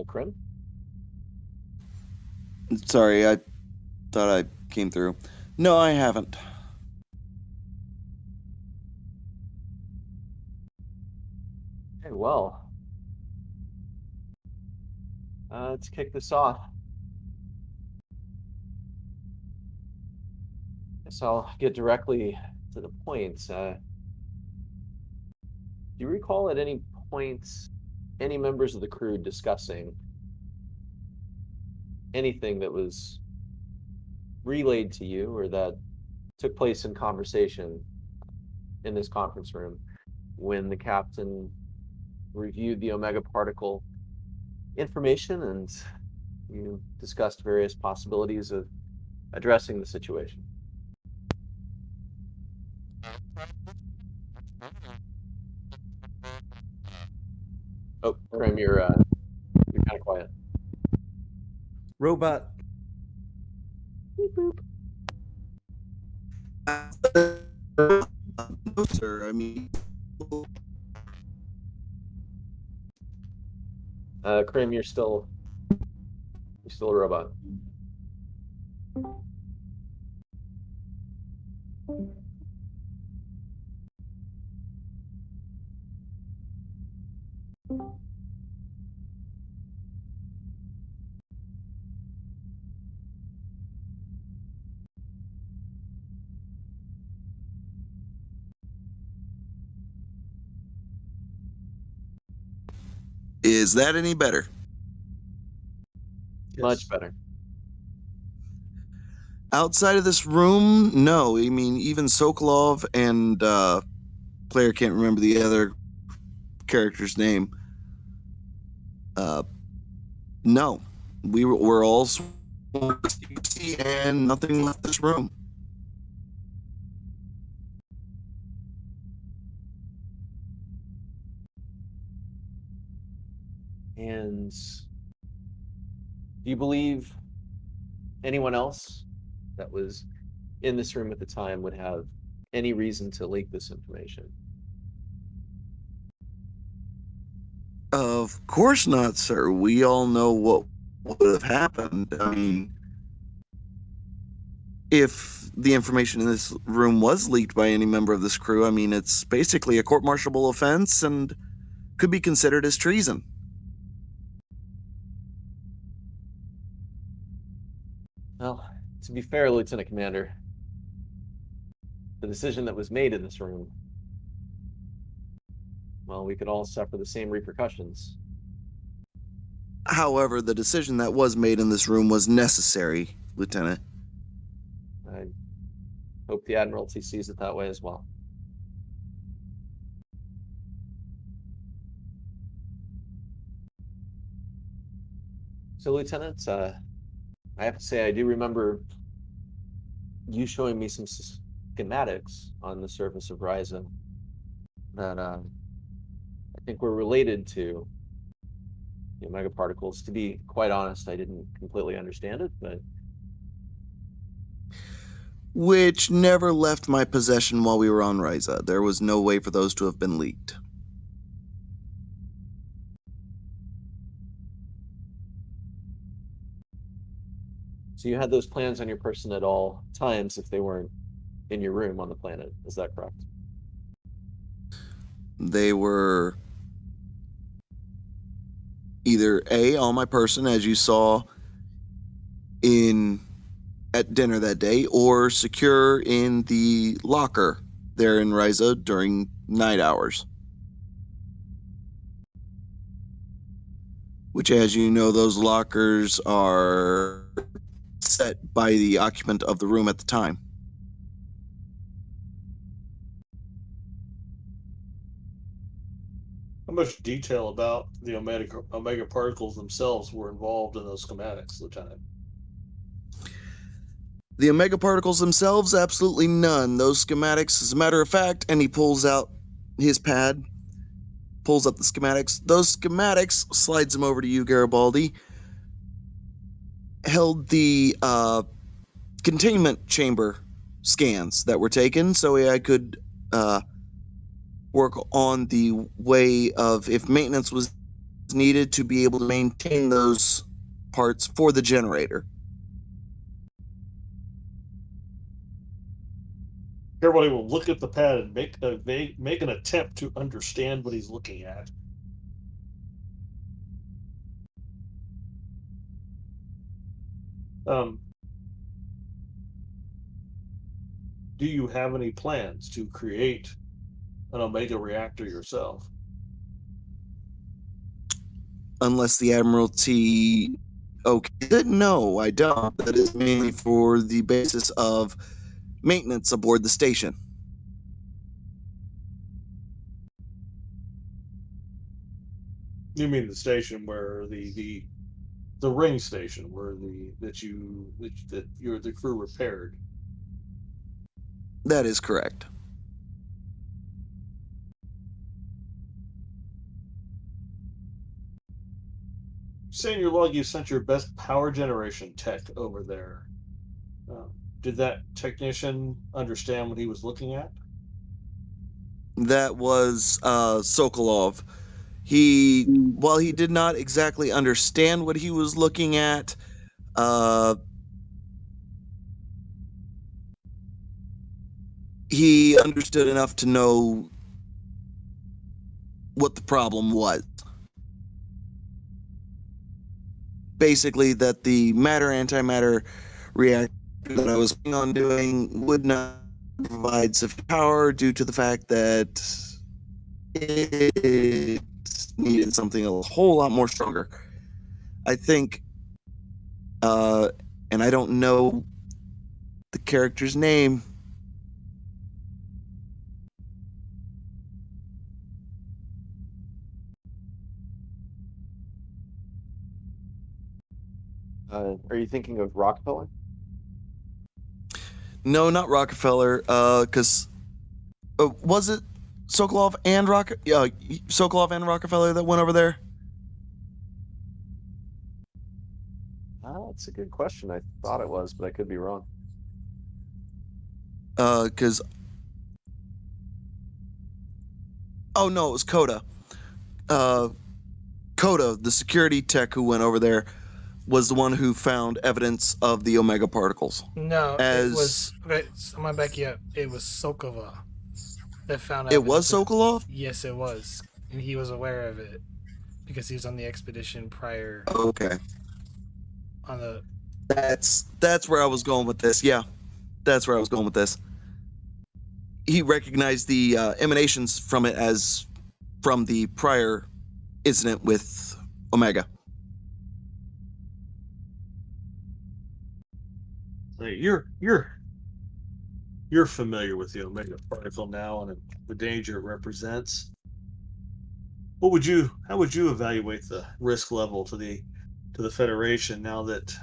Krim? Sorry, I thought I came through. No, I haven't. Hey, well, let's kick this off. Guess I'll get directly to the point. Do you recall at any point any members of the crew discussing anything that was relayed to you or that took place in conversation in this conference room when the captain reviewed the Omega particle information and you discussed various possibilities of addressing the situation? Oh, Krim, you're kind of quiet. Robot. Beep, boop. No, sir. I mean, Krim, you're still a robot. is that any better? Much better. Outside of this room, no. I mean, even Sokolov and player can't remember the other character's name. No, we're all sworn to secrecy and nothing left this room. And do you believe anyone else that was in this room at the time would have any reason to leak this information? Of course not, sir. We all know what would have happened. I mean, if the information in this room was leaked by any member of this crew, I mean, it's basically a court-martialable offense and could be considered as treason. Well, to be fair, Lieutenant Commander, the decision that was made in this room, well, we could all suffer the same repercussions. However, the decision that was made in this room was necessary, Lieutenant. I hope the Admiralty sees it that way as well. So, Lieutenant, I have to say I do remember you showing me some schematics on the surface of Ryza that I think were related to the omega particles. To be quite honest, I didn't completely understand it, but Which never left my possession while we were on Ryza. There was no way for those to have been leaked. so you had those plans on your person at all times if they weren't in your room on the planet. Is that correct? They were either A, on my person, as you saw at dinner that day, or secure in the locker there in Ryza during night hours. Which, as you know, those lockers are set by the occupant of the room at the time. How much detail about the omega particles themselves were involved in those schematics, Lieutenant? The omega particles themselves, absolutely none. Those schematics, as a matter of fact, and he pulls out his pad, pulls up the schematics. Those schematics, slides them over to you, Garibaldi, held the containment chamber scans that were taken, so I could work on the way of, if maintenance was needed, to be able to maintain those parts for the generator. Everybody will look at the pad and make an attempt to understand what he's looking at. Do you have any plans to create an Omega reactor yourself? Unless the Admiralty okay, no, I don't. That is mainly for the basis of maintenance aboard the station. You mean the station where the ring station where the crew repaired? That is correct. Say in your log you sent your best power generation tech over there. Did that technician understand what he was looking at? That was Sokolov. While he did not exactly understand what he was looking at, he understood enough to know what the problem was. Basically, that the matter-antimatter reactor that I was planning on doing would not provide sufficient power due to the fact that it needed something a whole lot more stronger. I think, and I don't know the character's name. Are you thinking of Rockefeller? No, not Rockefeller. Because was it Sokolov and Rockefeller that went over there? That's a good question. I thought it was, but I could be wrong. Because oh no, it was Coda. Coda, the security tech who went over there, was the one who found evidence of the Omega particles. No, As it was. Okay, I'm gonna back you up. It was Sokova that found it was evidence. Sokolov. Yes, it was, and he was aware of it because he was on the expedition prior. Okay, On the that's where I was going with this. Yeah, that's where I was going with this. He recognized the emanations from it as from the prior incident with Omega. Hey, you're familiar with the Omega particle now and the danger it represents. How would you evaluate the risk level to the Federation now that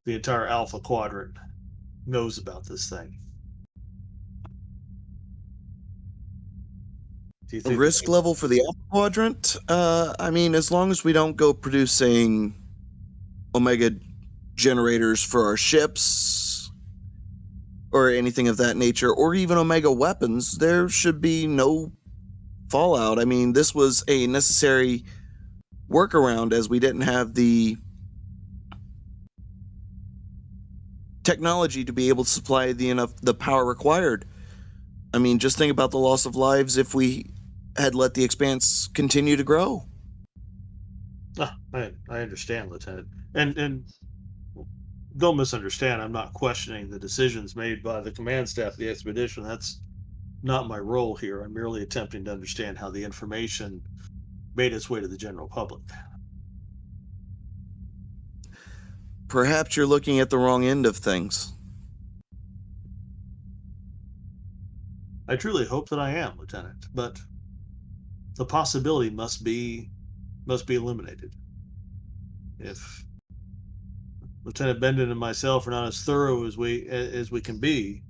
the entire Alpha Quadrant knows about this thing? Do you think Risk level for the Alpha Quadrant? I mean, as long as we don't go producing Omega generators for our ships or anything of that nature, or even Omega weapons, there should be no fallout. I mean, this was a necessary workaround as we didn't have the technology to be able to supply the power required. I mean, just think about the loss of lives if we had let the Expanse continue to grow. I understand, Lieutenant, and don't misunderstand. I'm not questioning the decisions made by the command staff of the expedition. That's not my role here. I'm merely attempting to understand how the information made its way to the general public. Perhaps you're looking at the wrong end of things. I truly hope that I am, Lieutenant, but the possibility must be eliminated. If Lieutenant Bendon and myself are not as thorough as we can be,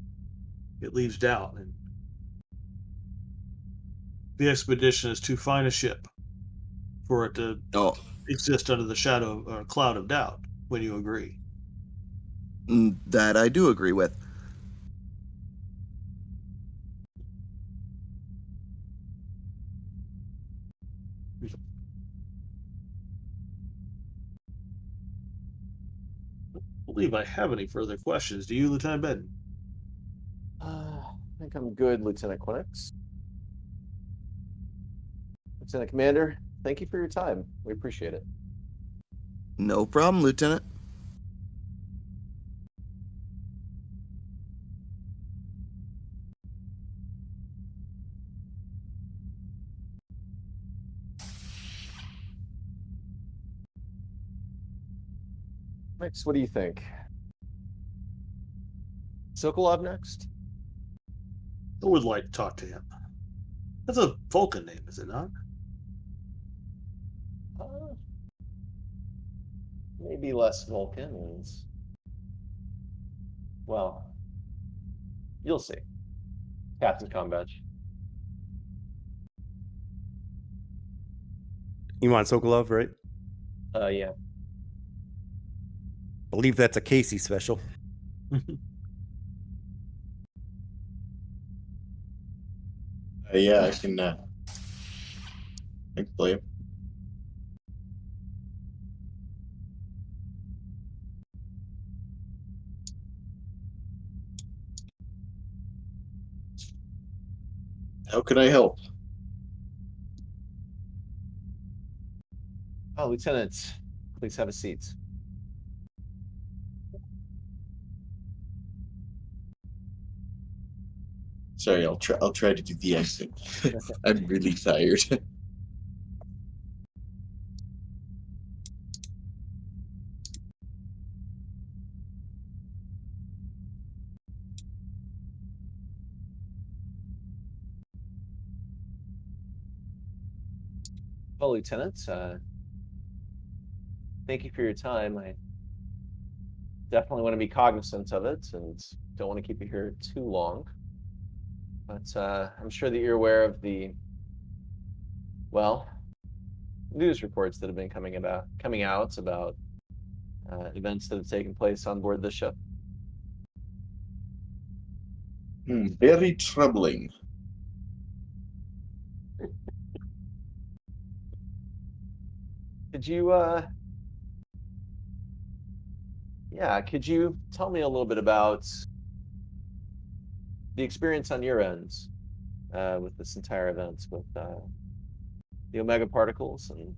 it leaves doubt, and the expedition is too fine a ship for it to exist under the shadow or cloud of doubt. When you agree, that I do agree with. I believe I have any further questions. Do you, Lieutenant Bendon? I think I'm good, Lieutenant Quinix. Lieutenant Commander, thank you for your time. We appreciate it. No problem, Lieutenant. Mix, what do you think? Sokolov next? I would like to talk to him. That's a Vulcan name, is it not? Maybe less Vulcan and well, you'll see. Captain Combadge. You want Sokolov, right? Yeah. Believe that's a Casey special. Yeah, I can play him. How can I help? Oh, Lieutenant, please have a seat. Sorry, I'll try to do the accent. I'm really tired. Well, Lieutenant, thank you for your time. I definitely want to be cognizant of it and don't want to keep you here too long. But I'm sure that you're aware of the, well, news reports that have been coming out about events that have taken place on board the ship? Very troubling. Could you, could you tell me a little bit about the experience on your ends with this entire event, with the Omega particles and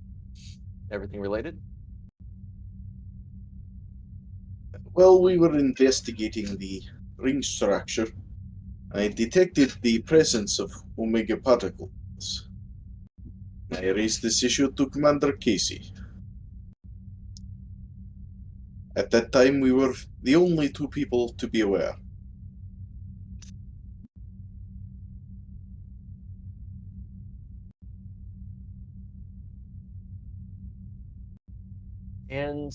everything related? While we were investigating the ring structure, I detected the presence of Omega particles. I raised this issue to Commander Casey. At that time, we were the only two people to be aware. And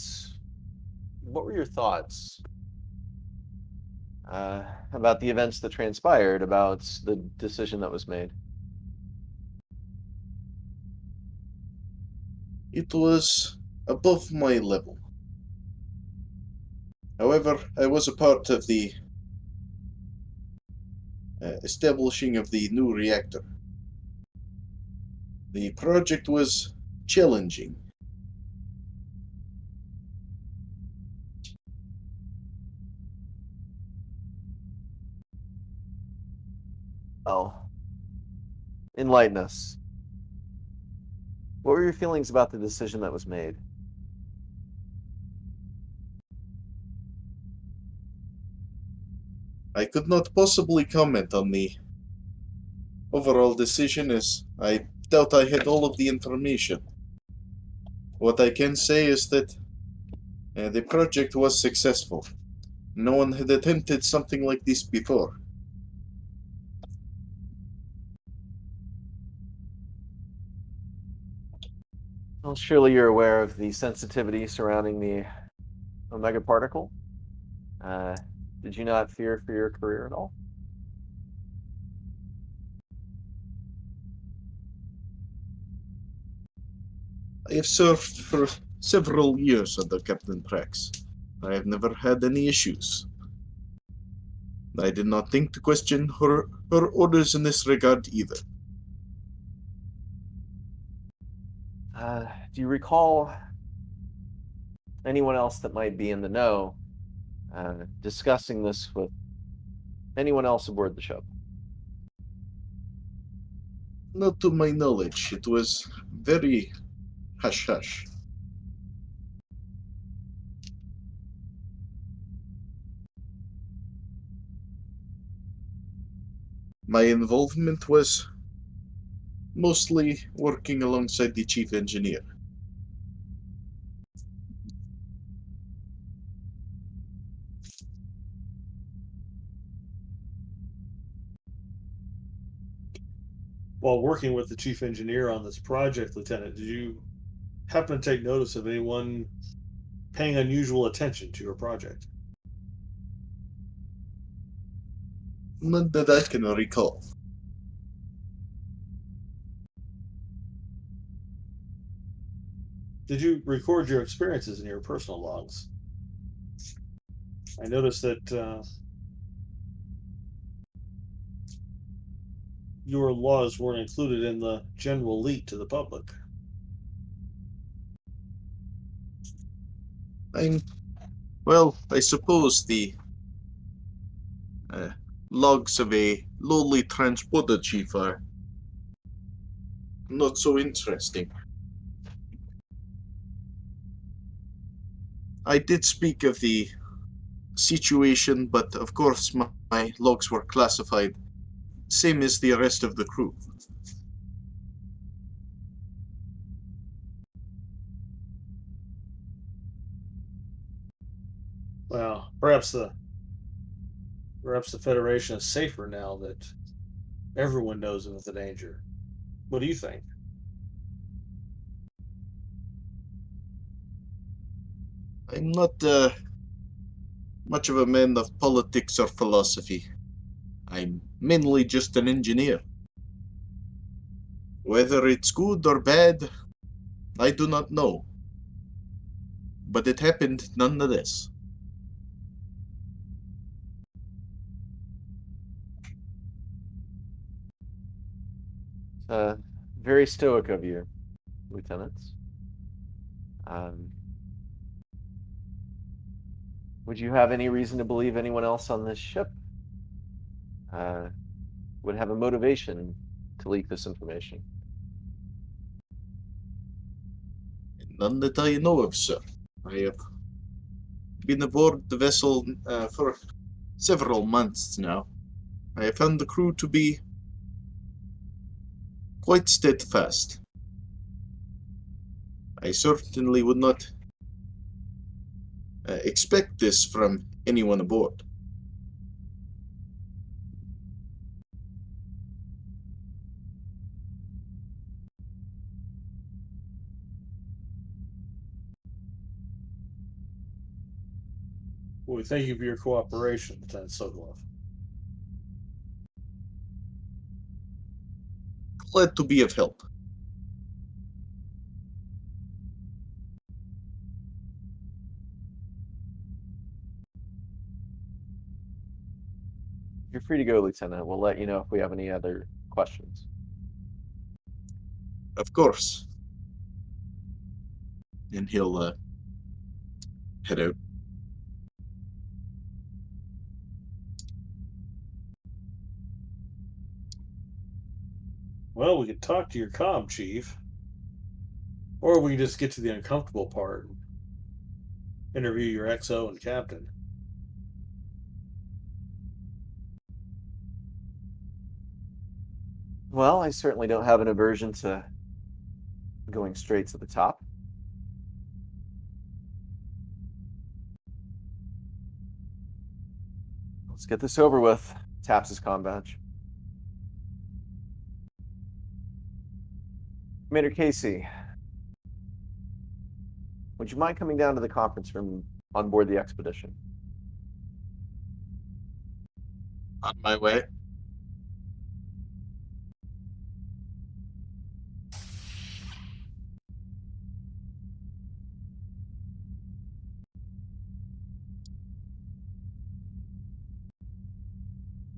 what were your thoughts about the events that transpired, about the decision that was made? It was above my level. However, I was a part of the establishing of the new reactor. The project was challenging. Oh, enlighten us. What were your feelings about the decision that was made? I could not possibly comment on the overall decision as I doubt I had all of the information. What I can say is that the project was successful. No one had attempted something like this before. Well, surely you're aware of the sensitivity surrounding the Omega particle. Did you not fear for your career at all? I have served for several years under Captain Prax. I have never had any issues. I did not think to question her orders in this regard either. Do you recall anyone else that might be in the know discussing this with anyone else aboard the ship? Not to my knowledge. It was very hush-hush. My involvement was mostly working alongside the chief engineer. While working with the chief engineer on this project, Lieutenant, did you happen to take notice of anyone paying unusual attention to your project? None that I can recall. Did you record your experiences in your personal logs? I noticed that your laws weren't included in the general leak to the public. I suppose the logs of a lowly transporter chief are not so interesting. I did speak of the situation, but of course my logs were classified, same as the rest of the crew. Well, perhaps the Federation is safer now that everyone knows of the danger. What do you think? I'm not much of a man of politics or philosophy. I'm mainly just an engineer. Whether it's good or bad, I do not know. but it happened nonetheless. Very stoic of you, lieutenants. Would you have any reason to believe anyone else on this ship would have a motivation to leak this information? None that I know of, sir. I have been aboard the vessel for several months now. I have found the crew to be quite steadfast. I certainly would not expect this from anyone aboard. Well, we thank you for your cooperation, Lieutenant Sokolov. Glad to be of help. You're free to go, Lieutenant. We'll let you know if we have any other questions. Of course. And he'll head out. Well, we could talk to your comm chief, or we can just get to the uncomfortable part and interview your XO and captain. Well, I certainly don't have an aversion to going straight to the top. Let's get this over with. Taps his comm badge. Commander Casey, would you mind coming down to the conference room on board the expedition? On my way.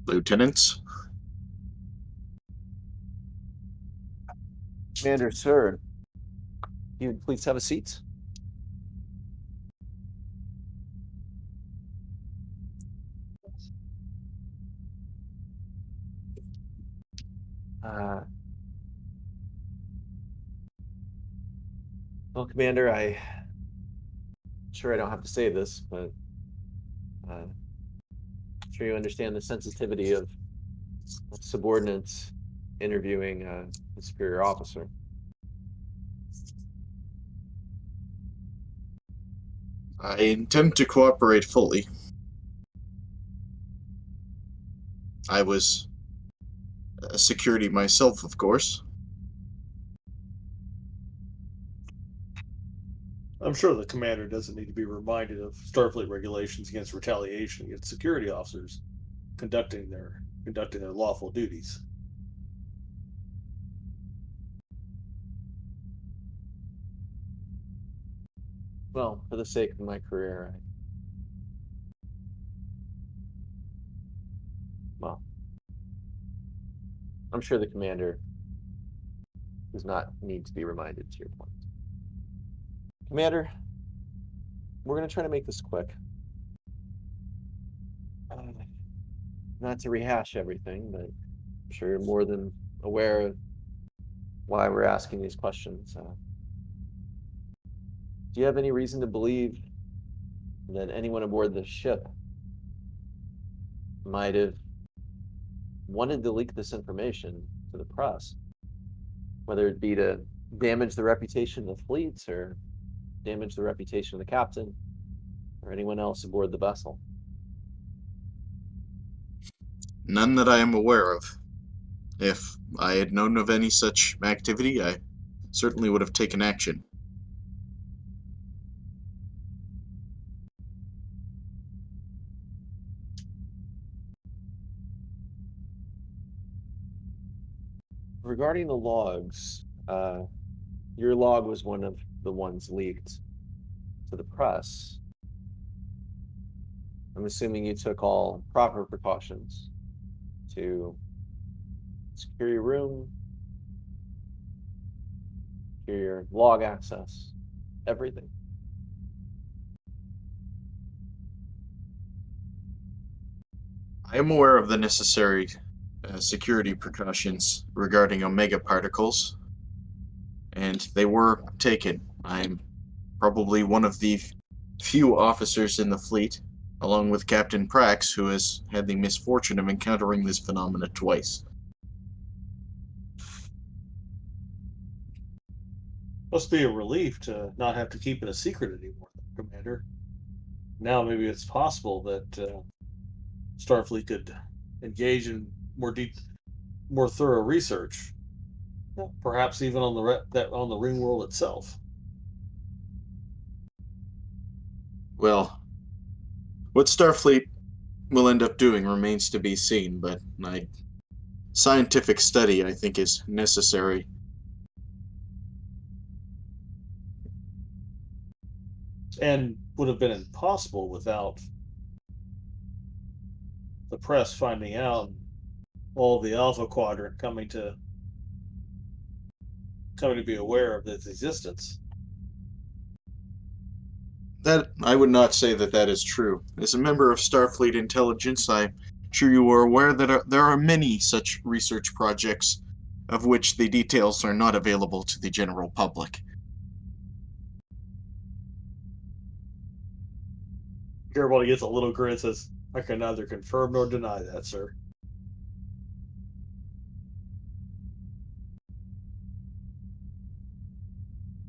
Lieutenants, Commander, sir, you please have a seat. Well, Commander, I'm sure I don't have to say this, but I'm sure you understand the sensitivity of subordinates interviewing a superior officer. I intend to cooperate fully. I was a security myself, of course. I'm sure the commander doesn't need to be reminded of Starfleet regulations against retaliation against security officers conducting their lawful duties. Well, for the sake of my career, I'm sure the commander does not need to be reminded, to your point. Commander, we're going to try to make this quick. Not to rehash everything, but I'm sure you're more than aware of why we're asking these questions. Do you have any reason to believe that anyone aboard the ship might have wanted to leak this information to the press, whether it be to damage the reputation of the fleets or damage the reputation of the captain or anyone else aboard the vessel? None that I am aware of. If I had known of any such activity, I certainly would have taken action. Regarding the logs, your log was one of the ones leaked to the press, I'm assuming you took all proper precautions to secure your room, secure your log access, everything. I am aware of the necessary security precautions regarding Omega particles, and they were taken. I'm probably one of the few officers in the fleet, along with Captain Prax, who has had the misfortune of encountering this phenomena twice. Must be a relief to not have to keep it a secret anymore, Commander. Now maybe it's possible that Starfleet could engage in more thorough research, perhaps even on on the ring world itself. Well, what Starfleet will end up doing remains to be seen, but scientific study, I think, is necessary. And would have been impossible without the press finding out, and all the Alpha Quadrant coming to be aware of its existence. That I would not say that is true. As a member of Starfleet Intelligence, I'm sure you are aware that there are many such research projects of which the details are not available to the general public. Everybody gets a little grin, says, "I can neither confirm nor deny that, sir."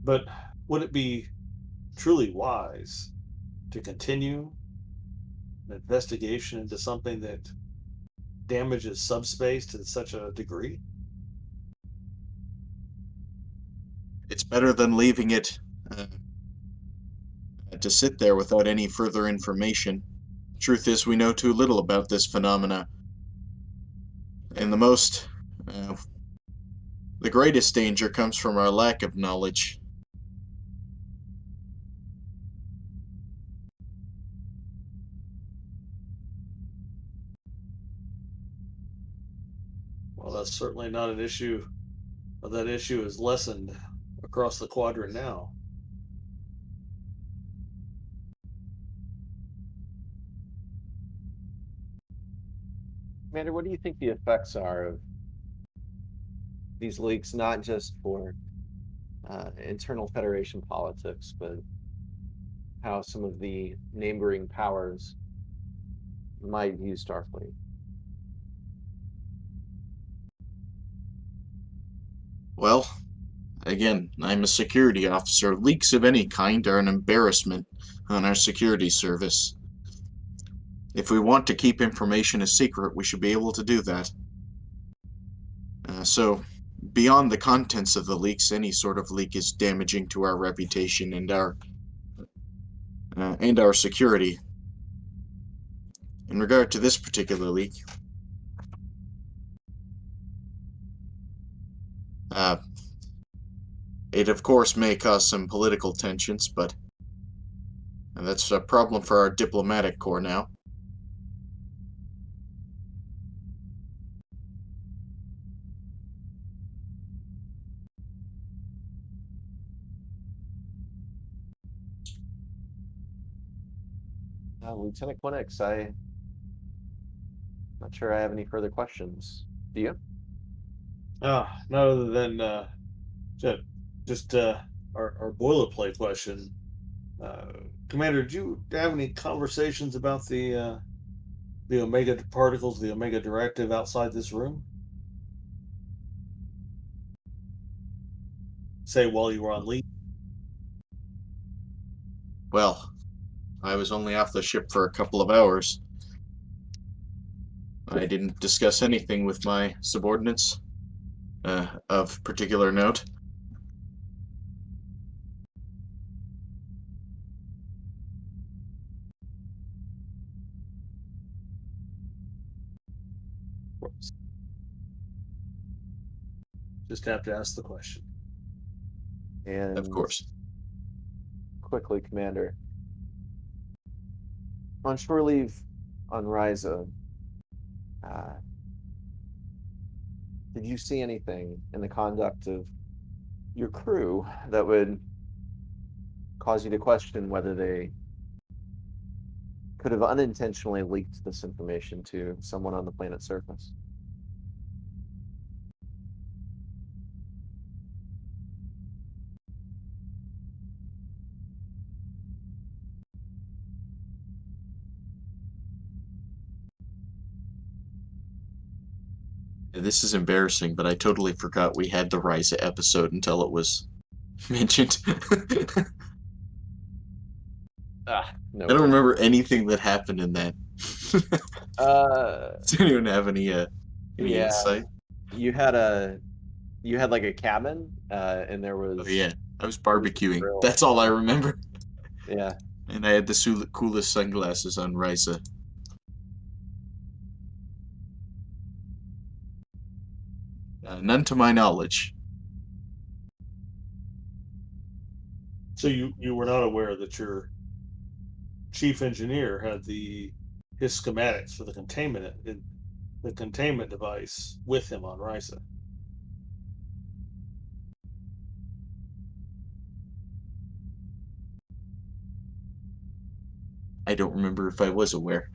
But would it be truly wise to continue an investigation into something that damages subspace to such a degree? It's better than leaving it to sit there without any further information. Truth is, we know too little about this phenomena, and the greatest danger comes from our lack of knowledge. Well, that's certainly not an issue. But that issue is lessened across the quadrant now. Commander, what do you think the effects are of these leaks, not just for internal Federation politics, but how some of the neighboring powers might view Starfleet? Well, again, I'm a security officer. Leaks of any kind are an embarrassment on our security service. If we want to keep information a secret, we should be able to do that. So, beyond the contents of the leaks, any sort of leak is damaging to our reputation and our security. In regard to this particular leak, it of course may cause some political tensions, but that's a problem for our diplomatic corps now. Lieutenant Quinix, I'm not sure I have any further questions. Do you? No other than just our boilerplate question. Commander, did you have any conversations about the Omega particles, the Omega directive outside this room? Say while you were on leave? Well, I was only off the ship for a couple of hours. I didn't discuss anything with my subordinates of particular note. Just have to ask the question. And Of course. quickly, Commander. On shore leave on Ryza, did you see anything in the conduct of your crew that would cause you to question whether they could have unintentionally leaked this information to someone on the planet's surface? This is embarrassing, but I totally forgot we had the Ryza episode until it was mentioned. No. I don't remember anything that happened in that. Uh, Does anyone have any yeah. insight? You had like a cabin, and there was. Oh yeah, I was there was a barbecuing. grill. That's all I remember. Yeah. And I had the coolest sunglasses on Ryza. None to my knowledge. So you were not aware that your chief engineer had his schematics for the containment device with him on Ryza. I don't remember if I was aware.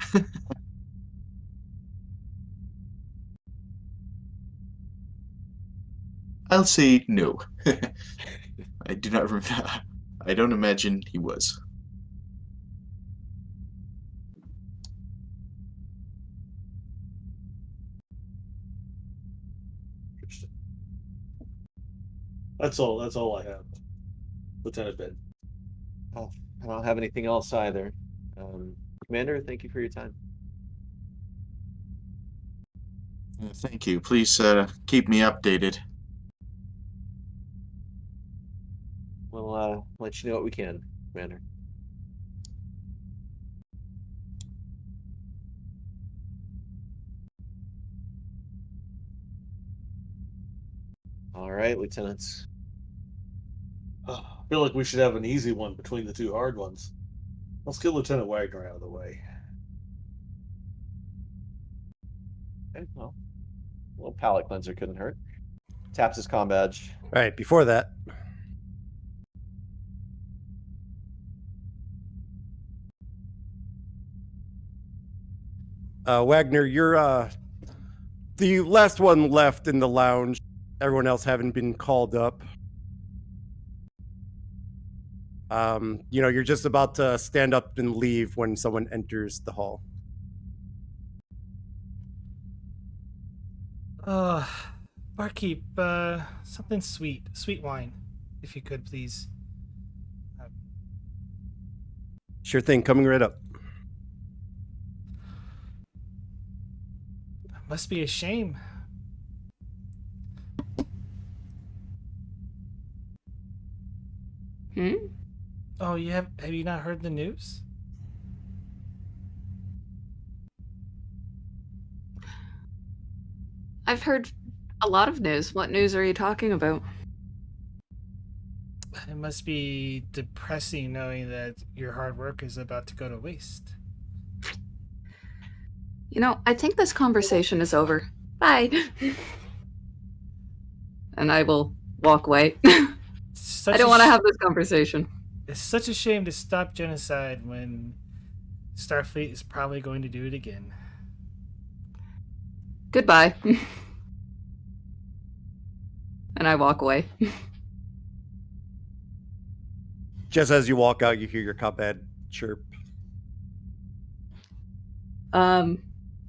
I'll say no. I do not remember. I don't imagine he was. Interesting. That's all I have, Lieutenant Ben. Oh, I don't have anything else either. Commander, thank you for your time. Thank you. Please keep me updated. We'll let you know what we can, Commander. All right, lieutenants. I feel like we should have an easy one between the two hard ones. Let's get Lieutenant Wagner out of the way. Okay, well, a little palate cleanser couldn't hurt. Taps his comm badge. All right, before that, Wagner, you're the last one left in the lounge. Everyone else having been called up. You're just about to stand up and leave when someone enters the hall. Barkeep, something sweet wine, if you could, please. Sure thing, coming right up. Must be a shame. Oh, have you not heard the news? I've heard a lot of news. What news are you talking about? It must be depressing knowing that your hard work is about to go to waste. I think this conversation is over. Bye. And I will walk away. I don't want to have this conversation. It's such a shame to stop genocide when Starfleet is probably going to do it again. Goodbye. And I walk away. Just as you walk out, you hear your comrade chirp.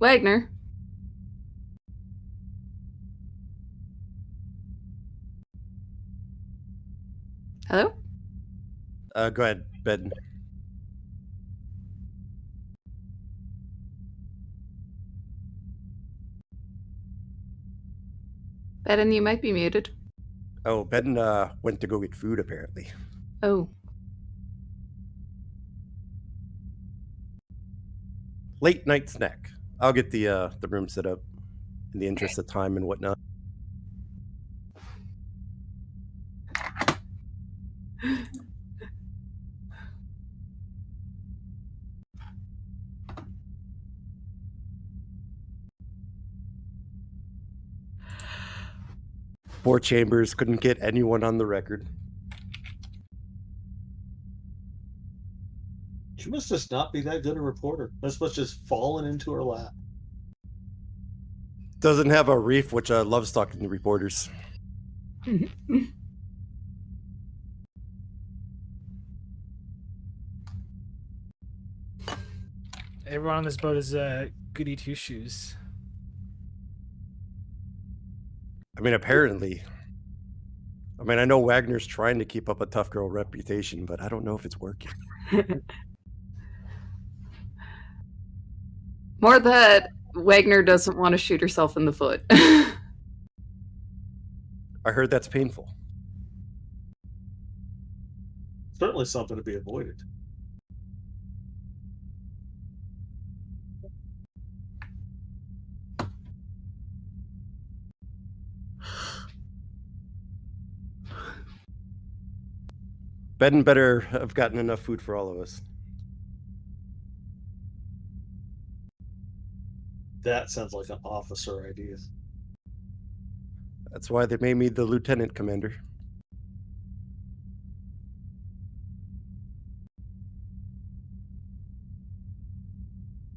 Wagner. Hello? Go ahead, Ben. Ben, you might be muted. Oh, Ben went to go get food, apparently. Oh. Late night snack. I'll get the room set up in the interest of time and whatnot. Poor Chambers couldn't get anyone on the record. She must just not be that good a reporter. This must just fallen into her lap. Doesn't have a reef, which loves talking to reporters. Everyone on this boat is goody two shoes. I mean, apparently. I mean, I know Wagner's trying to keep up a tough girl reputation, but I don't know if it's working. More that Wagner doesn't want to shoot herself in the foot. I heard that's painful. Certainly something to be avoided. Ben better have gotten enough food for all of us. That sounds like an officer idea. That's why they made me the lieutenant commander.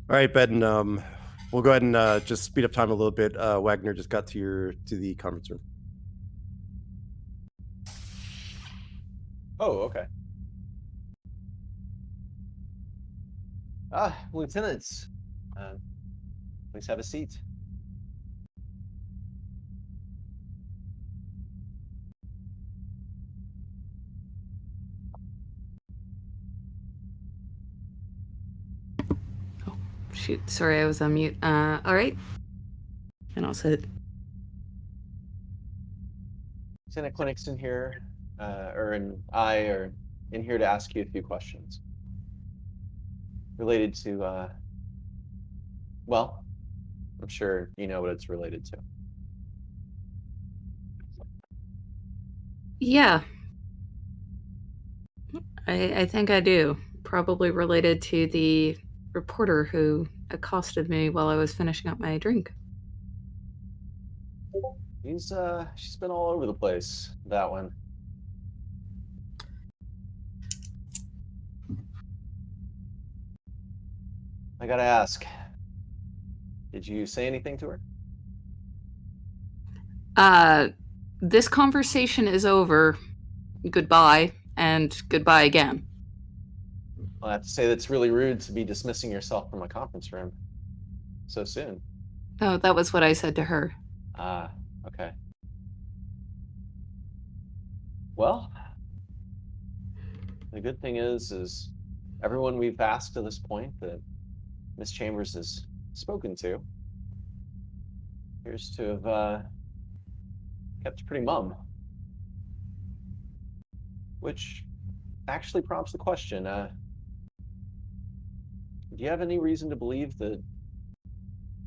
All right, Ben. We'll go ahead and just speed up time a little bit. Wagner just got to the conference room. Oh, okay. Lieutenants, please have a seat. Shoot, sorry, I was on mute. All right. And I'll sit. Lieutenant Clinicston here, I are in here to ask you a few questions related to, well, I'm sure you know what it's related to. Yeah. I think I do. Probably related to the reporter who accosted me while I was finishing up my drink. She's been all over the place, that one. I gotta ask, did you say anything to her? This conversation is over. Goodbye, and goodbye again. I have to say that's really rude to be dismissing yourself from a conference room so soon. Oh, that was what I said to her. Ah, okay. Well, the good thing is everyone we've asked to this point that Miss Chambers has spoken to appears to have kept pretty mum. Which actually prompts the question, do you have any reason to believe that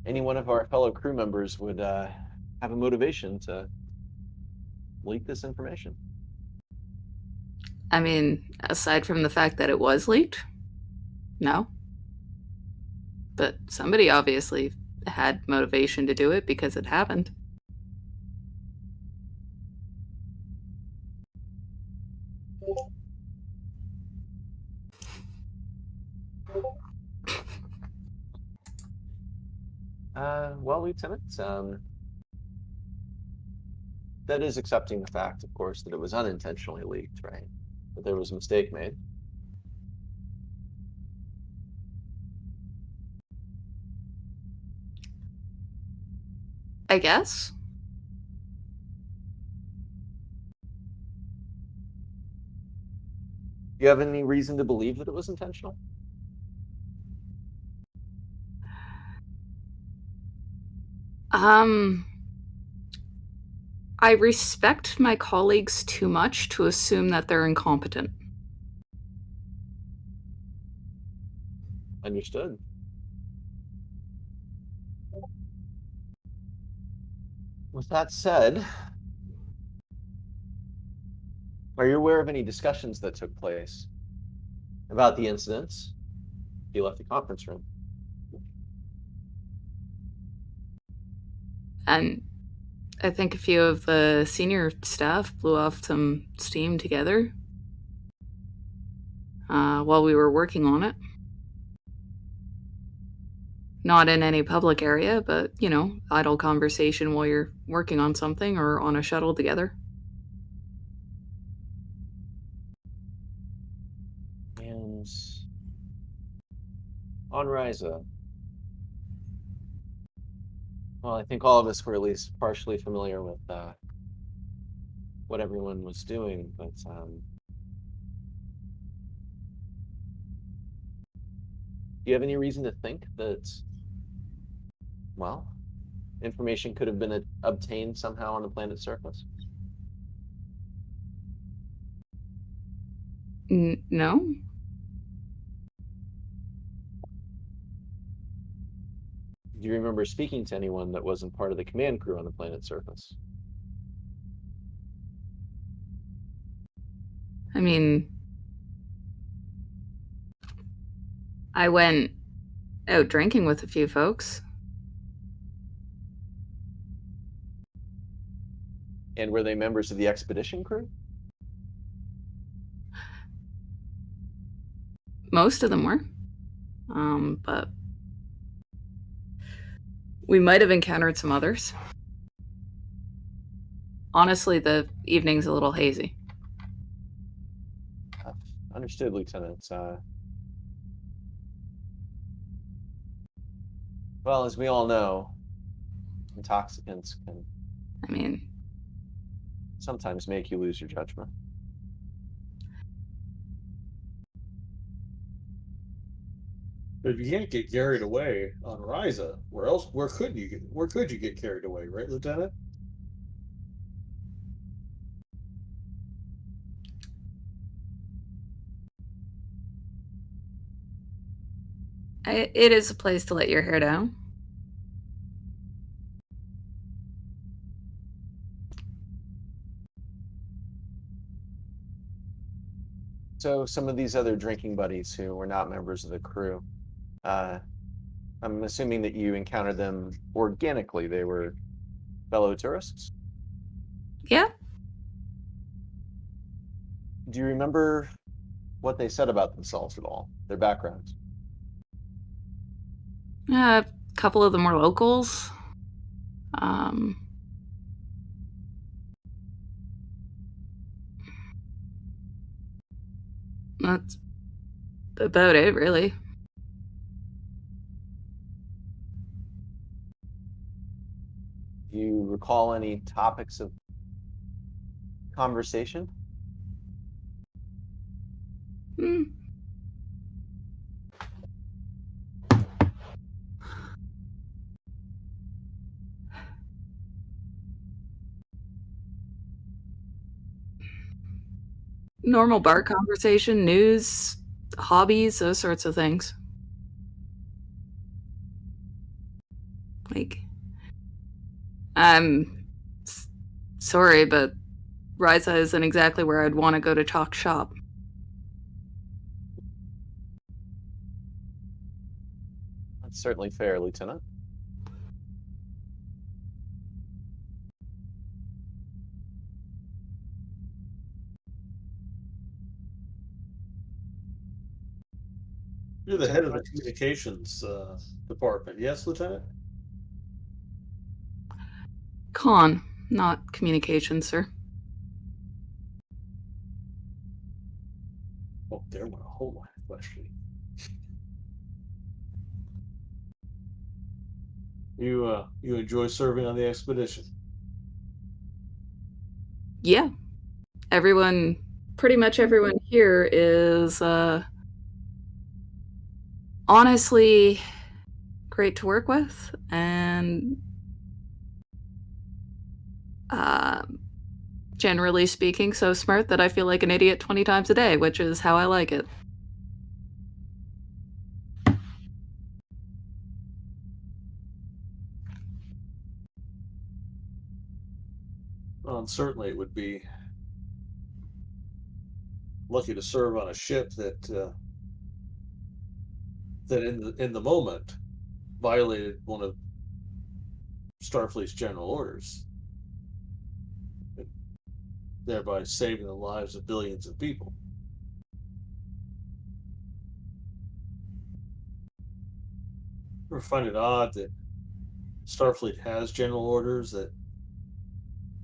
any one of our fellow crew members would have a motivation to leak this information? I mean, aside from the fact that it was leaked, no. But somebody obviously had motivation to do it because it happened. Well, Lieutenant, that is accepting the fact, of course, that it was unintentionally leaked, right? That there was a mistake made. I guess. Do you have any reason to believe that it was intentional? I respect my colleagues too much to assume that they're incompetent. Understood. With that said, are you aware of any discussions that took place about the incidents? You left the conference room. And I think a few of the senior staff blew off some steam together while we were working on it. Not in any public area, but, idle conversation while you're working on something or on a shuttle together. And on Ryza, well, I think all of us were at least partially familiar with what everyone was doing, but do you have any reason to think that, well, information could have been obtained somehow on the planet's surface? No? Do you remember speaking to anyone that wasn't part of the command crew on the planet's surface? I mean, I went out drinking with a few folks. And were they members of the expedition crew? Most of them were. But we might have encountered some others. Honestly, the evening's a little hazy. Understood, Lieutenant. Well, as we all know, intoxicants can sometimes make you lose your judgment. But if you can't get carried away on Ryza, where could you get carried away, right, Lieutenant? It is a place to let your hair down. So some of these other drinking buddies who were not members of the crew, I'm assuming that you encountered them organically. They were fellow tourists? Yeah. Do you remember what they said about themselves at all? Their backgrounds? A couple of them were locals. That's about it, really. Do you recall any topics of conversation? Normal bar conversation, news, hobbies, those sorts of things. Like, I'm sorry, but Ryza isn't exactly where I'd want to go to talk shop. That's certainly fair, Lieutenant. You're the head of the communications department, yes, Lieutenant? Con, not communications, sir. Oh, there went a whole line of questioning. You enjoy serving on the expedition? Yeah. Pretty much everyone here is honestly great to work with, and generally speaking, so smart that I feel like an idiot 20 times a day, which is how I like it. Well, and certainly it would be lucky to serve on a ship that in the moment violated one of Starfleet's general orders. thereby saving the lives of billions of people. I find it odd that Starfleet has general orders that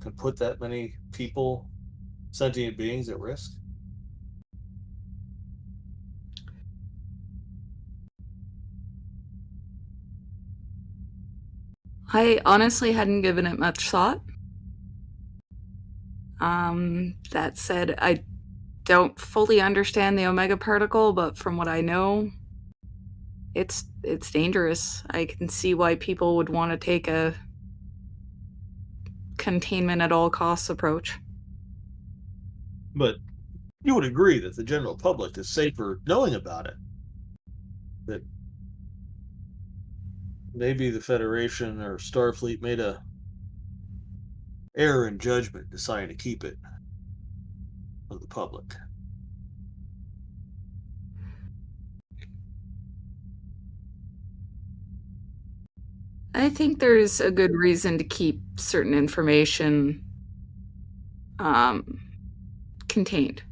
can put that many people, sentient beings, at risk. I honestly hadn't given it much thought. That said, I don't fully understand the Omega particle, but from what I know, it's dangerous. I can see why people would want to take a containment at all costs approach. But you would agree that the general public is safer knowing about it. That maybe the Federation or Starfleet made a error in judgment deciding to keep it from the public. I think there's a good reason to keep certain information contained.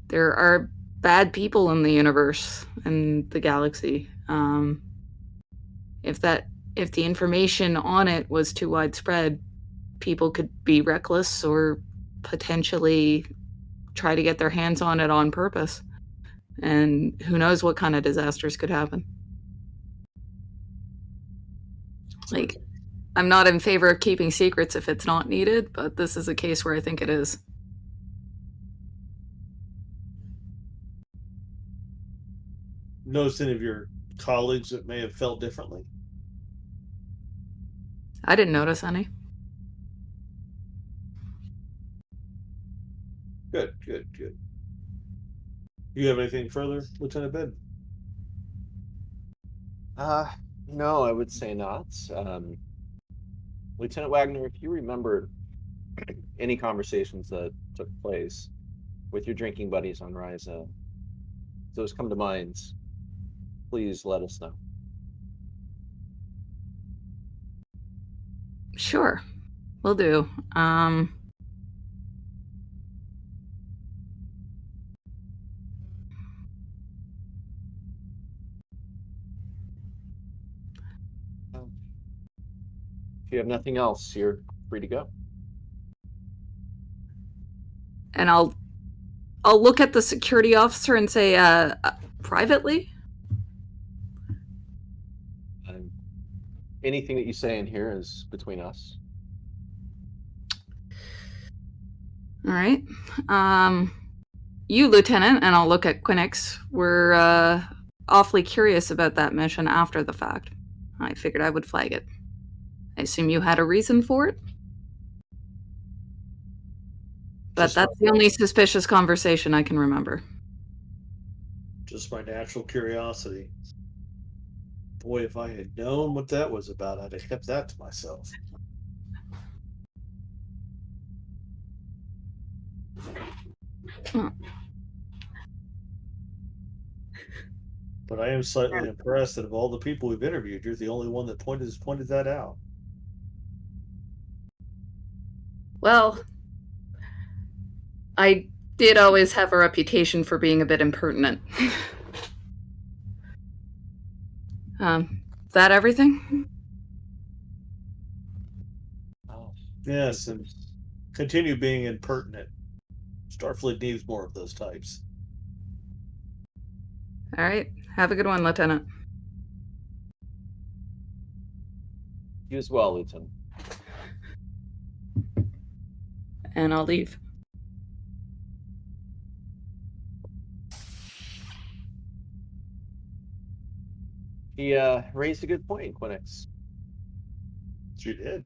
There are bad people in the universe and the galaxy. If the information on it was too widespread, people could be reckless or potentially try to get their hands on it on purpose. And who knows what kind of disasters could happen. Like, I'm not in favor of keeping secrets if it's not needed, but this is a case where I think it is. Notice any of your colleagues that may have felt differently? I didn't notice any. Good. You have anything further, Lieutenant Bed? No, I would say not. Lieutenant Wagner, if you remember any conversations that took place with your drinking buddies on Ryza, if those come to mind, please let us know. Sure, will do. If you have nothing else, you're free to go. And I'll look at the security officer and say, privately? Anything that you say in here is between us. All right. You, Lieutenant, and I'll look at Quinix, were awfully curious about that mission after the fact. I figured I would flag it. I assume you had a reason for it? But that's the only suspicious conversation I can remember. Just my natural curiosity. Boy, if I had known what that was about, I'd have kept that to myself. Huh. But I am slightly impressed that of all the people we've interviewed, you're the only one that pointed that out. Well, I did always have a reputation for being a bit impertinent. That everything? Yes, and continue being impertinent. Starfleet needs more of those types. All right. Have a good one, Lieutenant. You as well, Lieutenant. And I'll leave. He raised a good point, Quinix. She did.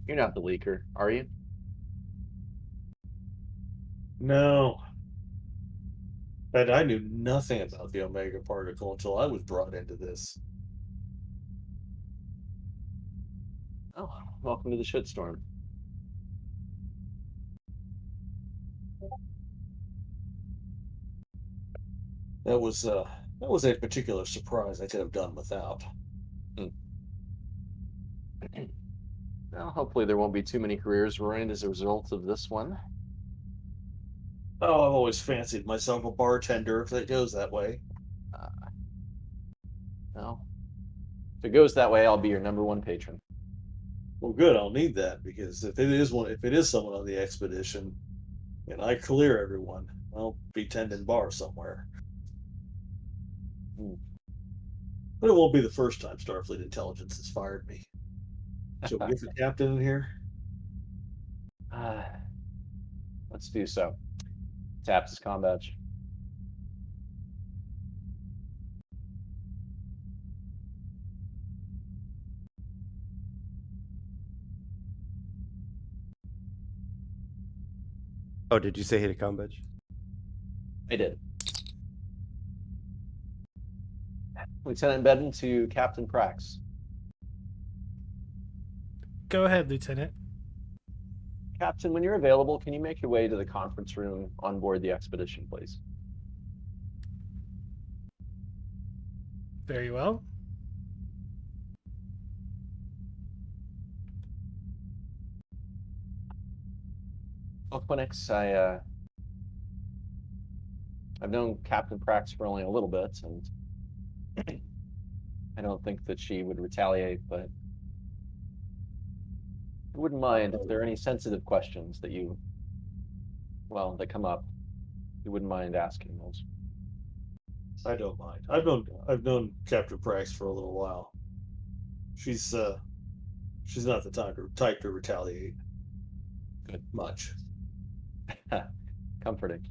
You're not the leaker, are you? No. But I knew nothing about the Omega particle until I was brought into this. Oh, welcome to the shitstorm. That was a particular surprise I could have done without. Well, hopefully there won't be too many careers ruined as a result of this one. Oh, I've always fancied myself a bartender if it goes that way. Well, if it goes that way, I'll be your #1 patron. Well, good. I'll need that because if it is someone on the expedition, and I clear everyone, I'll be tending bar somewhere. Hmm. But it won't be the first time Starfleet Intelligence has fired me. Shall we get the captain in here? Uh, let's do so. Taps his comm badge. Oh, did you say hit a comm badge? I did. Lieutenant Bedden to Captain Prax. Go ahead, Lieutenant. Captain, when you're available, can you make your way to the conference room on board the expedition, please? Very well. Equinix, I've known Captain Prax for only a little bit, and I don't think that she would retaliate, but I wouldn't mind if there are any sensitive questions that that come up. You wouldn't mind asking those. I don't mind. I've known Captain Prax for a little while. She's not the type to retaliate. Good. Much. Comforting.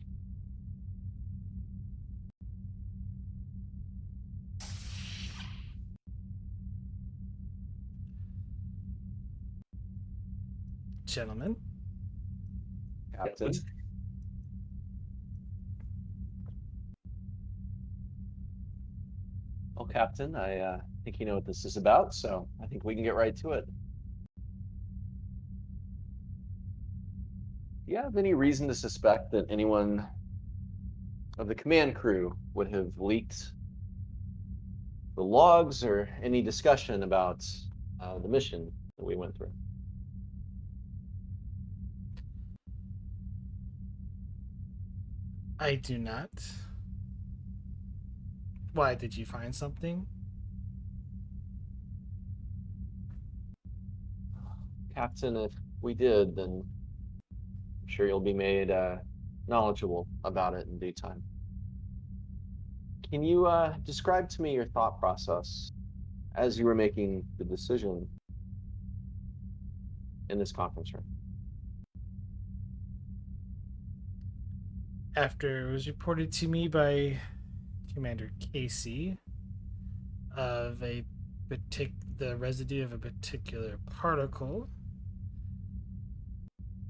Gentlemen. Captain. Well, Captain, I think you know what this is about, so I think we can get right to it. Do you have any reason to suspect that anyone of the command crew would have leaked the logs or any discussion about the mission that we went through? I do not. Why, did you find something? Captain, if we did, then I'm sure you'll be made knowledgeable about it in due time. Can you describe to me your thought process as you were making the decision in this conference room? After it was reported to me by Commander Casey of the residue of a particular particle,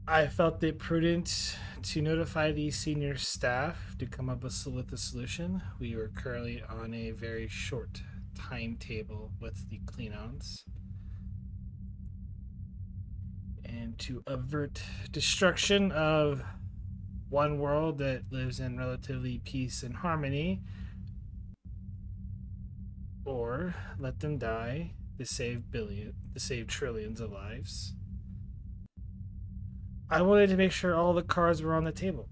I felt it prudent to notify the senior staff to come up with a solution. We were currently on a very short timetable with the Klingons. And to avert destruction of one world that lives in relatively peace and harmony, or let them die to save trillions of lives. I wanted to make sure all the cards were on the table.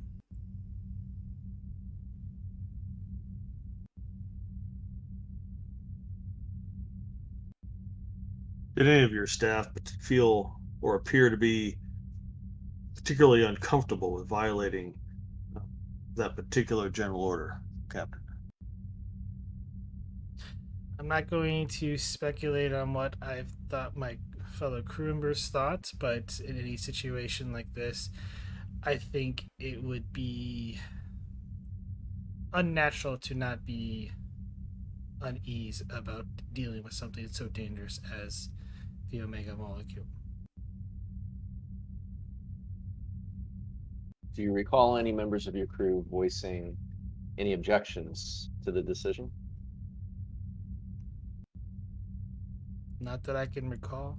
Did any of your staff feel or appear to be particularly uncomfortable with violating that particular general order, Captain? I'm not going to speculate on what I thought my fellow crew members thought, but in any situation like this, I think it would be unnatural to not be unease about dealing with something so dangerous as the Omega molecule. Do you recall any members of your crew voicing any objections to the decision? Not that I can recall.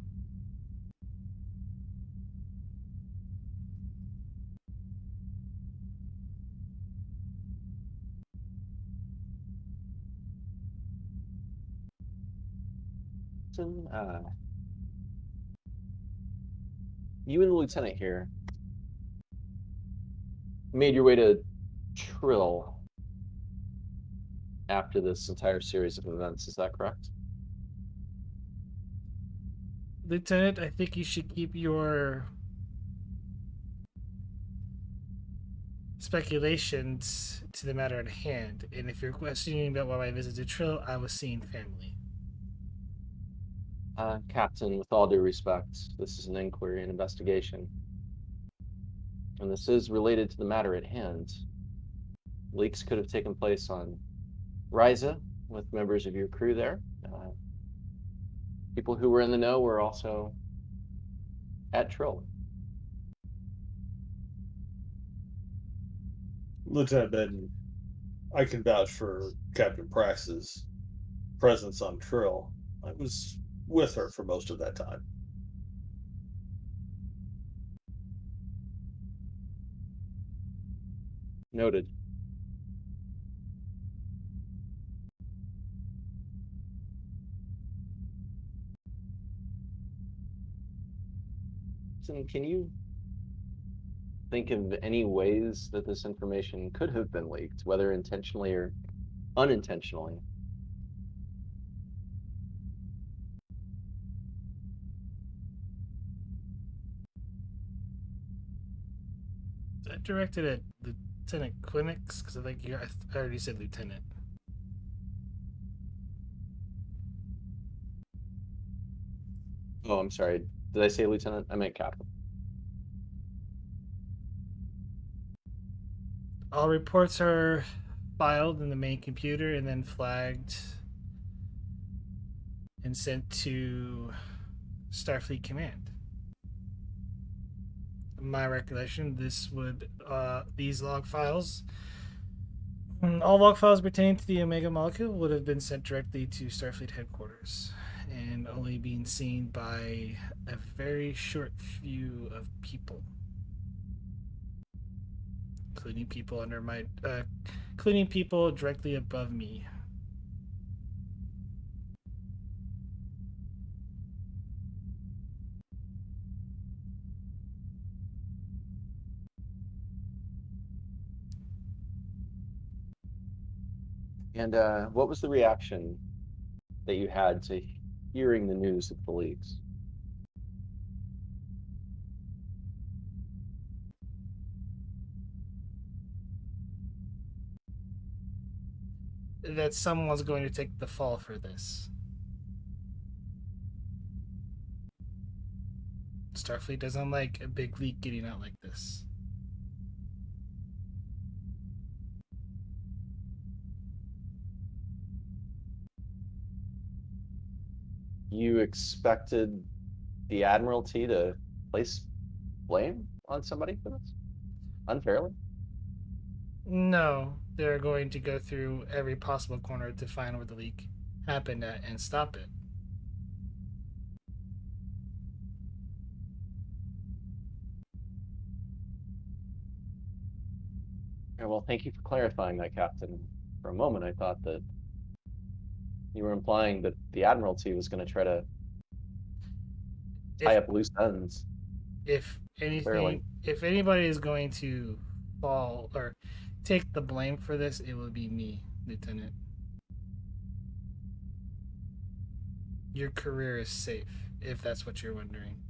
Uh, You and the lieutenant here made your way to Trill after this entire series of events. Is that correct? Lieutenant, I think you should keep your speculations to the matter at hand. And if you're questioning about why I visited Trill, I was seeing family. Captain, with all due respect, this is an inquiry and investigation. And this is related to the matter at hand. Leaks could have taken place on Ryza with members of your crew there. People who were in the know were also at Trill. Lieutenant Benton, I can vouch for Captain Prax's presence on Trill. I was with her for most of that time. Noted. So can you think of any ways that this information could have been leaked, whether intentionally or unintentionally? Is that directed at Lieutenant Quinix? Because I think I already said Lieutenant. Oh, I'm sorry. Did I say Lieutenant? I meant Captain. All reports are filed in the main computer and then flagged and sent to Starfleet Command. In my recollection, these log files, all log files pertaining to the Omega molecule would have been sent directly to Starfleet headquarters and only being seen by a very short few of people, including people including people directly above me. And what was the reaction that you had to hearing the news of the leaks? That someone's going to take the fall for this. Starfleet doesn't like a big leak getting out like this. You expected the Admiralty to place blame on somebody for this? Unfairly? No, they're going to go through every possible corner to find where the leak happened at and stop it. Yeah, well, thank you for clarifying that, Captain. For a moment, I thought that you were implying that the Admiralty was going to try to tie up loose ends. If anything, Clearly. if anybody is going to fall or take the blame for this, it will be me, Lieutenant. Your career is safe, if that's what you're wondering.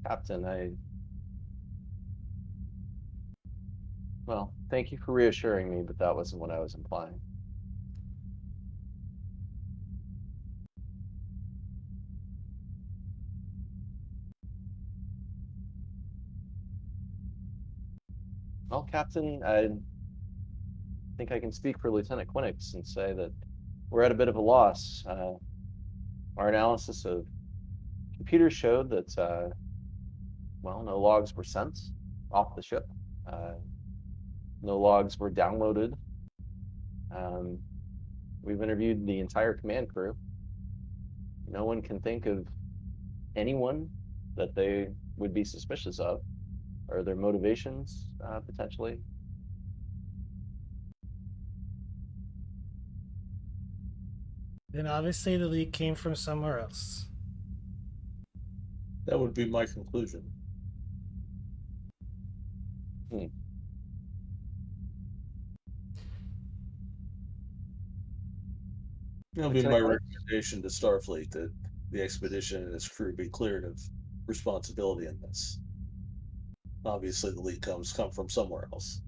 Captain, well, thank you for reassuring me, but that wasn't what I was implying. Well, Captain, I think I can speak for Lieutenant Quinix and say that we're at a bit of a loss. Our analysis of computers showed that, well, no logs were sent off the ship. No logs were downloaded. We've interviewed the entire command crew. No one can think of anyone that they would be suspicious of, or their motivations, potentially. Then obviously the leak came from somewhere else. That would be my conclusion. It'll be my recommendation to Starfleet that the expedition and its crew be cleared of responsibility in this. Obviously, the leak come from somewhere else.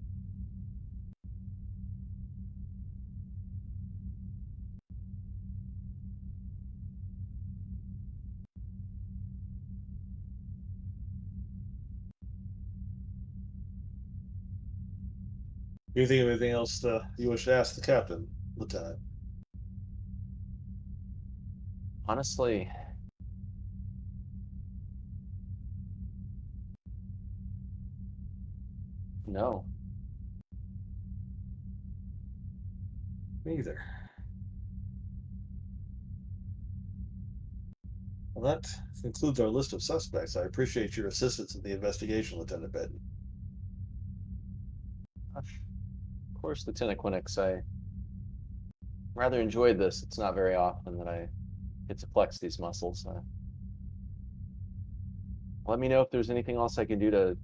Do you think of anything else you wish to ask the captain, Lieutenant? Honestly, no. Me either. Well, that concludes our list of suspects. I appreciate your assistance in the investigation, Lieutenant Benton. Of course, Lieutenant Quinix, I rather enjoyed this. It's not very often that I get to flex these muscles. Let me know if there's anything else I can do to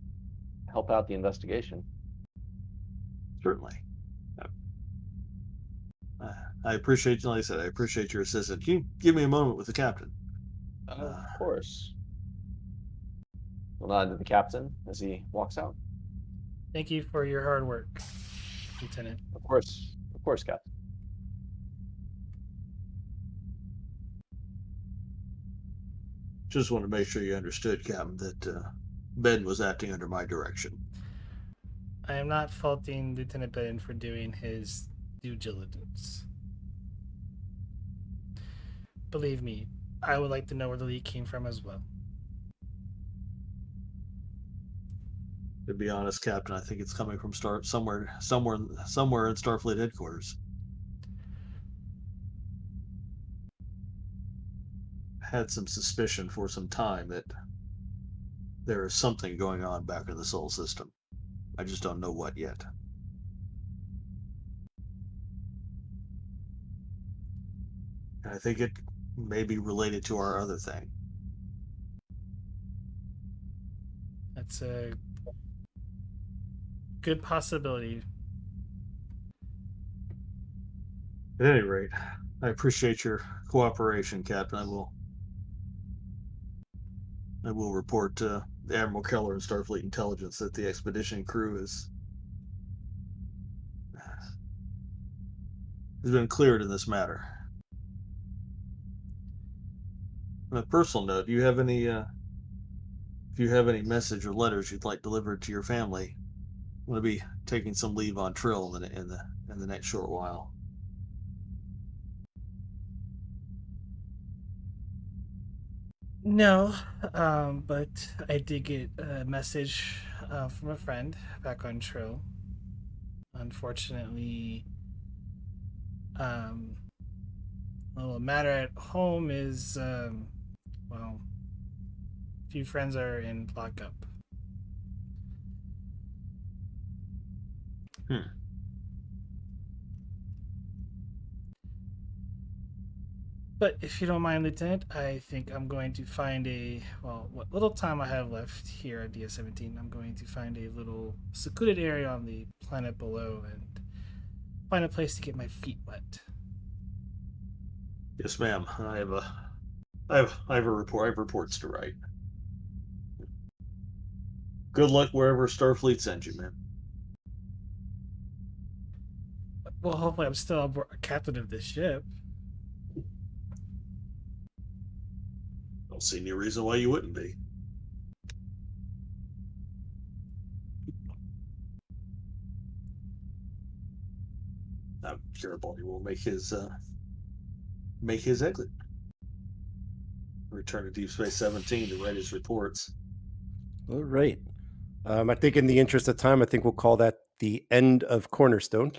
help out the investigation. Certainly. I appreciate, like I said, I appreciate your assistance. Can you give me a moment with the captain? Of course. We'll nod to the captain as he walks out. Thank you for your hard work, Lieutenant. Of course, Captain. Just want to make sure you understood, Captain, that Ben was acting under my direction. I am not faulting Lieutenant Benton for doing his due diligence. Believe me, I would like to know where the leak came from as well. To be honest, Captain, I think it's coming from somewhere in Starfleet headquarters. Had some suspicion for some time that there is something going on back in the Sol system. I just don't know what yet. And I think it may be related to our other thing. That's a good possibility. At any rate, I appreciate your cooperation, Captain. I will report to Admiral Keller and Starfleet Intelligence that the expedition crew has been cleared in this matter. On a personal note, do you have any if you have any message or letters you'd like delivered to your family? I'm going to be taking some leave on Trill in the next short while. No, but I did get a message from a friend back on Trill. Unfortunately, a little matter at home is, well, a few friends are in lockup. But if you don't mind, Lieutenant, I think I'm going to find what little time I have left here at DS-17, I'm going to find a little secluded area on the planet below and find a place to get my feet wet. Yes, ma'am. I have a report. I have reports to write. Good luck wherever Starfleet sends you, man. Well, hopefully I'm still a captain of this ship. Don't see any reason why you wouldn't be. I'm sure Bonnie will make his exit. Return to Deep Space 17 to write his reports. All right. I think in the interest of time, I think we'll call that the end of Cornerstone.